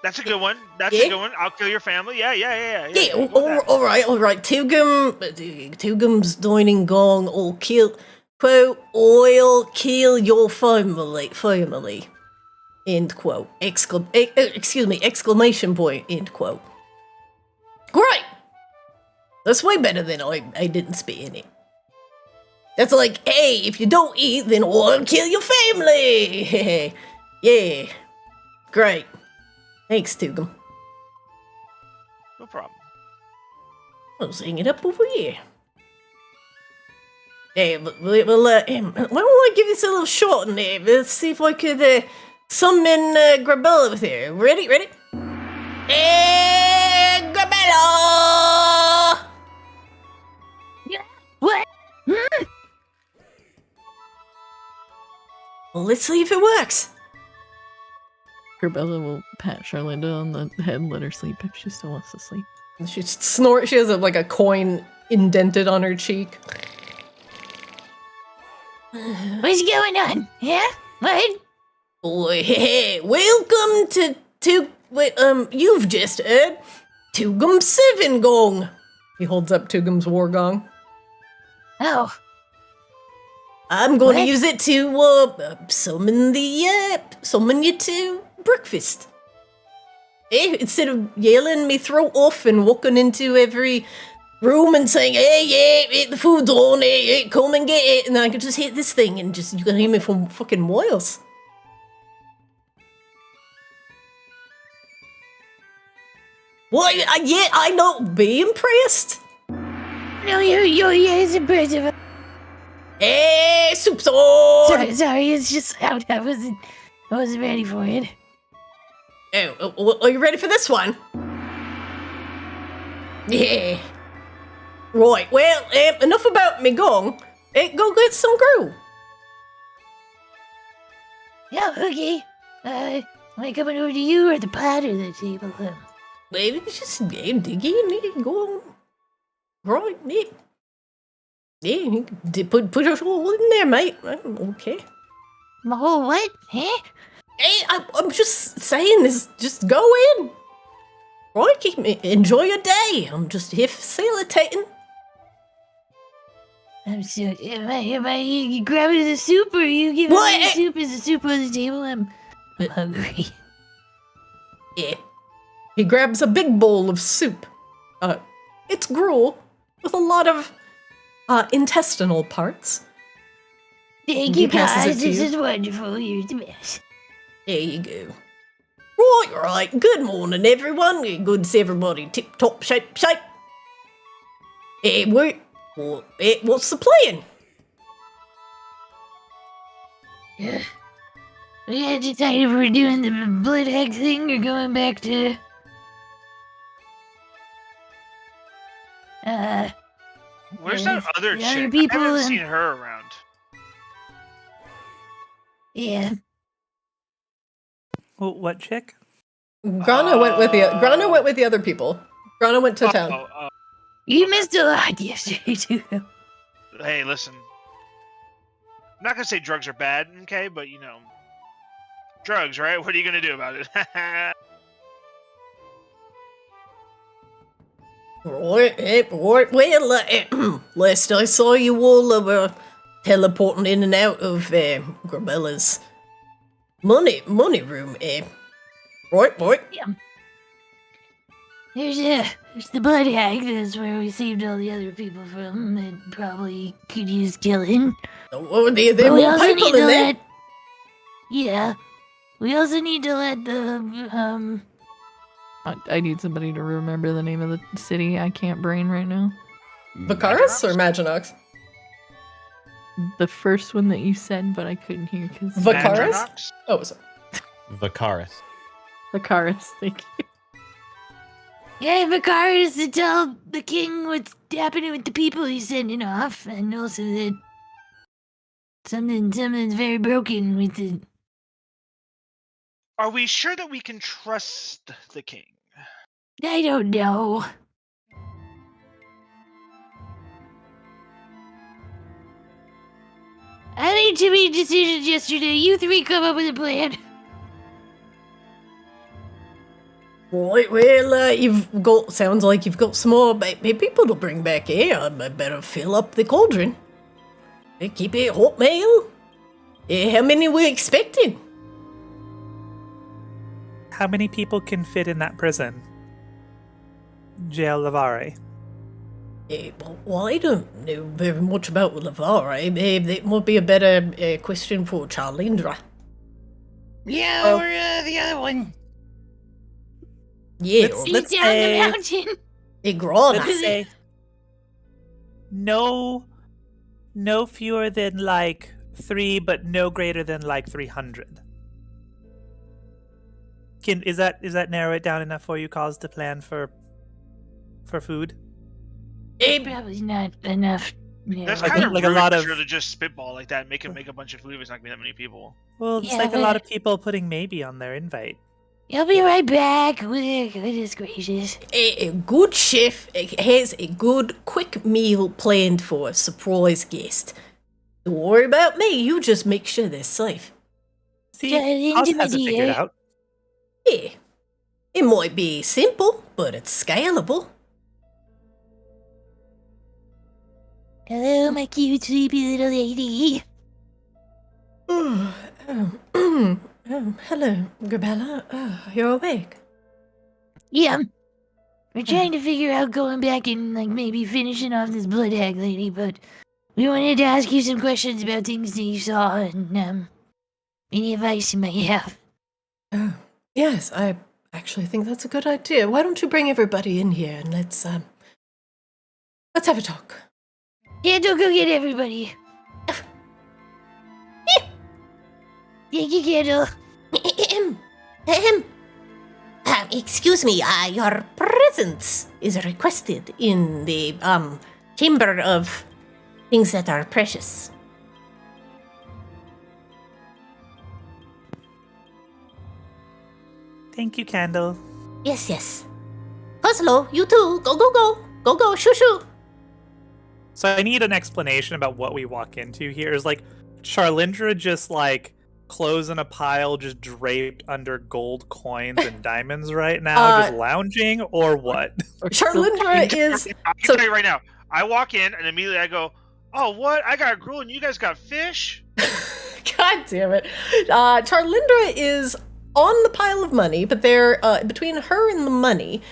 That's a good one. That's Yeah. a good one. I'll kill your family. Yeah. Yeah. Go with that. All right. Tugum's dining gong. I'll kill. Quote. I'll kill your family. End quote. Exclamation point. End quote. Great. That's way better than I didn't spit in it. That's like, hey, if you don't eat, then I'll kill your family. Yeah. Great. Thanks, Tugum. No problem. I'll hang it up over here. Yeah, but why don't I give this a little shot in there? Let's see if I could summon Grabella with here. Ready? Hey, Grabella! What? Well, let's see if it works. Grabella will pat Charlinda on the head and let her sleep if she still wants to sleep. She snorts. She has a coin indented on her cheek. What's going on? Yeah? What? Boy, hey, welcome to you've just heard Tugum's Seven Gong. He holds up Tugum's war gong. Oh, I'm going to What? use it to summon you to breakfast. Instead of yelling me throat off and walking into every room and saying, hey, the food's on, hey, come and get it, and I can just hit this thing and just, you can hear me from fucking miles. Well, yeah, I know, be impressed. no, you're impressive. Hey, soup's on! Sorry, it's just I wasn't ready for it. Oh, are you ready for this one? Yeah. Right, well, enough about me gong. Go get some gruel. Yeah, okay. Am I coming over to you or the pot or the table? Maybe just dig in, go on. Right, yeah. Yeah, you can put it all in there, mate. Okay. My whole what? Huh? Hey, I'm just saying this. Just go in. Right, enjoy your day. I'm just here facilitating. I'm so. Am I grabbing the soup or are you giving me the soup? Is the soup on the table? I'm hungry. Yeah. He grabs a big bowl of soup. It's gruel with a lot of intestinal parts. Thank He you passes it guys. to This you. is wonderful. You're the best. There you go. Right. Good morning, everyone. Good to see everybody tip-top shape. What's the plan? Yeah. We gotta decide if we're doing the blood egg thing or going back to... Where's that other the other chick? people I haven't and- seen her around. Yeah. Well, what chick? Grana went with the other people. Grana went to town. Oh, You missed a lot yesterday, too. hey, listen. I'm not gonna say drugs are bad, okay, but you know, drugs, right? What are you gonna do about it? Right. Well, last I saw you all were teleporting in and out of Grabella's money room. Right. Yeah. There's the blood hag. That's where we saved all the other people from that probably could use killing. Oh, there But are we more also people need to in there. let... Yeah. We also need to let the, I need somebody to remember the name of the city. I can't brain right now. Vicaris or Maginox? The first one that you said, but I couldn't hear because Vicaris? Mandronox? Oh, sorry. Vicaris. Vicaris. Thank you. Yeah, Vicaris to tell the king what's happening with the people he's sending off, and also that something's very broken with it. Are we sure that we can trust the king? I don't know. I made too many decisions yesterday. You three come up with a plan. Right, well, you've got, sounds like you've got some more people to bring back here. I better fill up the cauldron. Keep it hot, mail. How many are we expecting? How many people can fit in that prison? Gaol Lavare. Well, I don't know very much about Lavare. That might be a better question for Charlindra. Yeah, or the other one. Yeah, Let's- or He's down the mountain. Grana. Let's say no fewer than like 3, but no greater than like 300. Is that narrow it down enough for you, Cause, to plan for food? Probably not enough. Yeah. That's Like- kind of like a rude lot for of- sure to just spitball like that and make a bunch of food if it's not gonna be that many people. Well, it's Yeah, like a lot but- of people putting maybe on their invite. You'll be right back. Goodness gracious. A good chef has a good, quick meal planned for a surprise guest. Don't worry about me. You just make sure they're safe. See, Yeah, Cause has it figured intermediate. out. Yeah. It might be simple, but it's scalable. Hello, my cute, sleepy little lady. Hello, Gabella. You're awake. Yeah. We're trying to figure out going back and, like, maybe finishing off this blood hag lady, but we wanted to ask you some questions about things that you saw and, any advice you may have. Yes, I actually think that's a good idea. Why don't you bring everybody in here and let's have a talk. Yeah, don't go get everybody. Thank you, Candle. Excuse me, your presence is requested in the chamber of things that are precious. Thank you, Candle. Yes. Coslo, you too. Go, shoo. So I need an explanation about what we walk into here. Is like Charlindra just like clothes in a pile, just draped under gold coins and diamonds right now, just lounging, or what? Charlindra is I can tell you right now. I walk in and immediately I go, "Oh, what? I got gruel and you guys got fish." God damn it. Charlindra is on the pile of money, but there, between her and the money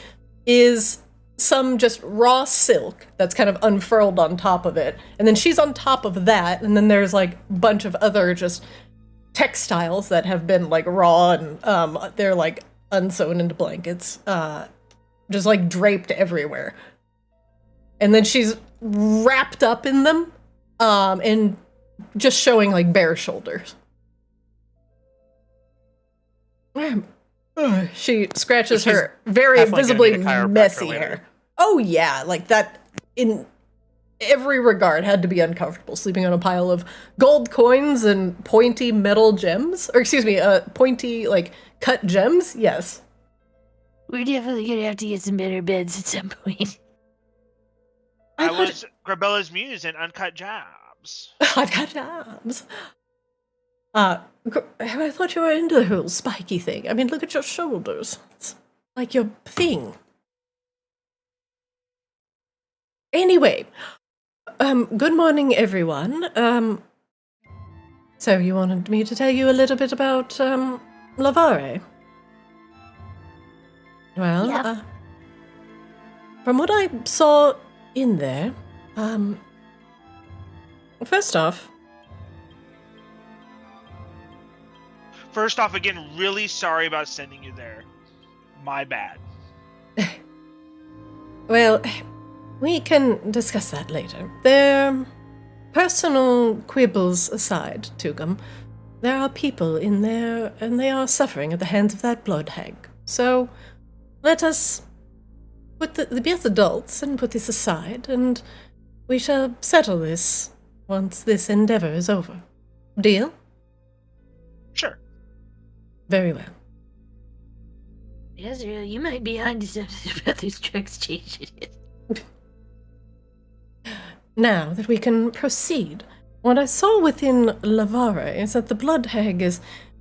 is some just raw silk that's kind of unfurled on top of it. And then she's on top of that, and then there's like a bunch of other just textiles that have been like raw and they're like unsewn into blankets, just like draped everywhere. And then she's wrapped up in them, and just showing like bare shoulders. She scratches She's her very definitely gonna visibly need a chiropractor messy later. hair. Oh yeah, like that in every regard had to be uncomfortable, sleeping on a pile of gold coins and pointy metal gems. Or excuse me, pointy like cut gems, yes. We're definitely gonna have to get some better beds at some point. I was Grabella's muse in Uncut Jobs. I've got jobs. I thought you were into the whole spiky thing. I mean, look at your shoulders. It's like your thing. Anyway, good morning, everyone. So you wanted me to tell you a little bit about, Lavare? Well, Yeah. From what I saw in there, first off, Again, really sorry about sending you there. My bad. well, we can discuss that later. Their personal quibbles aside, Tugum, there are people in there, and they are suffering at the hands of that blood hag. So, let us be as adults and put this aside, and we shall settle this once this endeavor is over. Deal? Sure. Very well. Ezra, you might be onto something about those drugs changing it. Now that we can proceed, what I saw within Lavare is that the blood hag has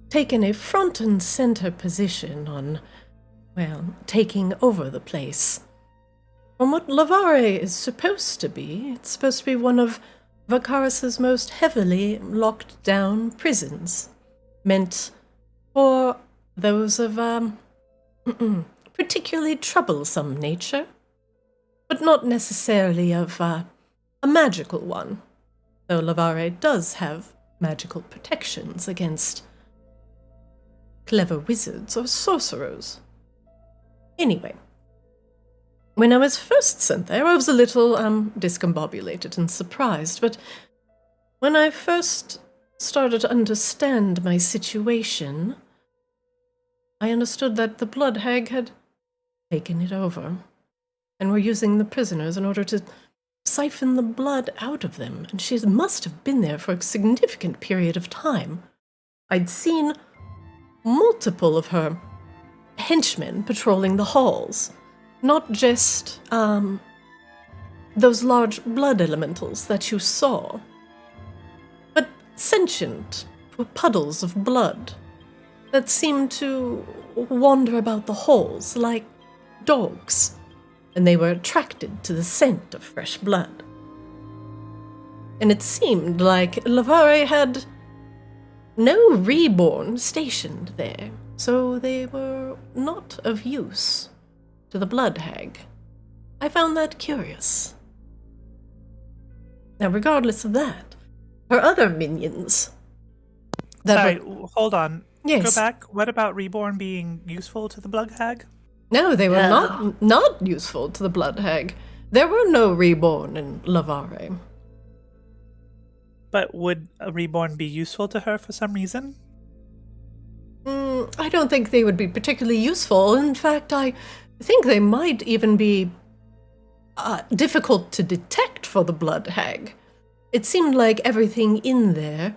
taken a front and center position on, well, taking over the place. From what Lavare is supposed to be, it's supposed to be one of Vacaris's most heavily locked down prisons, meant for those of, particularly troublesome nature, but not necessarily of, a magical one, though Lavare does have magical protections against clever wizards or sorcerers. Anyway, when I was first sent there, I was a little, discombobulated and surprised, but when I first started to understand my situation, I understood that the blood hag had taken it over, and were using the prisoners in order to siphon the blood out of them, and she must have been there for a significant period of time. I'd seen multiple of her henchmen patrolling the halls, not just, those large blood elementals that you saw, but sentient puddles of blood that seemed to wander about the halls like dogs, and they were attracted to the scent of fresh blood. And it seemed like Lavare had no reborn stationed there, so they were not of use to the blood hag. I found that curious. Now, regardless of that, her other minions... Sorry, hold on. Yes. Go back. What about Reborn being useful to the blood hag? No, they were not useful to the blood hag. There were no reborn in Lavare. But would a Reborn be useful to her for some reason? I don't think they would be particularly useful. In fact, I think they might even be difficult to detect for the blood hag. It seemed like everything in there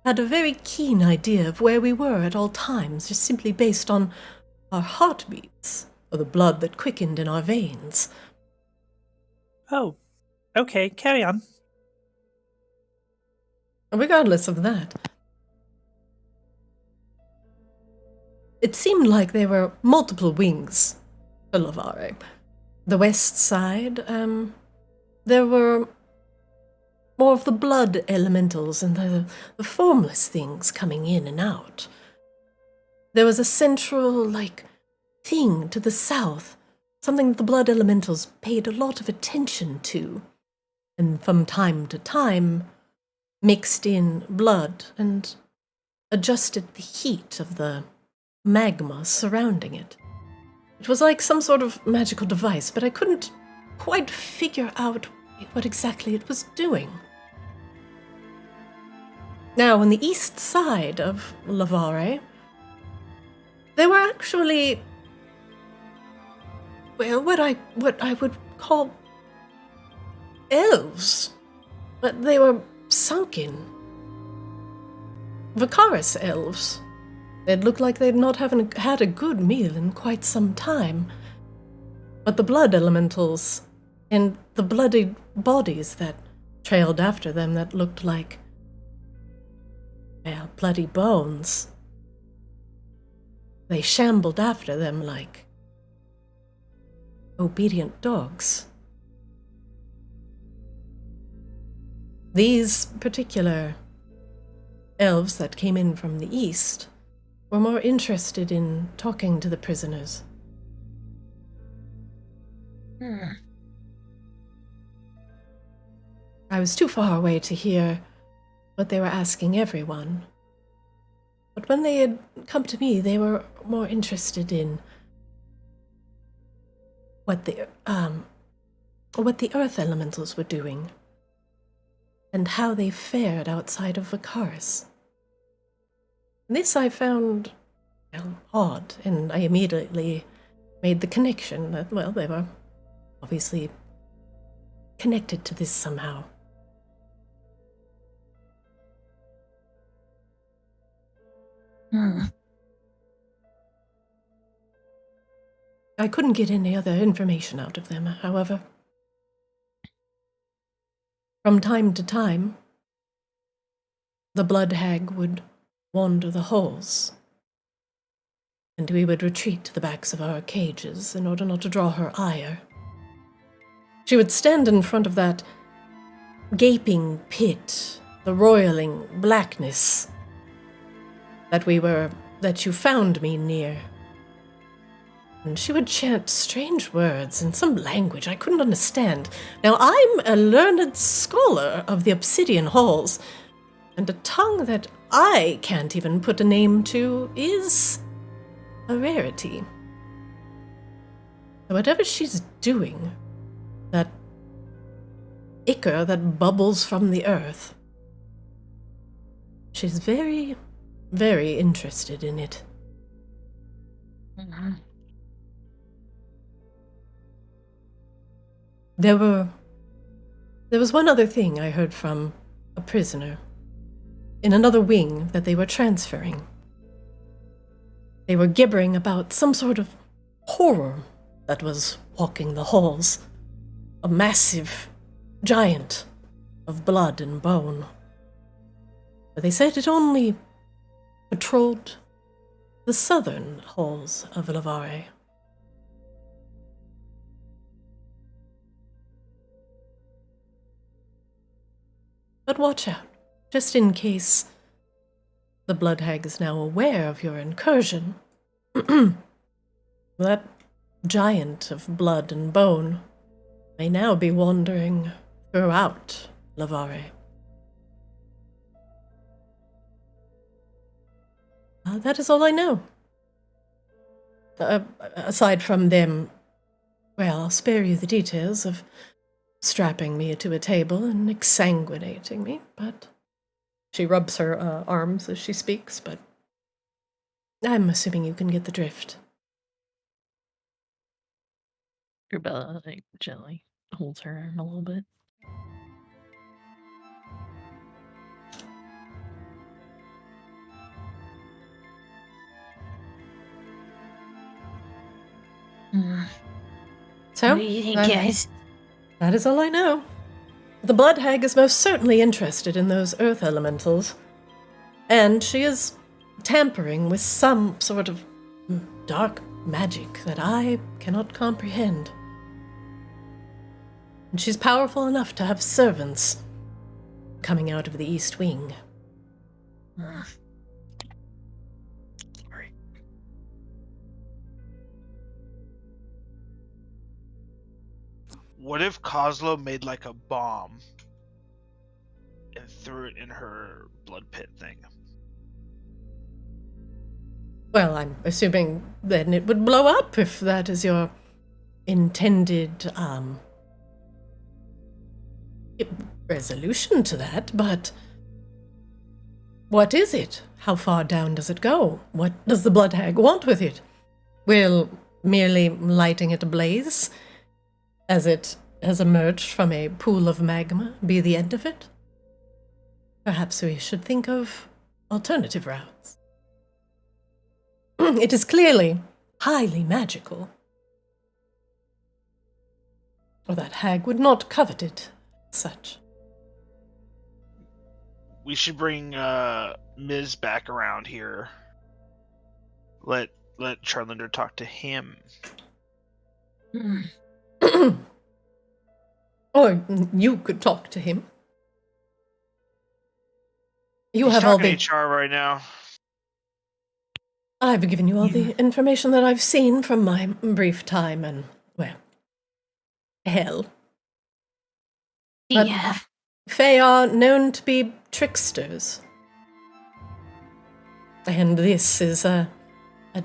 had a very keen idea of where we were at all times, just simply based on our heartbeats, or the blood that quickened in our veins. Oh, okay, carry on. Regardless of that, it seemed like there were multiple wings to Lavare. The west side, there were more of the blood elementals and the formless things coming in and out. There was a central, thing to the south, something that the blood elementals paid a lot of attention to, and from time to time mixed in blood and adjusted the heat of the magma surrounding it. It was like some sort of magical device, but I couldn't quite figure out what exactly it was doing. Now, on the east side of Lavare, there were actually, well, what I would call elves, but they were sunken. Vicaris elves. It looked like they'd not had a good meal in quite some time. But the blood elementals and the bloody bodies that trailed after them that looked like, well, bloody bones. They shambled after them like obedient dogs. These particular elves that came in from the east were more interested in talking to the prisoners. I was too far away to hear what they were asking everyone. But when they had come to me, they were more interested in what the earth elementals were doing and how they fared outside of Vicaris. This I found, well, odd, and I immediately made the connection that, well, they were obviously connected to this somehow. I couldn't get any other information out of them, however. From time to time, the blood hag would wander the halls, and we would retreat to the backs of our cages in order not to draw her ire. She would stand in front of that gaping pit, the roiling blackness that you found me near. And she would chant strange words in some language I couldn't understand. Now, I'm a learned scholar of the Obsidian Halls, and a tongue that I can't even put a name to is a rarity. So whatever she's doing, that ichor that bubbles from the earth, she's very, very interested in it. There was one other thing I heard from a prisoner in another wing that they were transferring. They were gibbering about some sort of horror that was walking the halls. A massive giant of blood and bone. But they said it only patrolled the southern halls of Lavare. But watch out, just in case the blood hag is now aware of your incursion. That giant of blood and bone may now be wandering throughout Lavare. That is all I know. Aside from them, well, I'll spare you the details of strapping me to a table and exsanguinating me, but she rubs her arms as she speaks, but I'm assuming you can get the drift. Urbella, gently holds her arm a little bit. So, What do you think, guys? That is all I know. The blood hag is most certainly interested in those earth elementals, and she is tampering with some sort of dark magic that I cannot comprehend. And she's powerful enough to have servants coming out of the East Wing. What if Kozlo made like a bomb and threw it in her blood pit thing? Well, I'm assuming then it would blow up if that is your intended resolution to that, but what is it? How far down does it go? What does the blood hag want with it? Will merely lighting it ablaze, as it has emerged from a pool of magma, be the end of it? Perhaps we should think of alternative routes. It is clearly highly magical, or that hag would not covet it as such. We should bring Ms. back around here. Let Charlinder talk to him. Or you could talk to him. You He's have all talking the... to HR right now. I've given you all the information that I've seen from my brief time and, well, hell. But Yeah. Fae are known to be tricksters. And this is a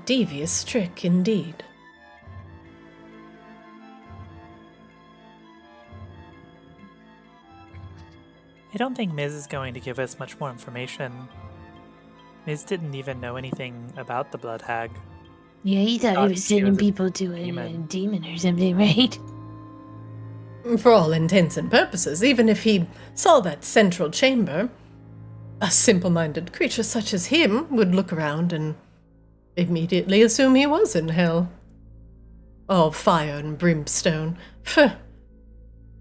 devious trick indeed. I don't think Ms. is going to give us much more information. Ms. didn't even know anything about the Blood Hag. Yeah, he thought he Thought was he sending was a people to a demon or something, right? For all intents and purposes, even if he saw that central chamber, a simple-minded creature such as him would look around and immediately assume he was in hell. All fire and brimstone. Phew.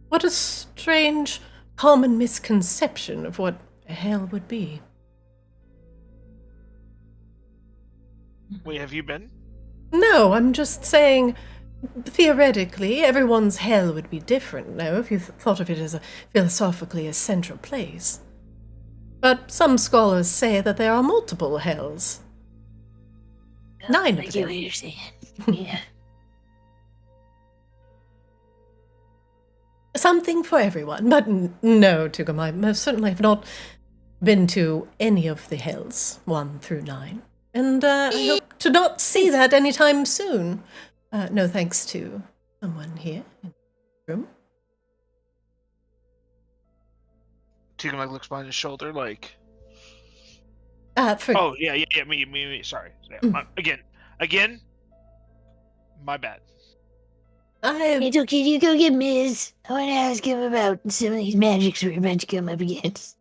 What a strange, common misconception of what hell would be. Wait, have you been? No, I'm just saying, theoretically, everyone's hell would be different, no, if you thought of it as a philosophically a central place. But some scholars say that there are multiple hells. 9 I of get them. what you're saying. Yeah. Something for everyone, but no, Tugum, I most certainly have not been to any of the hells, 1 through 9. And I hope to not see that anytime soon. No thanks to someone here in the room. Tegan like looks behind his shoulder, like. For Oh yeah, me. Sorry. Yeah, again. My bad. Hey, can you go get Miz? I want to ask him about some of these magics we're about to come up against.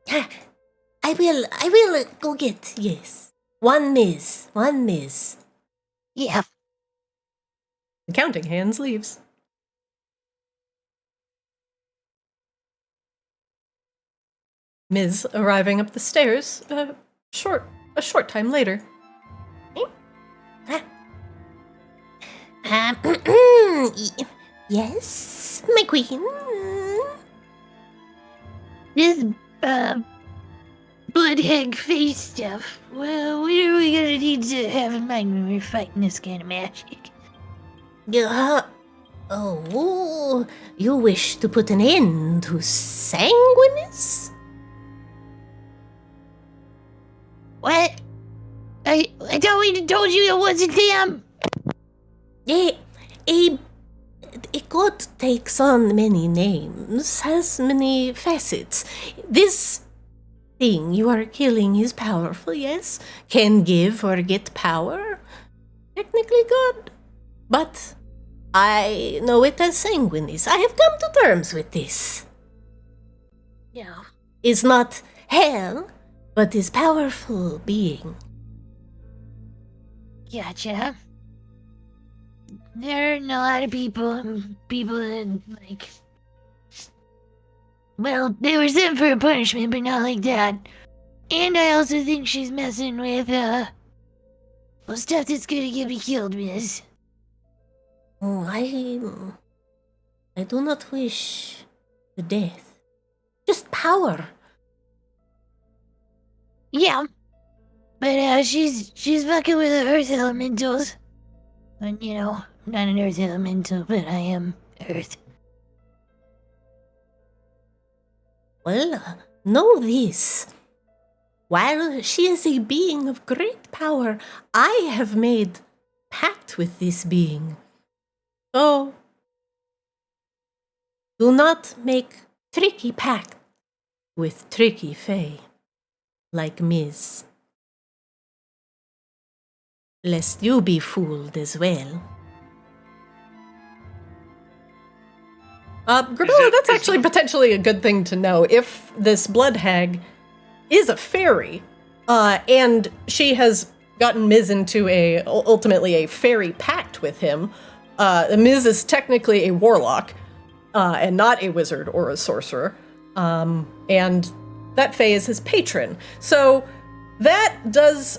I will go get, yes. One miss. Yeah. The counting hands leaves. Ms. arriving up the stairs a short time later. Yes, my queen. This, blood hag face stuff. Well, what are we gonna need to have in mind when we're fighting this kind of magic? Oh, you wish to put an end to sanguinous? What? I thought we told you it wasn't them. A god takes on many names, has many facets. This thing you are killing is powerful, yes? Can give or get power. Technically good. But I know it as sanguinis. I have come to terms with this. No. Is not hell, but is powerful being. Gotcha. There are a lot of people that, like... Well, they were sent for a punishment, but not like that. And I also think she's messing with, stuff that's gonna get me killed, miss. Oh, I do not wish the death. Just power. Yeah. But, she's fucking with the earth elementals. And, you know, I'm not an earth elemental, but I am earth. Well, know this. While she is a being of great power, I have made pact with this being. So, do not make tricky pact with tricky fae, like Ms. Lest you be fooled as well. Grabella, that's actually potentially a good thing to know. If this blood hag is a fairy, and she has gotten Miz into ultimately a fairy pact with him, Miz is technically a warlock, and not a wizard or a sorcerer, and that fae is his patron. So that does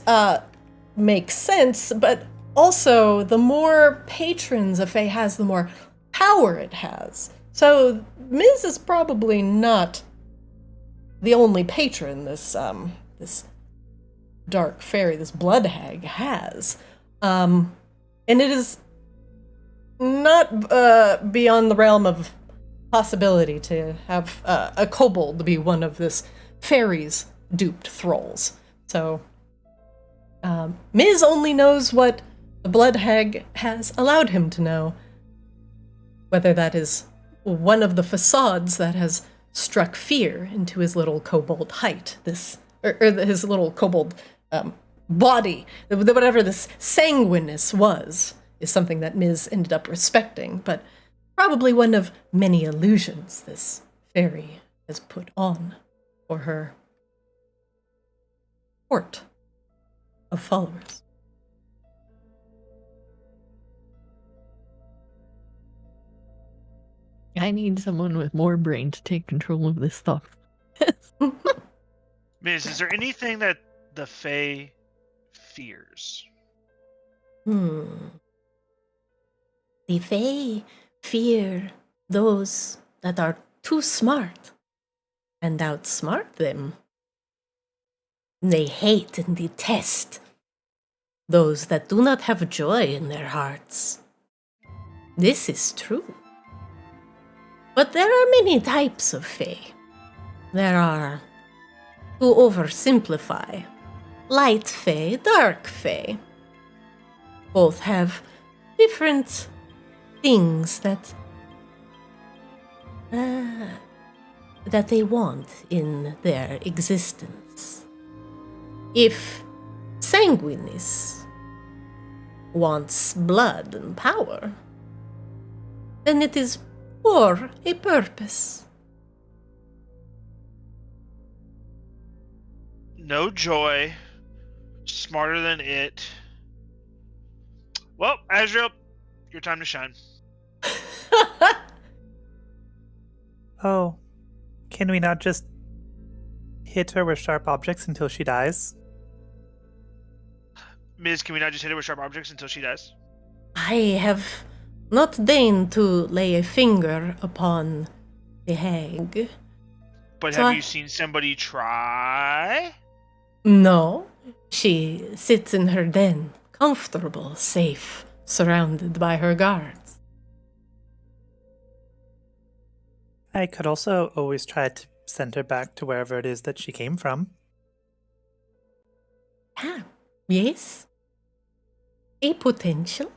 make sense, but also the more patrons a fae has, the more power it has. So Miz is probably not the only patron this dark fairy, this blood hag, has. And it is not beyond the realm of possibility to have a kobold be one of this fairy's duped thralls. So Miz only knows what the blood hag has allowed him to know. Whether that is one of the facades that has struck fear into his little kobold height, his little kobold body, whatever this sanguineness was, is something that Miz ended up respecting, but probably one of many illusions this fairy has put on for her court of followers. I need someone with more brain to take control of this stuff. Miz, is there anything that the Fae fears? The Fae fear those that are too smart and outsmart them. They hate and detest those that do not have joy in their hearts. This is true. But there are many types of Fae. There are, to oversimplify, light Fae, dark Fae. Both have different things that they want in their existence. If Sanguinis wants blood and power, then it is for a purpose. No joy, smarter than it. Well, Azrael, your time to shine. Oh, can we not just hit her with sharp objects until she dies? Miz, can we not just hit her with sharp objects until she dies? I have not deigned to lay a finger upon the hag. But So have you seen somebody try? No, she sits in her den, comfortable, safe, surrounded by her guards. I could also always try to send her back to wherever it is that she came from. Ah, yes. A potential.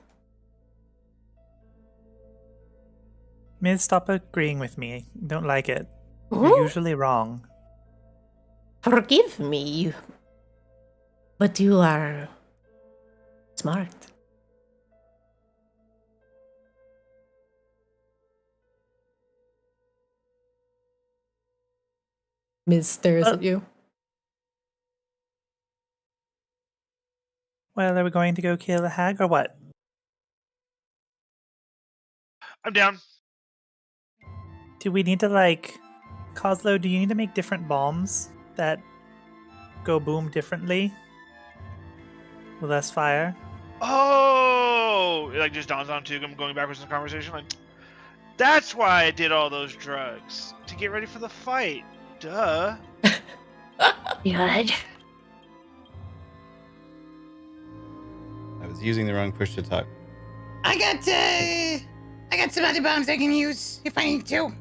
Miz, stop agreeing with me. Don't like it. Oh, You're usually wrong. forgive me, but you are smart. Miz stares at you. Well, are we going to go kill the hag or what? I'm down. Do we need to, Coslow, do you need to make different bombs that go boom differently? With less fire? Oh! It just dawns on Tugum going backwards in the conversation. That's why I did all those drugs. To get ready for the fight. Duh. God. I was using the wrong push to talk. I got some other bombs I can use if I need to.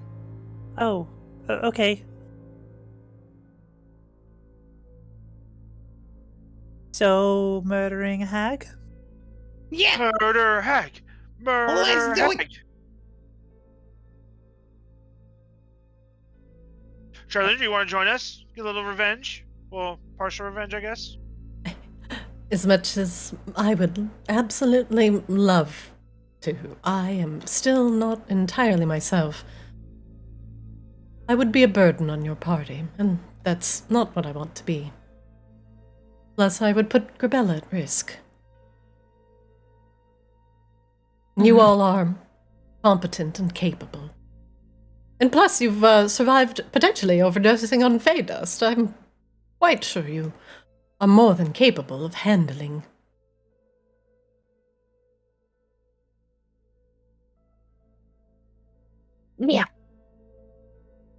Oh, okay. So, murdering a hag? Yeah. Murder hag. Murder Let's do it. hag. Charlie, do you want to join us? Get a little revenge? Well, partial revenge, I guess. As much as I would absolutely love to, I am still not entirely myself. I would be a burden on your party, and that's not what I want to be. Plus, I would put Grabella at risk. You all are competent and capable. And plus, you've survived potentially overdosing on Fey Dust. I'm quite sure you are more than capable of handling. Yeah.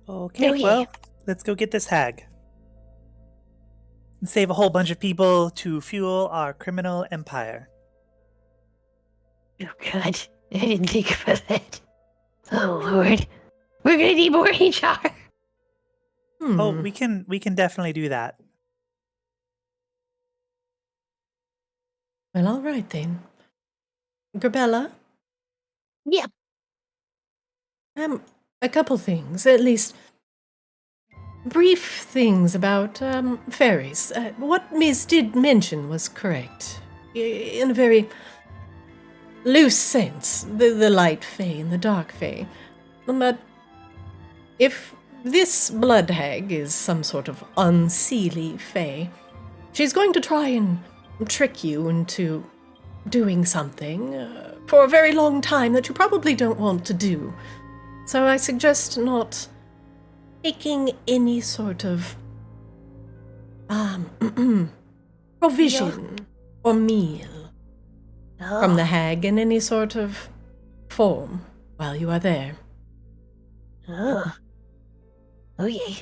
Okay, Oh, yeah. well, let's go get this hag. And save a whole bunch of people to fuel our criminal empire. Oh God, I didn't think about that. Oh Lord, we're gonna need more HR. Oh, we can definitely do that. Well, all right then. Grabella? Yeah. A couple things, at least brief things about fairies. What Miss did mention was correct. In a very loose sense, the light fae and the dark fae. But if this blood hag is some sort of unseelie fae, she's going to try and trick you into doing something for a very long time that you probably don't want to do. So I suggest not taking any sort of provision or meal from the hag in any sort of form while you are there. Oh. Oh yeah.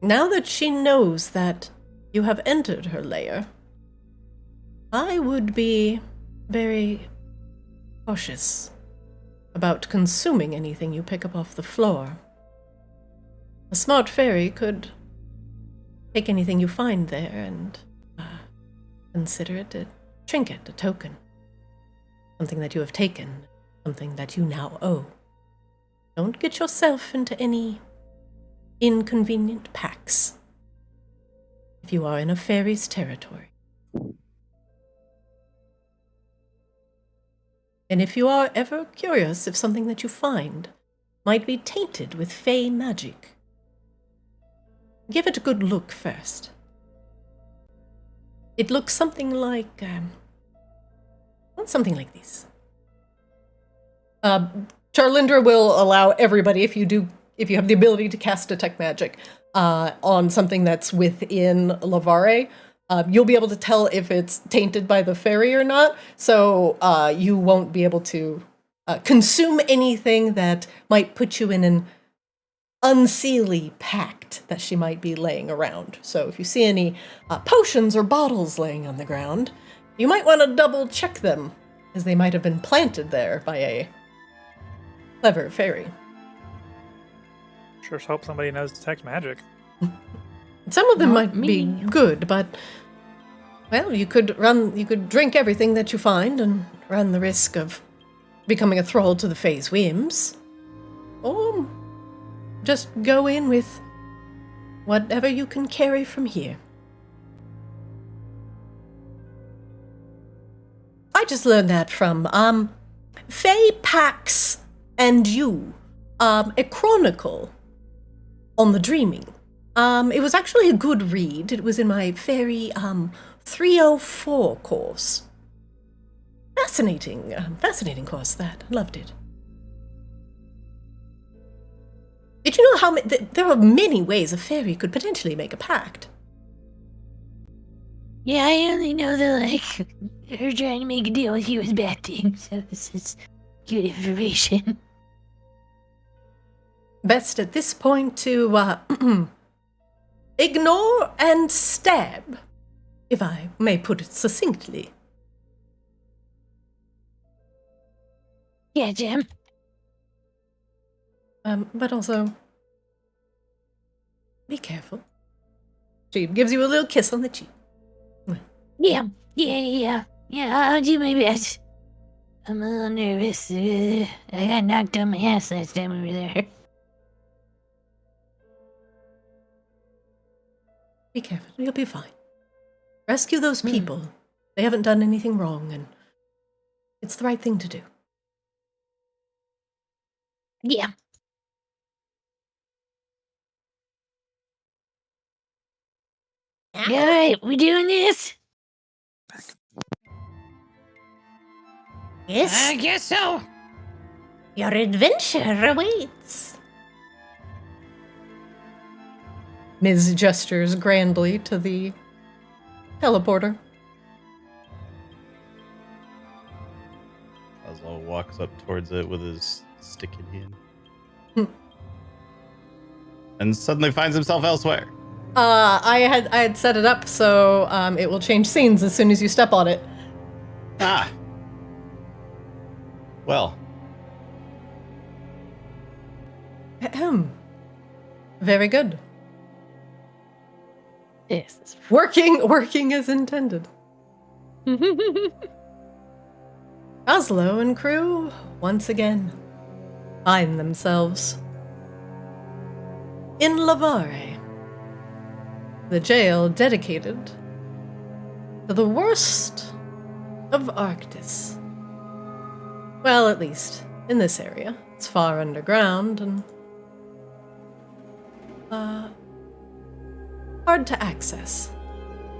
Now that she knows that you have entered her lair, I would be very cautious about consuming anything you pick up off the floor. A smart fairy could take anything you find there and consider it a trinket, a token. Something that you have taken, something that you now owe. Don't get yourself into any inconvenient pacts if you are in a fairy's territory. And if you are ever curious if something that you find might be tainted with fey magic, give it a good look first. It looks something like, something like this. Charlindra will allow everybody, if you have the ability to cast detect magic on something that's within Lavare, you'll be able to tell if it's tainted by the fairy or not, so you won't be able to consume anything that might put you in an unseelie pact that she might be laying around. So if you see any potions or bottles laying on the ground, you might want to double check them, as they might have been planted there by a clever fairy. Sure hope somebody knows detect magic. Some of them Not might be me. good, but well, you could drink everything that you find and run the risk of becoming a thrall to the Fae's whims. Or just go in with whatever you can carry from here. I just learned that from Fae Pax and You, a chronicle on the dreaming. It was actually a good read. It was in my Fairy 304 course. Fascinating fascinating course, that. Loved it. Did you know how there are many ways a fairy could potentially make a pact? Yeah, I only know that, like, her trying to make a deal with you is bad thing, so this is good information. Best at this point to ignore and stab, if I may put it succinctly. Yeah, Jim. But also, be careful. She gives you a little kiss on the cheek. Yeah, I'll do my best. I'm a little nervous. I got knocked on my ass last time we were there. Be careful. You'll be fine. Rescue those people. They haven't done anything wrong, and it's the right thing to do. Yeah. All right, we doing this? Yes, I guess so. your adventure awaits. Ms. gestures grandly to the teleporter. Oslo walks up towards it with his stick in hand. And suddenly finds himself elsewhere. I had set it up so it will change scenes as soon as you step on it. Ah. Well, Ahem. Very good. This is Working as intended. Oslo and crew once again find themselves in Lavare, the jail dedicated to the worst of Arctis. Well, at least in this area. It's far underground and hard to access,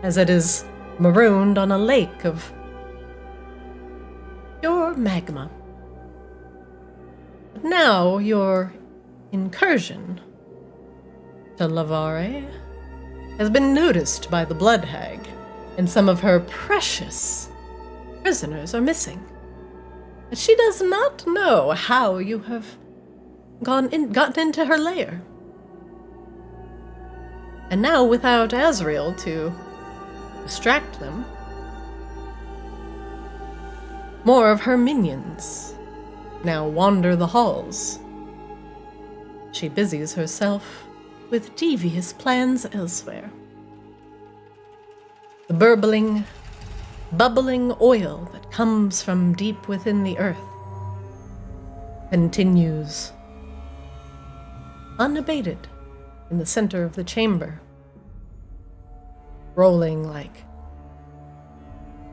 as it is marooned on a lake of pure magma. But now your incursion to Lavare has been noticed by the Blood Hag, and some of her precious prisoners are missing. But she does not know how you have gotten into her lair. And now, without Azrael to distract them, more of her minions now wander the halls. She busies herself with devious plans elsewhere. The bubbling oil that comes from deep within the earth continues unabated in the center of the chamber, rolling like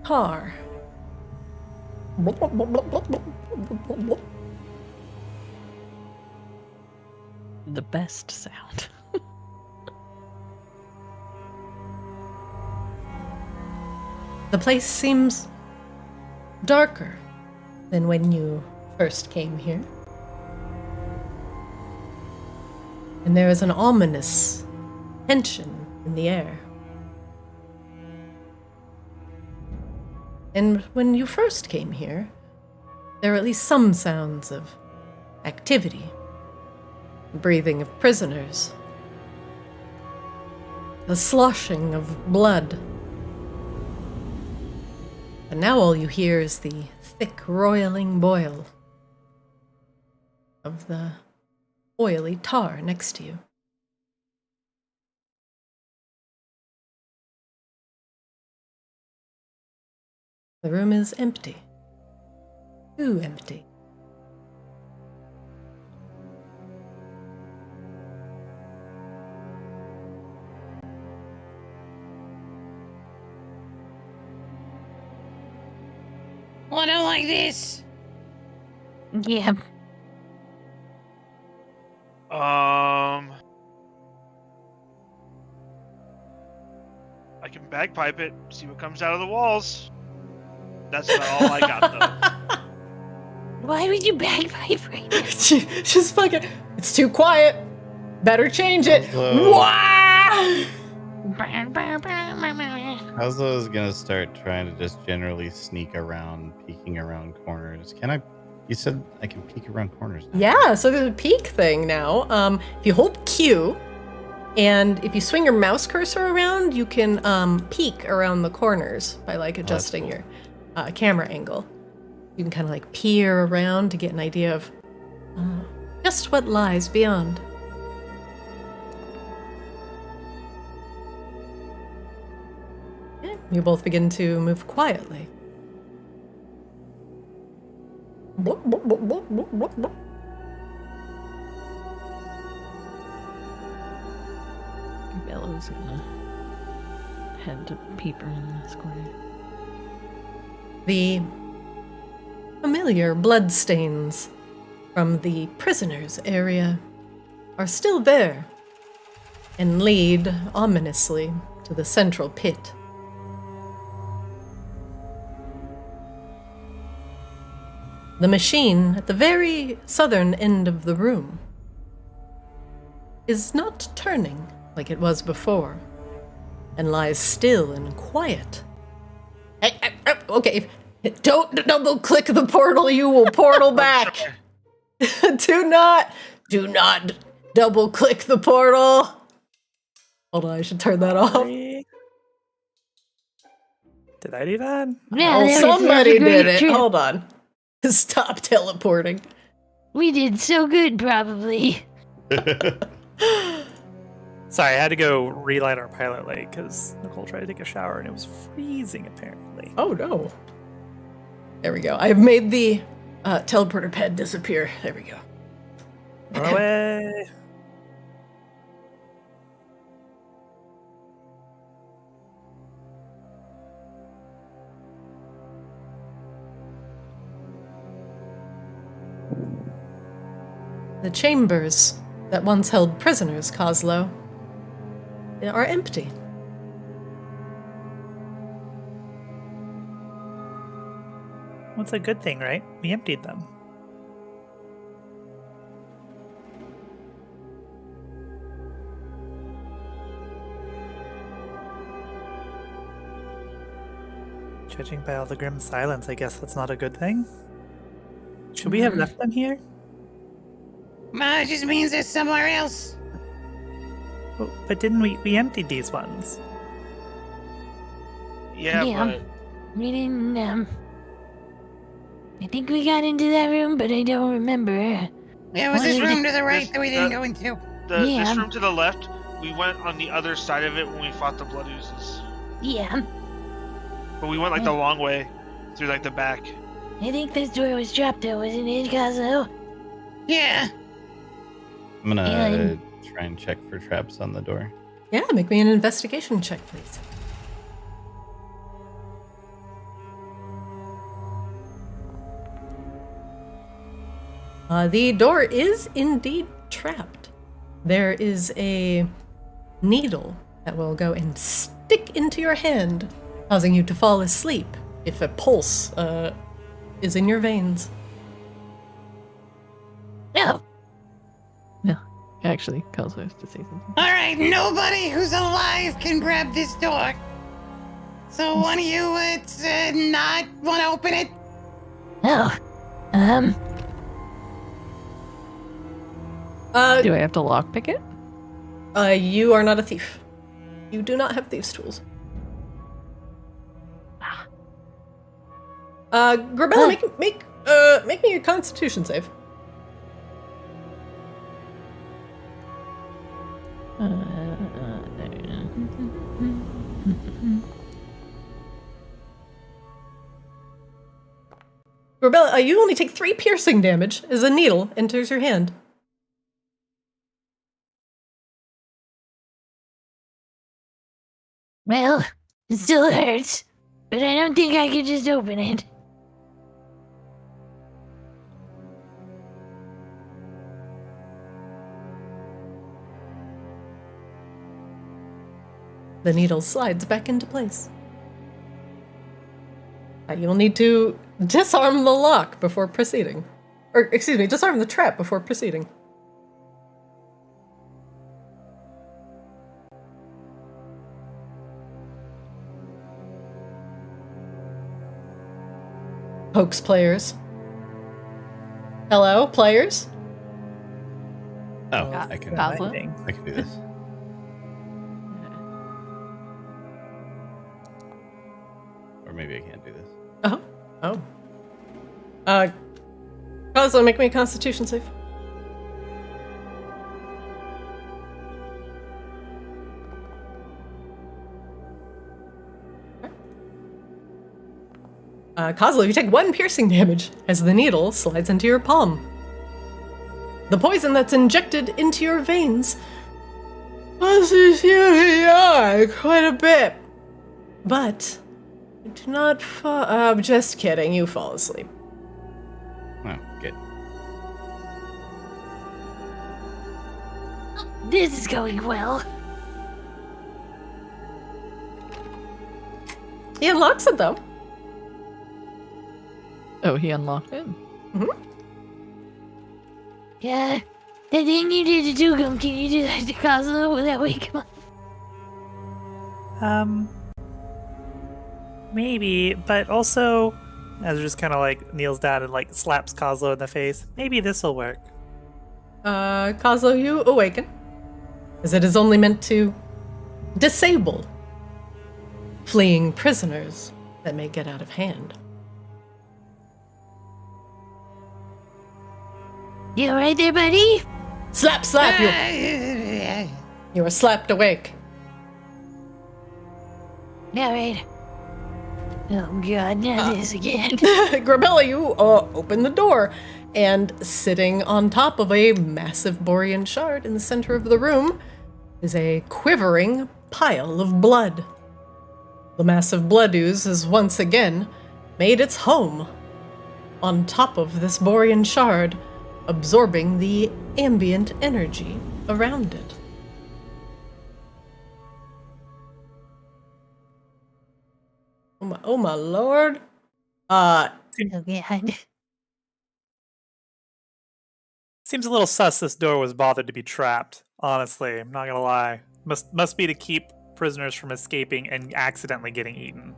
tar. the best sound. The place seems darker than when you first came here. And there is an ominous tension in the air. And when you first came here, there were at least some sounds of activity, breathing of prisoners, the sloshing of blood. But now all you hear is the thick, roiling boil of the oily tar next to you. The room is empty. Too empty. Well, I don't like this. Yeah. I can bagpipe it, see what comes out of the walls. That's about all I got, though. Why would you bagpipe right now? She's fucking. It's too quiet. Better change it. Oslo. Wah! Oslo is gonna start trying to just generally sneak around, peeking around corners. Can I? You said I can peek around corners now. Yeah, so there's a peek thing now. If you hold Q, and if you swing your mouse cursor around, you can peek around the corners by like adjusting cool. your camera angle. You can kind of like peer around to get an idea of just what lies beyond. Yeah, you both begin to move quietly. Bellows gonna head to peep around this corner. The familiar bloodstains from the prisoners' area are still there and lead ominously to the central pit. The machine at the very southern end of the room is not turning like it was before, and lies still and quiet. Okay, don't double-click the portal, you will portal back. Do not double-click the portal. Hold on, I should turn that off. Sorry. Did I do that? Yeah, Oh, that was somebody a great did it. trip. Hold on. Stop teleporting. We did so good, probably. Sorry, I had to go relight our pilot light because Nicole tried to take a shower and it was freezing apparently. Oh no. There we go. I've made the teleporter pad disappear. There we go. Run away. The chambers that once held prisoners, Coslow, are empty. What's a good thing, right? We emptied them. Judging by all the grim silence, I guess that's not a good thing. Should we have left them here? Well, it just means they're somewhere else. Oh, but didn't we emptied these ones? Yeah, Yeah. but We didn't, I think we got into that room, but I don't remember. There was this Why- room to the right This- that we didn't the- go into. Yeah. this room to the left, we went on the other side of it when we fought the blood oozes. Yeah, But we went like the long way through like the back. I think this door was trapped though, wasn't it, Kazo? Yeah. I'm gonna And- try and check for traps on the door. Yeah, make me an investigation check, please. The door is indeed trapped. There is a needle that will go and stick into your hand, causing you to fall asleep if a pulse is in your veins. No. Actually, Kazo has to say something. All right, nobody who's alive can grab this door. So one of you not want to open it? No. Do I have to lockpick it? You are not a thief. You do not have thieves' tools. Grabella, make me a Constitution save. Grabella, you only take 3 piercing damage as a needle enters your hand. Well, it still hurts, but I don't think I can just open it. The needle slides back into place. You'll need to disarm the lock before proceeding. Or, excuse me, disarm the trap before proceeding. Hoax players. Hello, players? Oh, Yeah, I can Cosmo? do this. Or maybe I can't do this. Oh. Cosmo, make me a Constitution save. Kozlo, you take 1 piercing damage as the needle slides into your palm. The poison that's injected into your veins causes you to yawn quite a bit. But do not fall. I'm just kidding. You fall asleep. Oh, good. This is going well. He unlocks it though. Oh, he unlocked it? Yeah. The thing you did to Tukum, can you do that to Kazuo? Will that wake him up? Maybe, but also, as just kind of like kneels down and like slaps Kazuo in the face. Maybe this will work. Kazuo, you awaken, as it is only meant to disable fleeing prisoners that may get out of hand. You alright there, buddy? Slap, slap! You are slapped awake. Alright. Oh god, not this again. Grabella, you open the door, and sitting on top of a massive Borean shard in the center of the room is a quivering pile of blood. The massive blood ooze has once again made its home on top of this Borean shard, absorbing the ambient energy around it. Oh my lord. Oh god. Seems a little sus this door was bothered to be trapped, honestly. I'm not gonna lie. Must be to keep prisoners from escaping and accidentally getting eaten.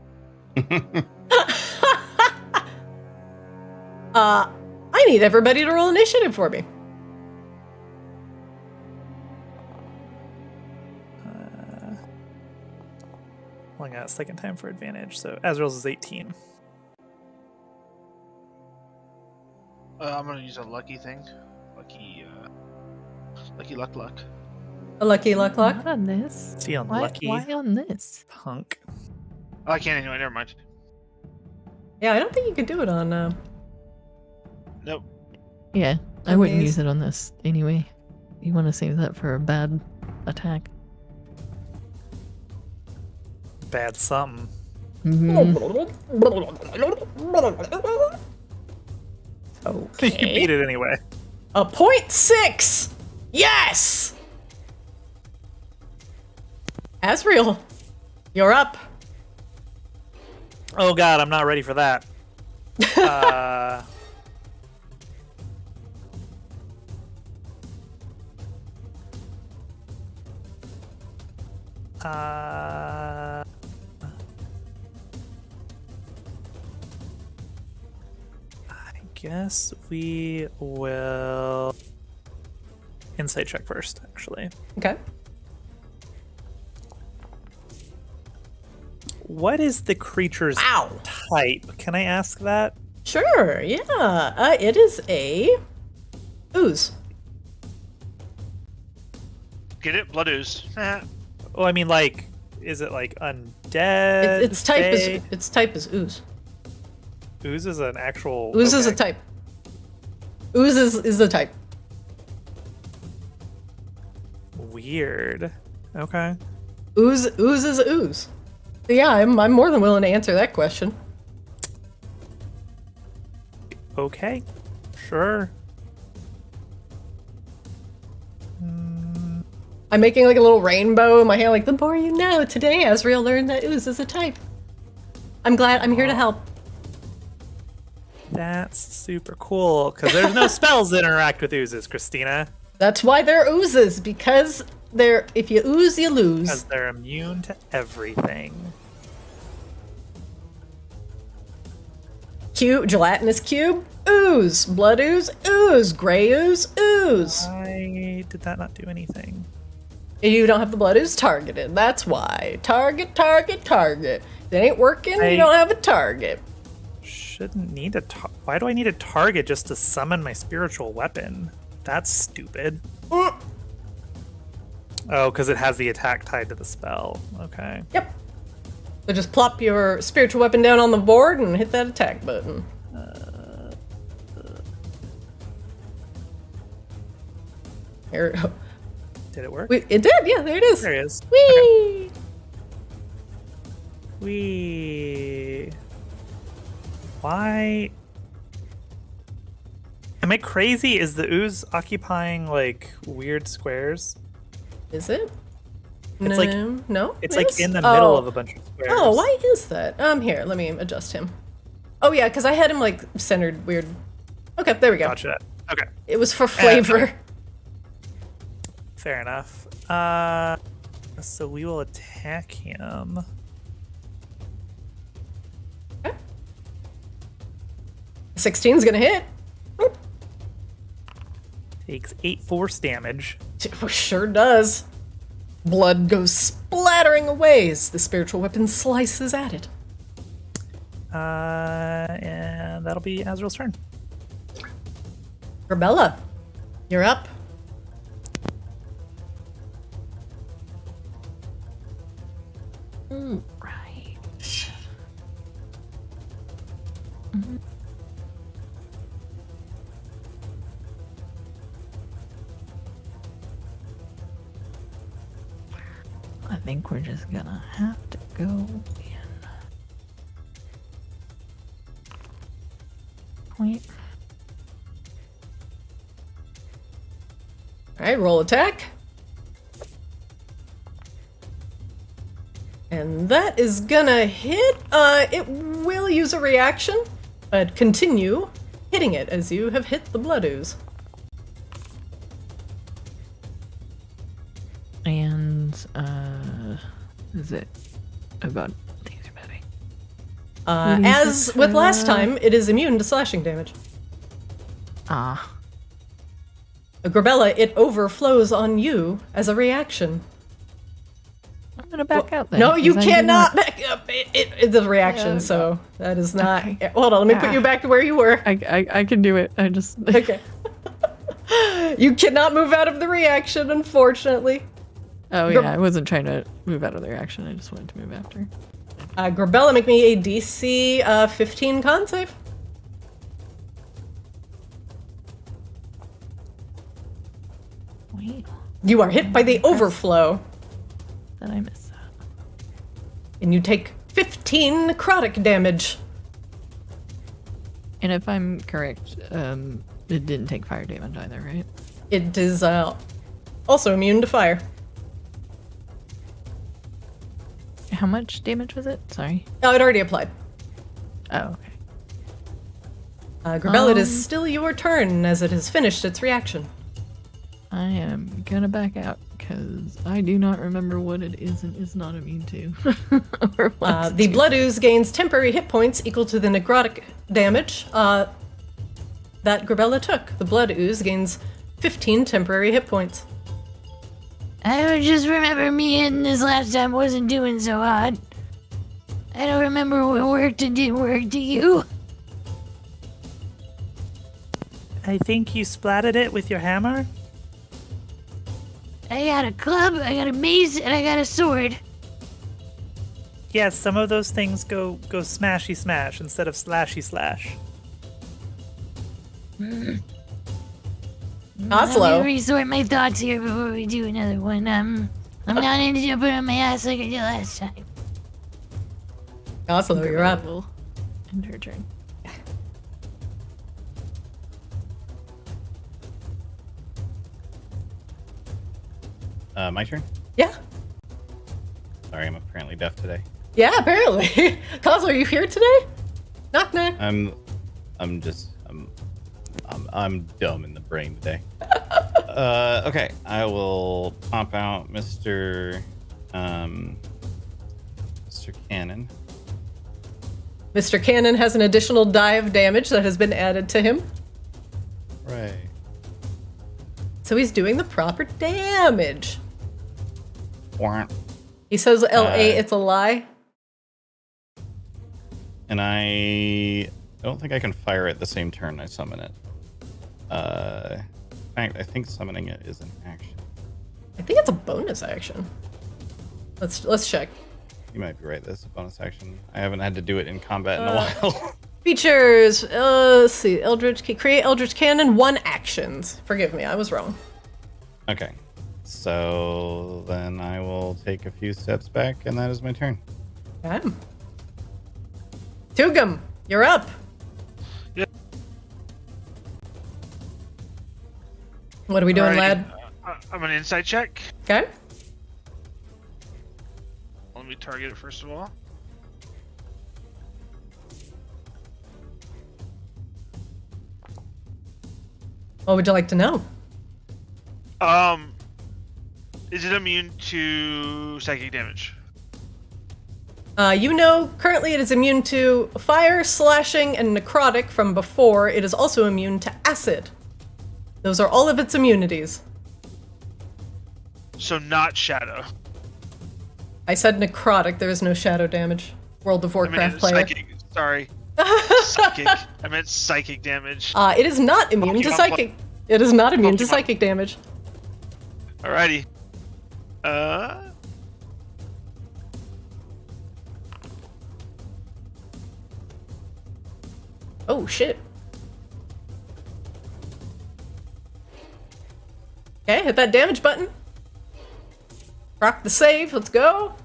I need everybody to roll initiative for me. Only got a second time for advantage, so Azrael's is 18. I'm gonna use a lucky thing. Lucky luck. A lucky luck. Not on this. Feeling lucky. Why on this? Punk. Oh, I can't anyway. Never mind. Yeah, I don't think you could do it on. Nope. Yeah, I wouldn't Amaze. use it on this anyway. You want to save that for a bad attack. Bad something. Okay. You beat it anyway. A 0.6! Yes! Azrael, you're up. Oh god, I'm not ready for that. I guess we will insight check first, actually. Okay. What is the creature's Ow. type? Can I ask that? Sure, yeah. It is a ooze. Get it? Blood ooze. Oh, I mean, like, is it like undead? Its type fey? its type is ooze. Ooze is an actual. Ooze is a okay. type. Ooze is a type. Weird. Okay. Ooze is a ooze. So yeah, I'm more than willing to answer that question. Okay. Sure. I'm making like a little rainbow in my hand, like the more you know. Today, Azrael learned that ooze is a type. I'm glad I'm here to help. That's super cool, because there's no spells that interact with oozes, Christina. That's why they're oozes, because they're if you ooze, you lose. Because they're immune to everything. Gelatinous cube, ooze. Blood ooze. Gray ooze. Why did that not do anything? You don't have the blood ooze targeted. That's why. Target. If it ain't working, you don't have a target. Shouldn't need a why do I need a target just to summon my spiritual weapon? That's stupid. Oh, because it has the attack tied to the spell. Okay. Yep. So just plop your spiritual weapon down on the board and hit that attack button. Here. Did it work? It did, yeah, there it is. There it is. Whee! Why? Am I crazy? Is the ooze occupying like weird squares? Is it? It's like no. It's Yes? like in the middle of a bunch of squares. Oh, why is that? Here, let me adjust him. Oh yeah, because I had him like centered weird. Okay, there we go. Gotcha. Okay. It was for flavor. Fair enough. So we will attack him. Okay. 16's gonna hit. Takes 8 force damage. Sure does. Blood goes splattering away as the spiritual weapon slices at it. And that'll be Azrael's turn. Rebella, you're up. Right. I think we're just gonna have to go in. Point. All right, roll attack. And that is gonna hit. It will use a reaction, but continue hitting it as you have hit the blood ooze. And is it about things are better? As with last time, it is immune to slashing damage. Ah. Grabella, it overflows on you as a reaction. I'm gonna back out then. No, you 'cause I do cannot not- back up. It's a reaction, Yeah, so that is not. Okay. Hold on, let me put you back to where you were. I can do it. I just Okay. You cannot move out of the reaction, unfortunately. Oh yeah, I wasn't trying to move out of the reaction. I just wanted to move after. Grabella, make me a DC 15 con save. Wait, You are hit by the overflow, did I miss that? and you take 15 necrotic damage. And if I'm correct, it didn't take fire damage either, right? It is also immune to fire. How much damage was it? Sorry. Oh, it already applied. Oh, okay. Grabella, it is still your turn as it has finished its reaction. I am gonna back out because I do not remember what it is and is not immune to. Or what's The to. blood ooze gains temporary hit points equal to the necrotic damage that Grabella took. The blood ooze gains 15 temporary hit points. I just remember me and this last time wasn't doing so hot. I don't remember what worked and didn't work. Do you? I think you splatted it with your hammer. I got a club, I got a mace, and I got a sword. Yes, some of those things go smashy smash instead of slashy slash. I'm Oslo. gonna resort my thoughts here before we do another one. I'm not into jumping on my ass like I did last time. Oslo, you're up. Will end her turn. My turn? Yeah. Sorry, I'm apparently deaf today. Yeah, apparently. Oslo, are you here today? Knock knock. I'm dumb in the brain today. Okay, I will pop out Mr. Cannon. Mr. Cannon has an additional die of damage that has been added to him. Right. So he's doing the proper damage. Warrant. He says L8, it's a lie. And I don't think I can fire it the same turn I summon it. In fact, I think summoning it is an action. I think it's a bonus action. Let's check. You might be right. This is a bonus action. I haven't had to do it in combat in a while. Features. Let's see. Create Eldritch Cannon. 1 actions. Forgive me, I was wrong. Okay. So then I will take a few steps back, and that is my turn. Okay. Tugum, you're up. Yeah. What are we doing, Alrighty. lad? I'm an insight check. Okay. Let me target it first of all. What would you like to know? Is it immune to psychic damage? You know, currently it is immune to fire, slashing, and necrotic from before. It is also immune to acid. Those are all of its immunities. So not shadow. I said necrotic, there is no shadow damage. World of Warcraft player. Psychic. Sorry. Psychic. I meant psychic damage. It is not immune to psychic. It is not immune to psychic damage. Alrighty. Oh, shit. Okay, hit that damage button. Rock the save, let's go.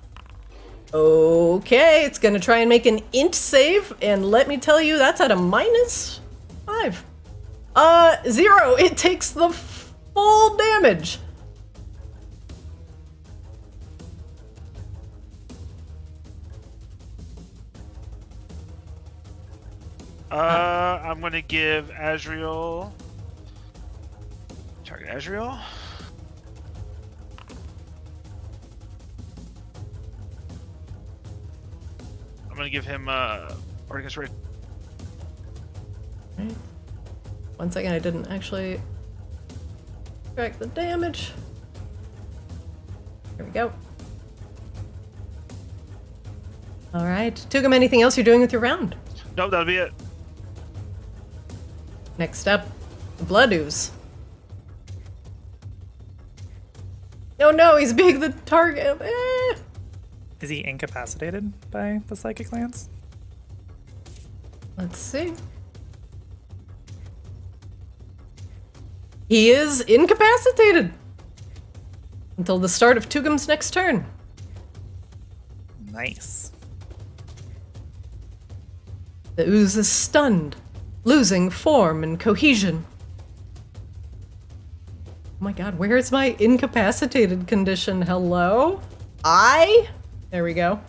Okay, it's gonna try and make an int save, and let me tell you, that's at a -5. 0, it takes the full damage. I'm gonna give Azriel. Target Azriel. I'm gonna give him Arctis Ray. Right. 1 second, I didn't actually track the damage. Here we go. All right, Tugum, anything else you're doing with your round? Nope, that'll be it. Next up, the Blood Ooze. Oh no, he's being the target. Is he incapacitated by the psychic lance? Let's see. He is incapacitated until the start of Tugum's next turn. Nice. The ooze is stunned, losing form and cohesion. Oh my god, where is my incapacitated condition? Hello? There we go.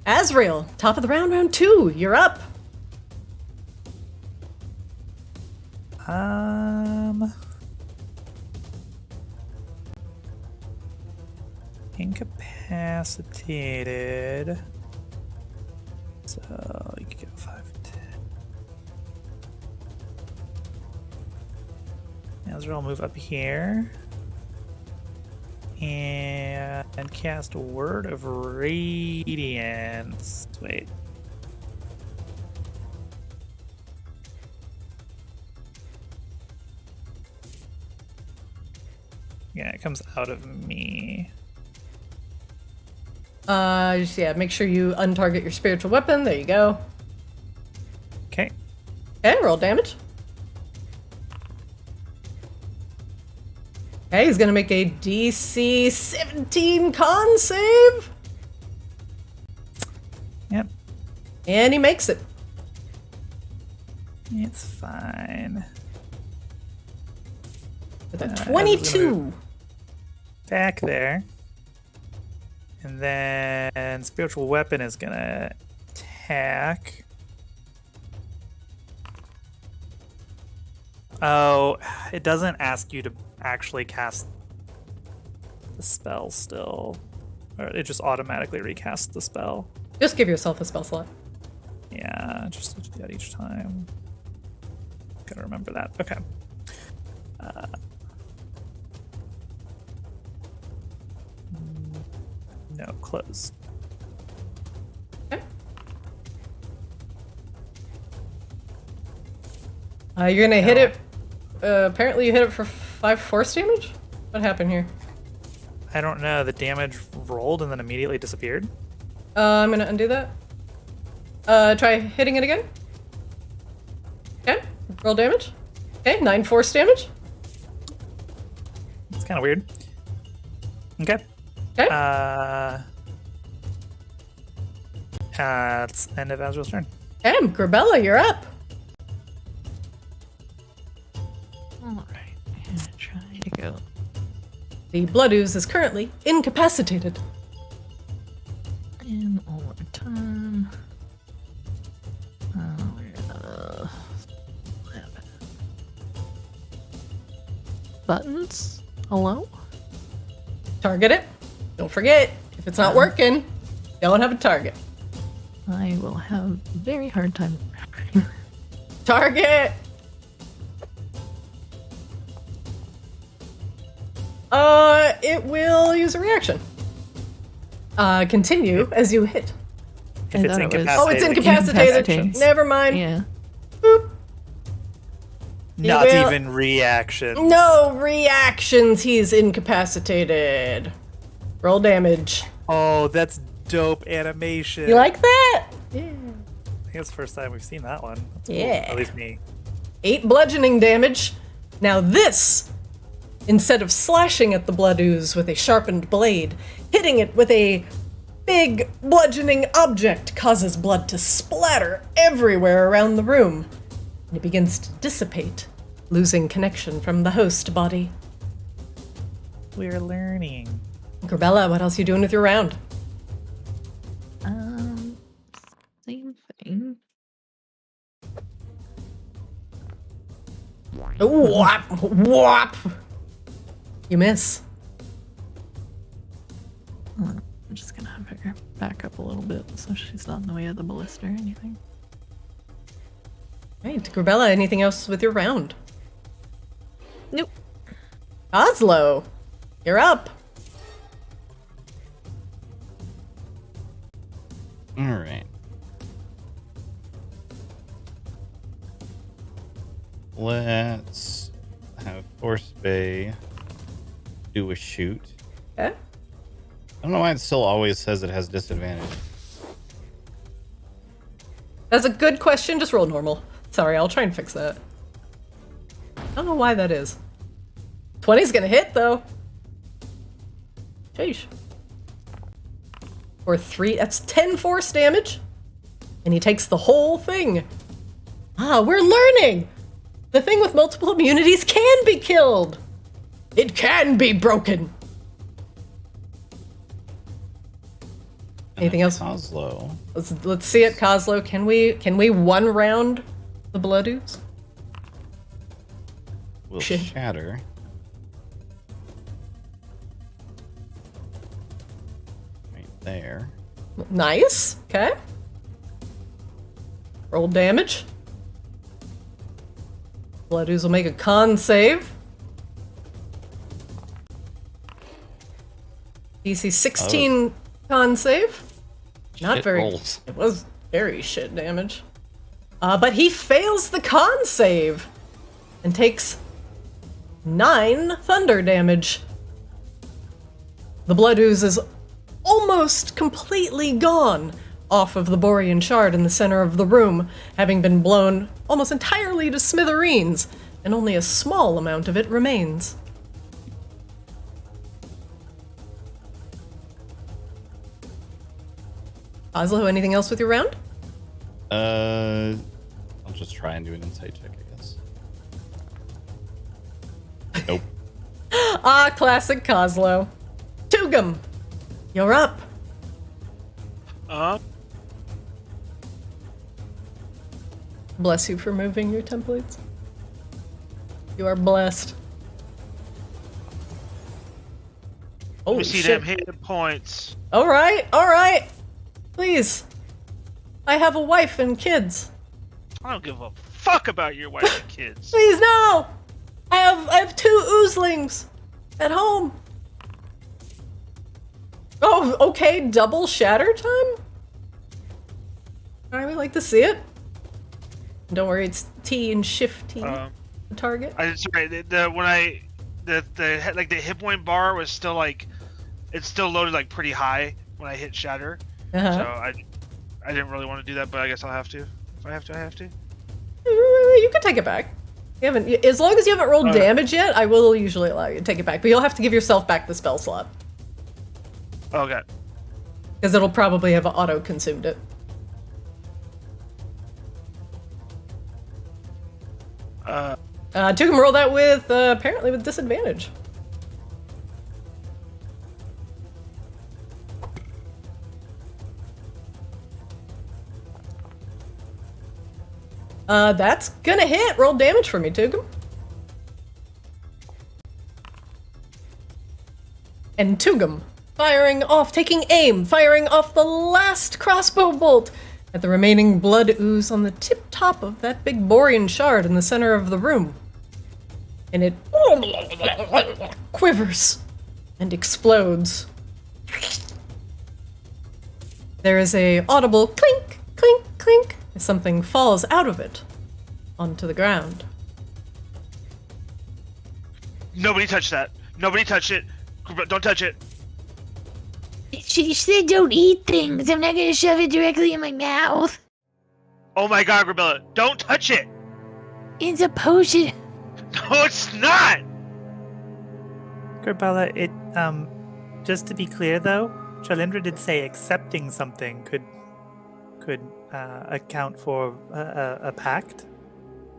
Azrael, top of the round, round 2. You're up. Incapacitated. So you could go 5, 10. Azrael move up here. And cast Word of Radiance. Wait. Yeah, it comes out of me. Just, yeah, make sure you untarget your spiritual weapon. There you go. Okay. Okay, roll damage. Okay, he's gonna make a DC 17 con save. Yep. And he makes it. It's fine. With a I was gonna 22. Back there. And then spiritual weapon is gonna attack. Oh, it doesn't ask you to actually cast the spell still. Or it just automatically recasts the spell. Just give yourself a spell slot. Yeah, just do that each time. Gotta remember that. Okay. No, close. Okay. You're gonna hit it. Apparently, you hit it for 5 force damage? What happened here? I don't know. The damage rolled and then immediately disappeared. I'm gonna undo that. Try hitting it again. Okay, roll damage. Okay, 9 force damage. It's kind of weird. Okay. Okay. That's end of Azrael's turn. Corbella, you're up. Alright, I'm gonna try to go. The blood ooze is currently incapacitated. And one more time. Buttons? Hello? Target it. Don't forget, if it's not working, don't have a target. I will have a very hard time. Target! It will use a reaction. Continue as you hit. If it's thought it was- Oh, it's incapacitated. incapacitated. Never mind. Yeah. Boop. Not will- even reactions. No reactions. He's incapacitated. Roll damage. Oh, that's dope animation. You like that? I think it's the first time we've seen that one. That's cool. Yeah. At least me. 8 bludgeoning damage. Now this, instead of slashing at the blood ooze with a sharpened blade, hitting it with a big bludgeoning object causes blood to splatter everywhere around the room. And it begins to dissipate, losing connection from the host body. We're learning. Corbella, what else are you doing with your round? Same thing. Whop! Whop! You miss. I'm just gonna have her back up a little bit so she's not in the way of the ballista or anything. Right, Corbella, anything else with your round? Nope. Oslo, you're up. All right. Let's have Force Bay do a shoot. Okay. I don't know why it still always says it has disadvantage. That's a good question. Just roll normal. Sorry, I'll try and fix that. I don't know why that is. 20's gonna hit, though. Sheesh. Or 3, that's 10 force damage. And he takes the whole thing. Ah, we're learning! The thing with multiple immunities can be killed! It can be broken! Anything else? Oslo. Let's see it, Kozlo. Can we one round the blood ooze? Will Shit. shatter. Right there. Nice. Okay. Roll damage. Blood ooze will make a con save. DC 16 con save. Not Shit very. rolls. It was very shit damage. But he fails the con save and takes 9 thunder damage. The blood ooze is almost completely gone off of the Borean shard in the center of the room, having been blown almost entirely to smithereens, and only a small amount of it remains. Oslo, anything else with your round? I'll just try and do an insight check, I guess. Nope. Ah, classic Kozlo. Tugum, you're up. Bless you for moving your templates. You are blessed. Let Holy me see shit. them hit points. All right. Please. I have a wife and kids. I don't give a fuck about your wife and kids. Please, no! I have 2 oozlings at home. Oh, okay, double shatter time? I would like to see it. Don't worry, it's T and Shift T, the target. Sorry, the hit point bar was still like, it's still loaded like pretty high when I hit shatter. Uh-huh. So I didn't really want to do that, but I guess I'll have to. If I have to, I have to. You can take it back. You haven't, as long as you haven't rolled Okay. damage yet, I will usually allow you to take it back. But you'll have to give yourself back the spell slot. Okay. Because it'll probably have auto-consumed it. Tugum, roll that with, apparently with disadvantage. That's gonna hit. Roll damage for me, Tugum. And Tugum, taking aim, firing off the last crossbow bolt at the remaining blood ooze on the tip top of that big borean shard in the center of the room. And it quivers and explodes. There is a audible clink, clink, clink as something falls out of it onto the ground. Nobody touch that. Nobody touch it. Don't touch it. She said don't eat things. I'm not gonna shove it directly in my mouth. Oh my god, Grabella, don't touch it! It's a potion. No, it's not! Grabella, just to be clear though, Charlindra did say accepting something could account for a pact.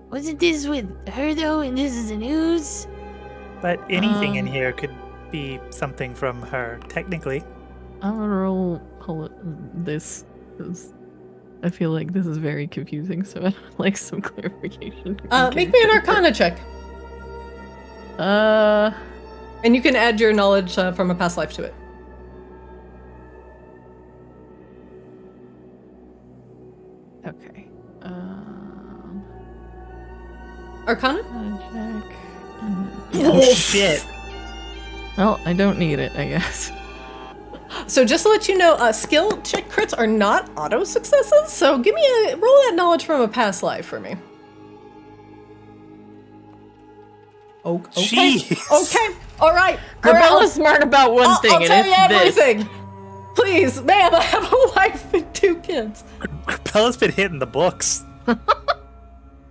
Wasn't this with her though, and this is an ooze? But anything in here could be something from her, technically. I'm gonna roll this, because I feel like this is very confusing, so I'd like some clarification. Make me an Arcana check. And you can add your knowledge from a past life to it. Okay. Arcana? Check. Oh shit! Well, I don't need it, I guess. So just to let you know, skill check crits are not auto successes, so roll that knowledge from a past life for me. Okay. Jeez. Okay. All right. Grabella's smart about one thing, I'll and tell you it's everything. Please, ma'am, I have a wife and 2 kids. Grabella's been hitting the books.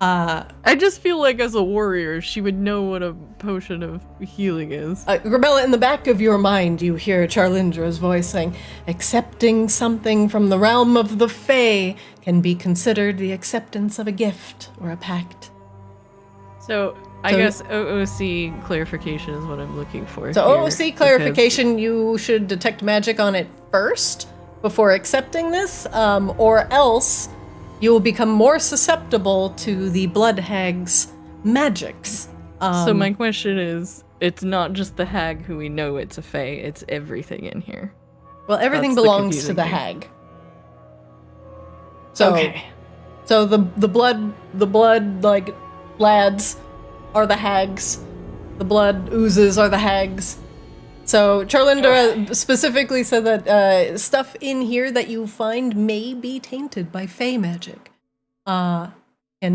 I just feel like as a warrior, she would know what a potion of healing is. Grabella, in the back of your mind, you hear Charlindra's voice saying, accepting something from the realm of the Fae can be considered the acceptance of a gift or a pact. So I guess OOC clarification is what I'm looking for. So here, OOC clarification, you should detect magic on it first before accepting this, or else you will become more susceptible to the blood hag's magics. So my question is, it's not just the hag who we know it's a fae, it's everything in here. Well, everything That's the belongs to confusing the thing. hag. So, Okay. So the blood like lads are the hags. The blood oozes are the hags. So Charlindra specifically said that stuff in here that you find may be tainted by fae magic, and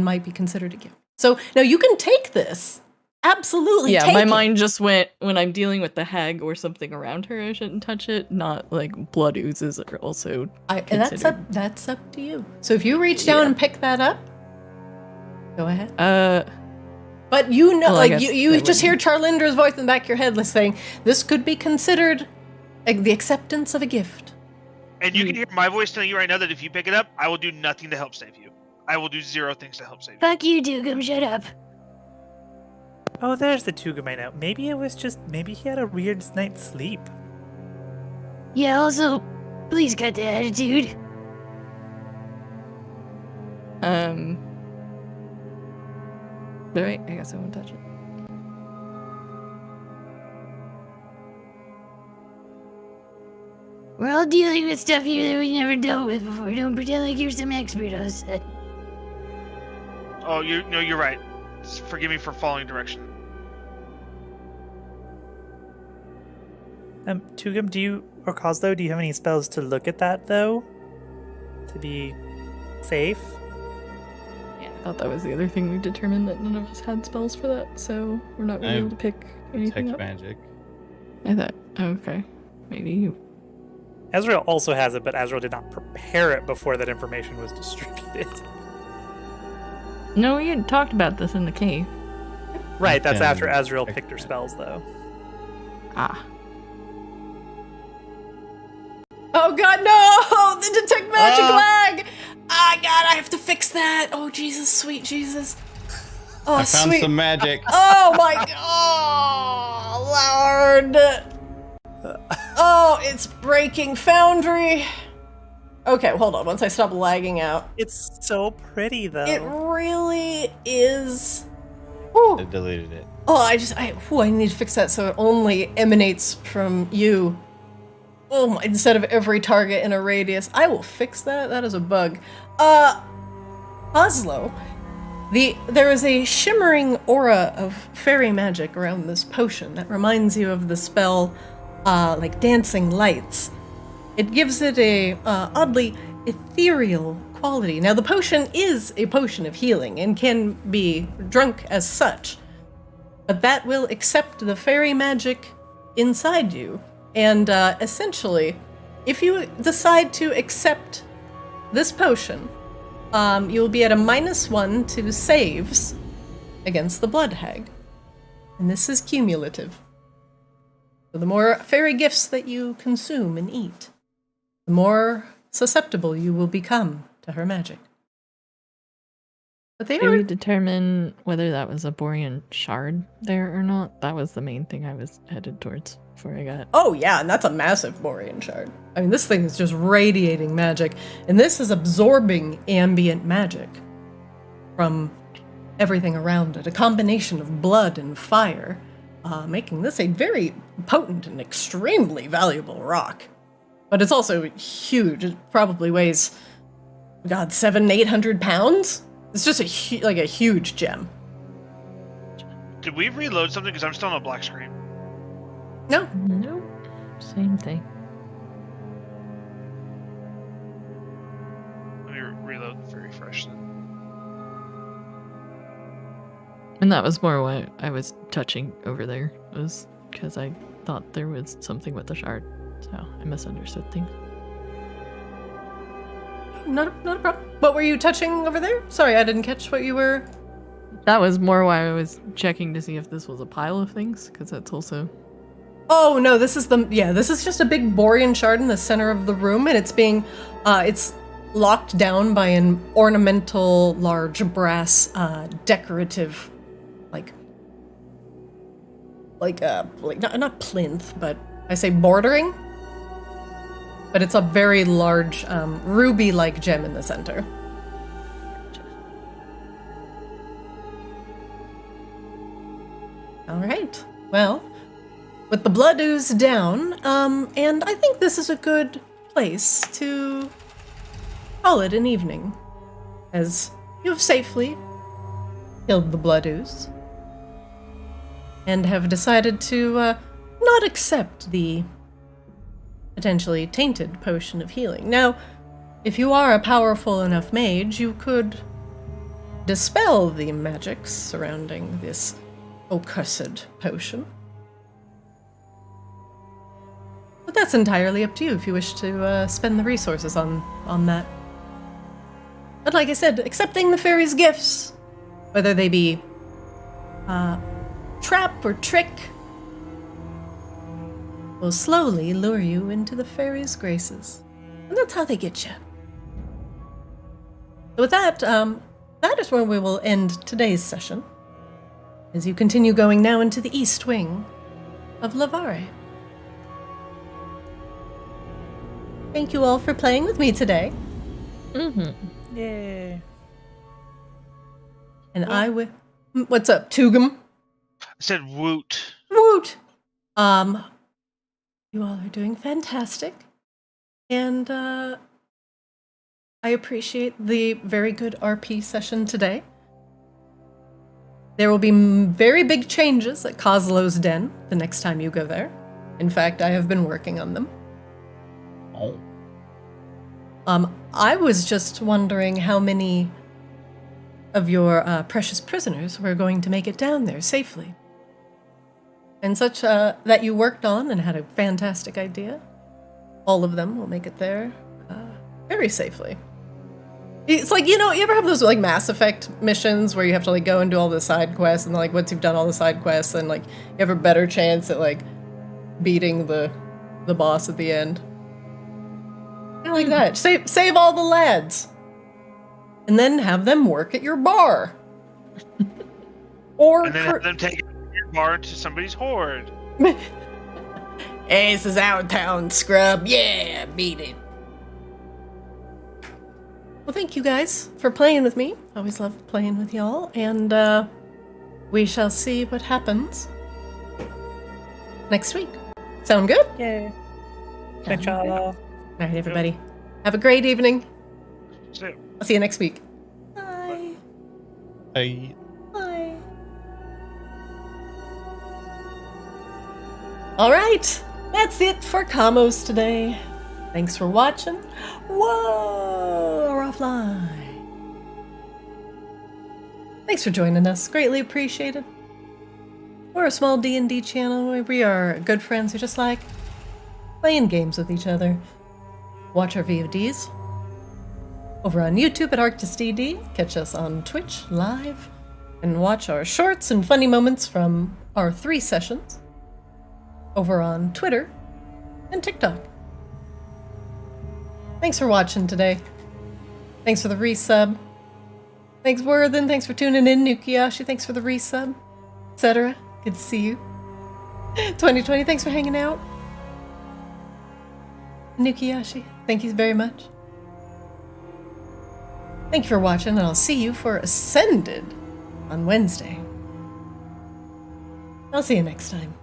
might be considered a gift. So now you can take this. Absolutely. Yeah, take my it. mind just went, when I'm dealing with the hag or something around her, I shouldn't touch it. Not like blood oozes are also And that's up to you. So if you reach down and pick that up, go ahead. But you know, well, like you just hear Charlindra's voice in the back of your head saying, "This could be considered the acceptance of a gift." And you can hear my voice telling you right now that if you pick it up, I will do nothing to help save you. I will do 0 things to help save you. Fuck you, Dugum, shut up. Oh, there's the Tugum I know. Maybe he had a weird night's sleep. Yeah, also, please cut the attitude. Alright, I guess I won't touch it. We're all dealing with stuff here that we never dealt with before. Don't pretend like you're some expert on it. Oh, you're right. Forgive me for following direction. Tugum, do you have any spells to look at that though? To be safe? Yeah, I thought that was the other thing we determined, that none of us had spells for that, so we're not really able to pick anything up. Magic. I thought, okay, maybe you. Azrael also has it, but Azrael did not prepare it before that information was distributed. No, we had talked about this in the cave. Right, that's after Azrael picked her spells, though. Ah. Oh god, no! The detect magic lag! Ah, god, I have to fix that! Oh, Jesus, sweet Jesus. Oh, I found sweet. some magic. Oh my god, Lord. Oh, it's breaking Foundry. Okay, hold on. Once I stop lagging out. It's so pretty, though. It really is. Ooh. I deleted it. Oh, I need to fix that so it only emanates from you. Oh my, instead of every target in a radius. I will fix that. That is a bug. Oslo. There is a shimmering aura of fairy magic around this potion that reminds you of the spell, like dancing lights. It gives it a oddly ethereal quality. Now, the potion is a potion of healing and can be drunk as such, but that will accept the fairy magic inside you. And essentially, if you decide to accept this potion, you'll be at a -1 to saves against the Blood Hag. And this is cumulative. So the more fairy gifts that you consume and eat, the more susceptible you will become to her magic. But they Did are... we determine whether that was a Borean shard there or not? That was the main thing I was headed towards before I got... Oh yeah, and that's a massive Borean shard. I mean, this thing is just radiating magic, and this is absorbing ambient magic from everything around it. A combination of blood and fire, making this a very potent and extremely valuable rock. But it's also huge. It probably weighs, God, 700-800 pounds? It's just a huge gem. Did we reload something? Because I'm still on a black screen. No. Nope. Same thing. Let me reload and refresh then. And that was more what I was touching over there. It was because I thought there was something with the shard. So I misunderstood things. Not a problem. What were you touching over there? Sorry, I didn't catch what you were... That was more why I was checking to see if this was a pile of things, because that's also... Oh, no, this is just a big Borean shard in the center of the room, and it's being, it's locked down by an ornamental, large brass, decorative, not plinth, but I say bordering. But it's a very large, ruby-like gem in the center. All right, well... With the blood ooze down, and I think this is a good place to call it an evening, as you have safely killed the blood ooze, and have decided to not accept the potentially tainted potion of healing. Now, if you are a powerful enough mage, you could dispel the magic surrounding this accursed potion. But that's entirely up to you if you wish to spend the resources on that. But like I said, accepting the fairy's gifts, whether they be trap or trick, will slowly lure you into the fairy's graces. And that's how they get you. So with that, that is where we will end today's session, as you continue going now into the east wing of Lavare. Thank you all for playing with me today. Mm-hmm. Yay. And I will... What's up, Tugum? I said woot. Woot! You all are doing fantastic. And, I appreciate the very good RP session today. There will be very big changes at Kozlo's Den the next time you go there. In fact, I have been working on them. Oh. I was just wondering how many of your precious prisoners were going to make it down there safely. And such that you worked on and had a fantastic idea. All of them will make it there very safely. It's like, you ever have those like Mass Effect missions where you have to like go and do all the side quests, and like once you've done all the side quests, then like you have a better chance at like beating the boss at the end. Like that. Save all the lads. And then have them work at your bar. Or And then have them take a bar to somebody's horde. Hey, this is our town, scrub. Yeah, beat it. Well, thank you guys for playing with me. Always love playing with y'all, and we shall see what happens next week. Sound good? Yay. Thank y'all. All right, everybody. Have a great evening. So, I'll see you next week. Bye. I Bye. All right, that's it for Kaamos today. Thanks for watching. Whoa, we're offline. Thanks for joining us. Greatly appreciated. We're a small D&D channel where we are good friends who just like playing games with each other. Watch our VODs over on YouTube at Arctis DD. Catch us on Twitch live and watch our shorts and funny moments from our 3 sessions over on Twitter and TikTok. Thanks for watching today. Thanks for the resub. Thanks, Worthen. Thanks for tuning in. Nukiyashi, thanks for the resub. Etc. Good to see you. 2020, thanks for hanging out. Nukiyashi, thank you very much. Thank you for watching, and I'll see you for Ascended on Wednesday. I'll see you next time.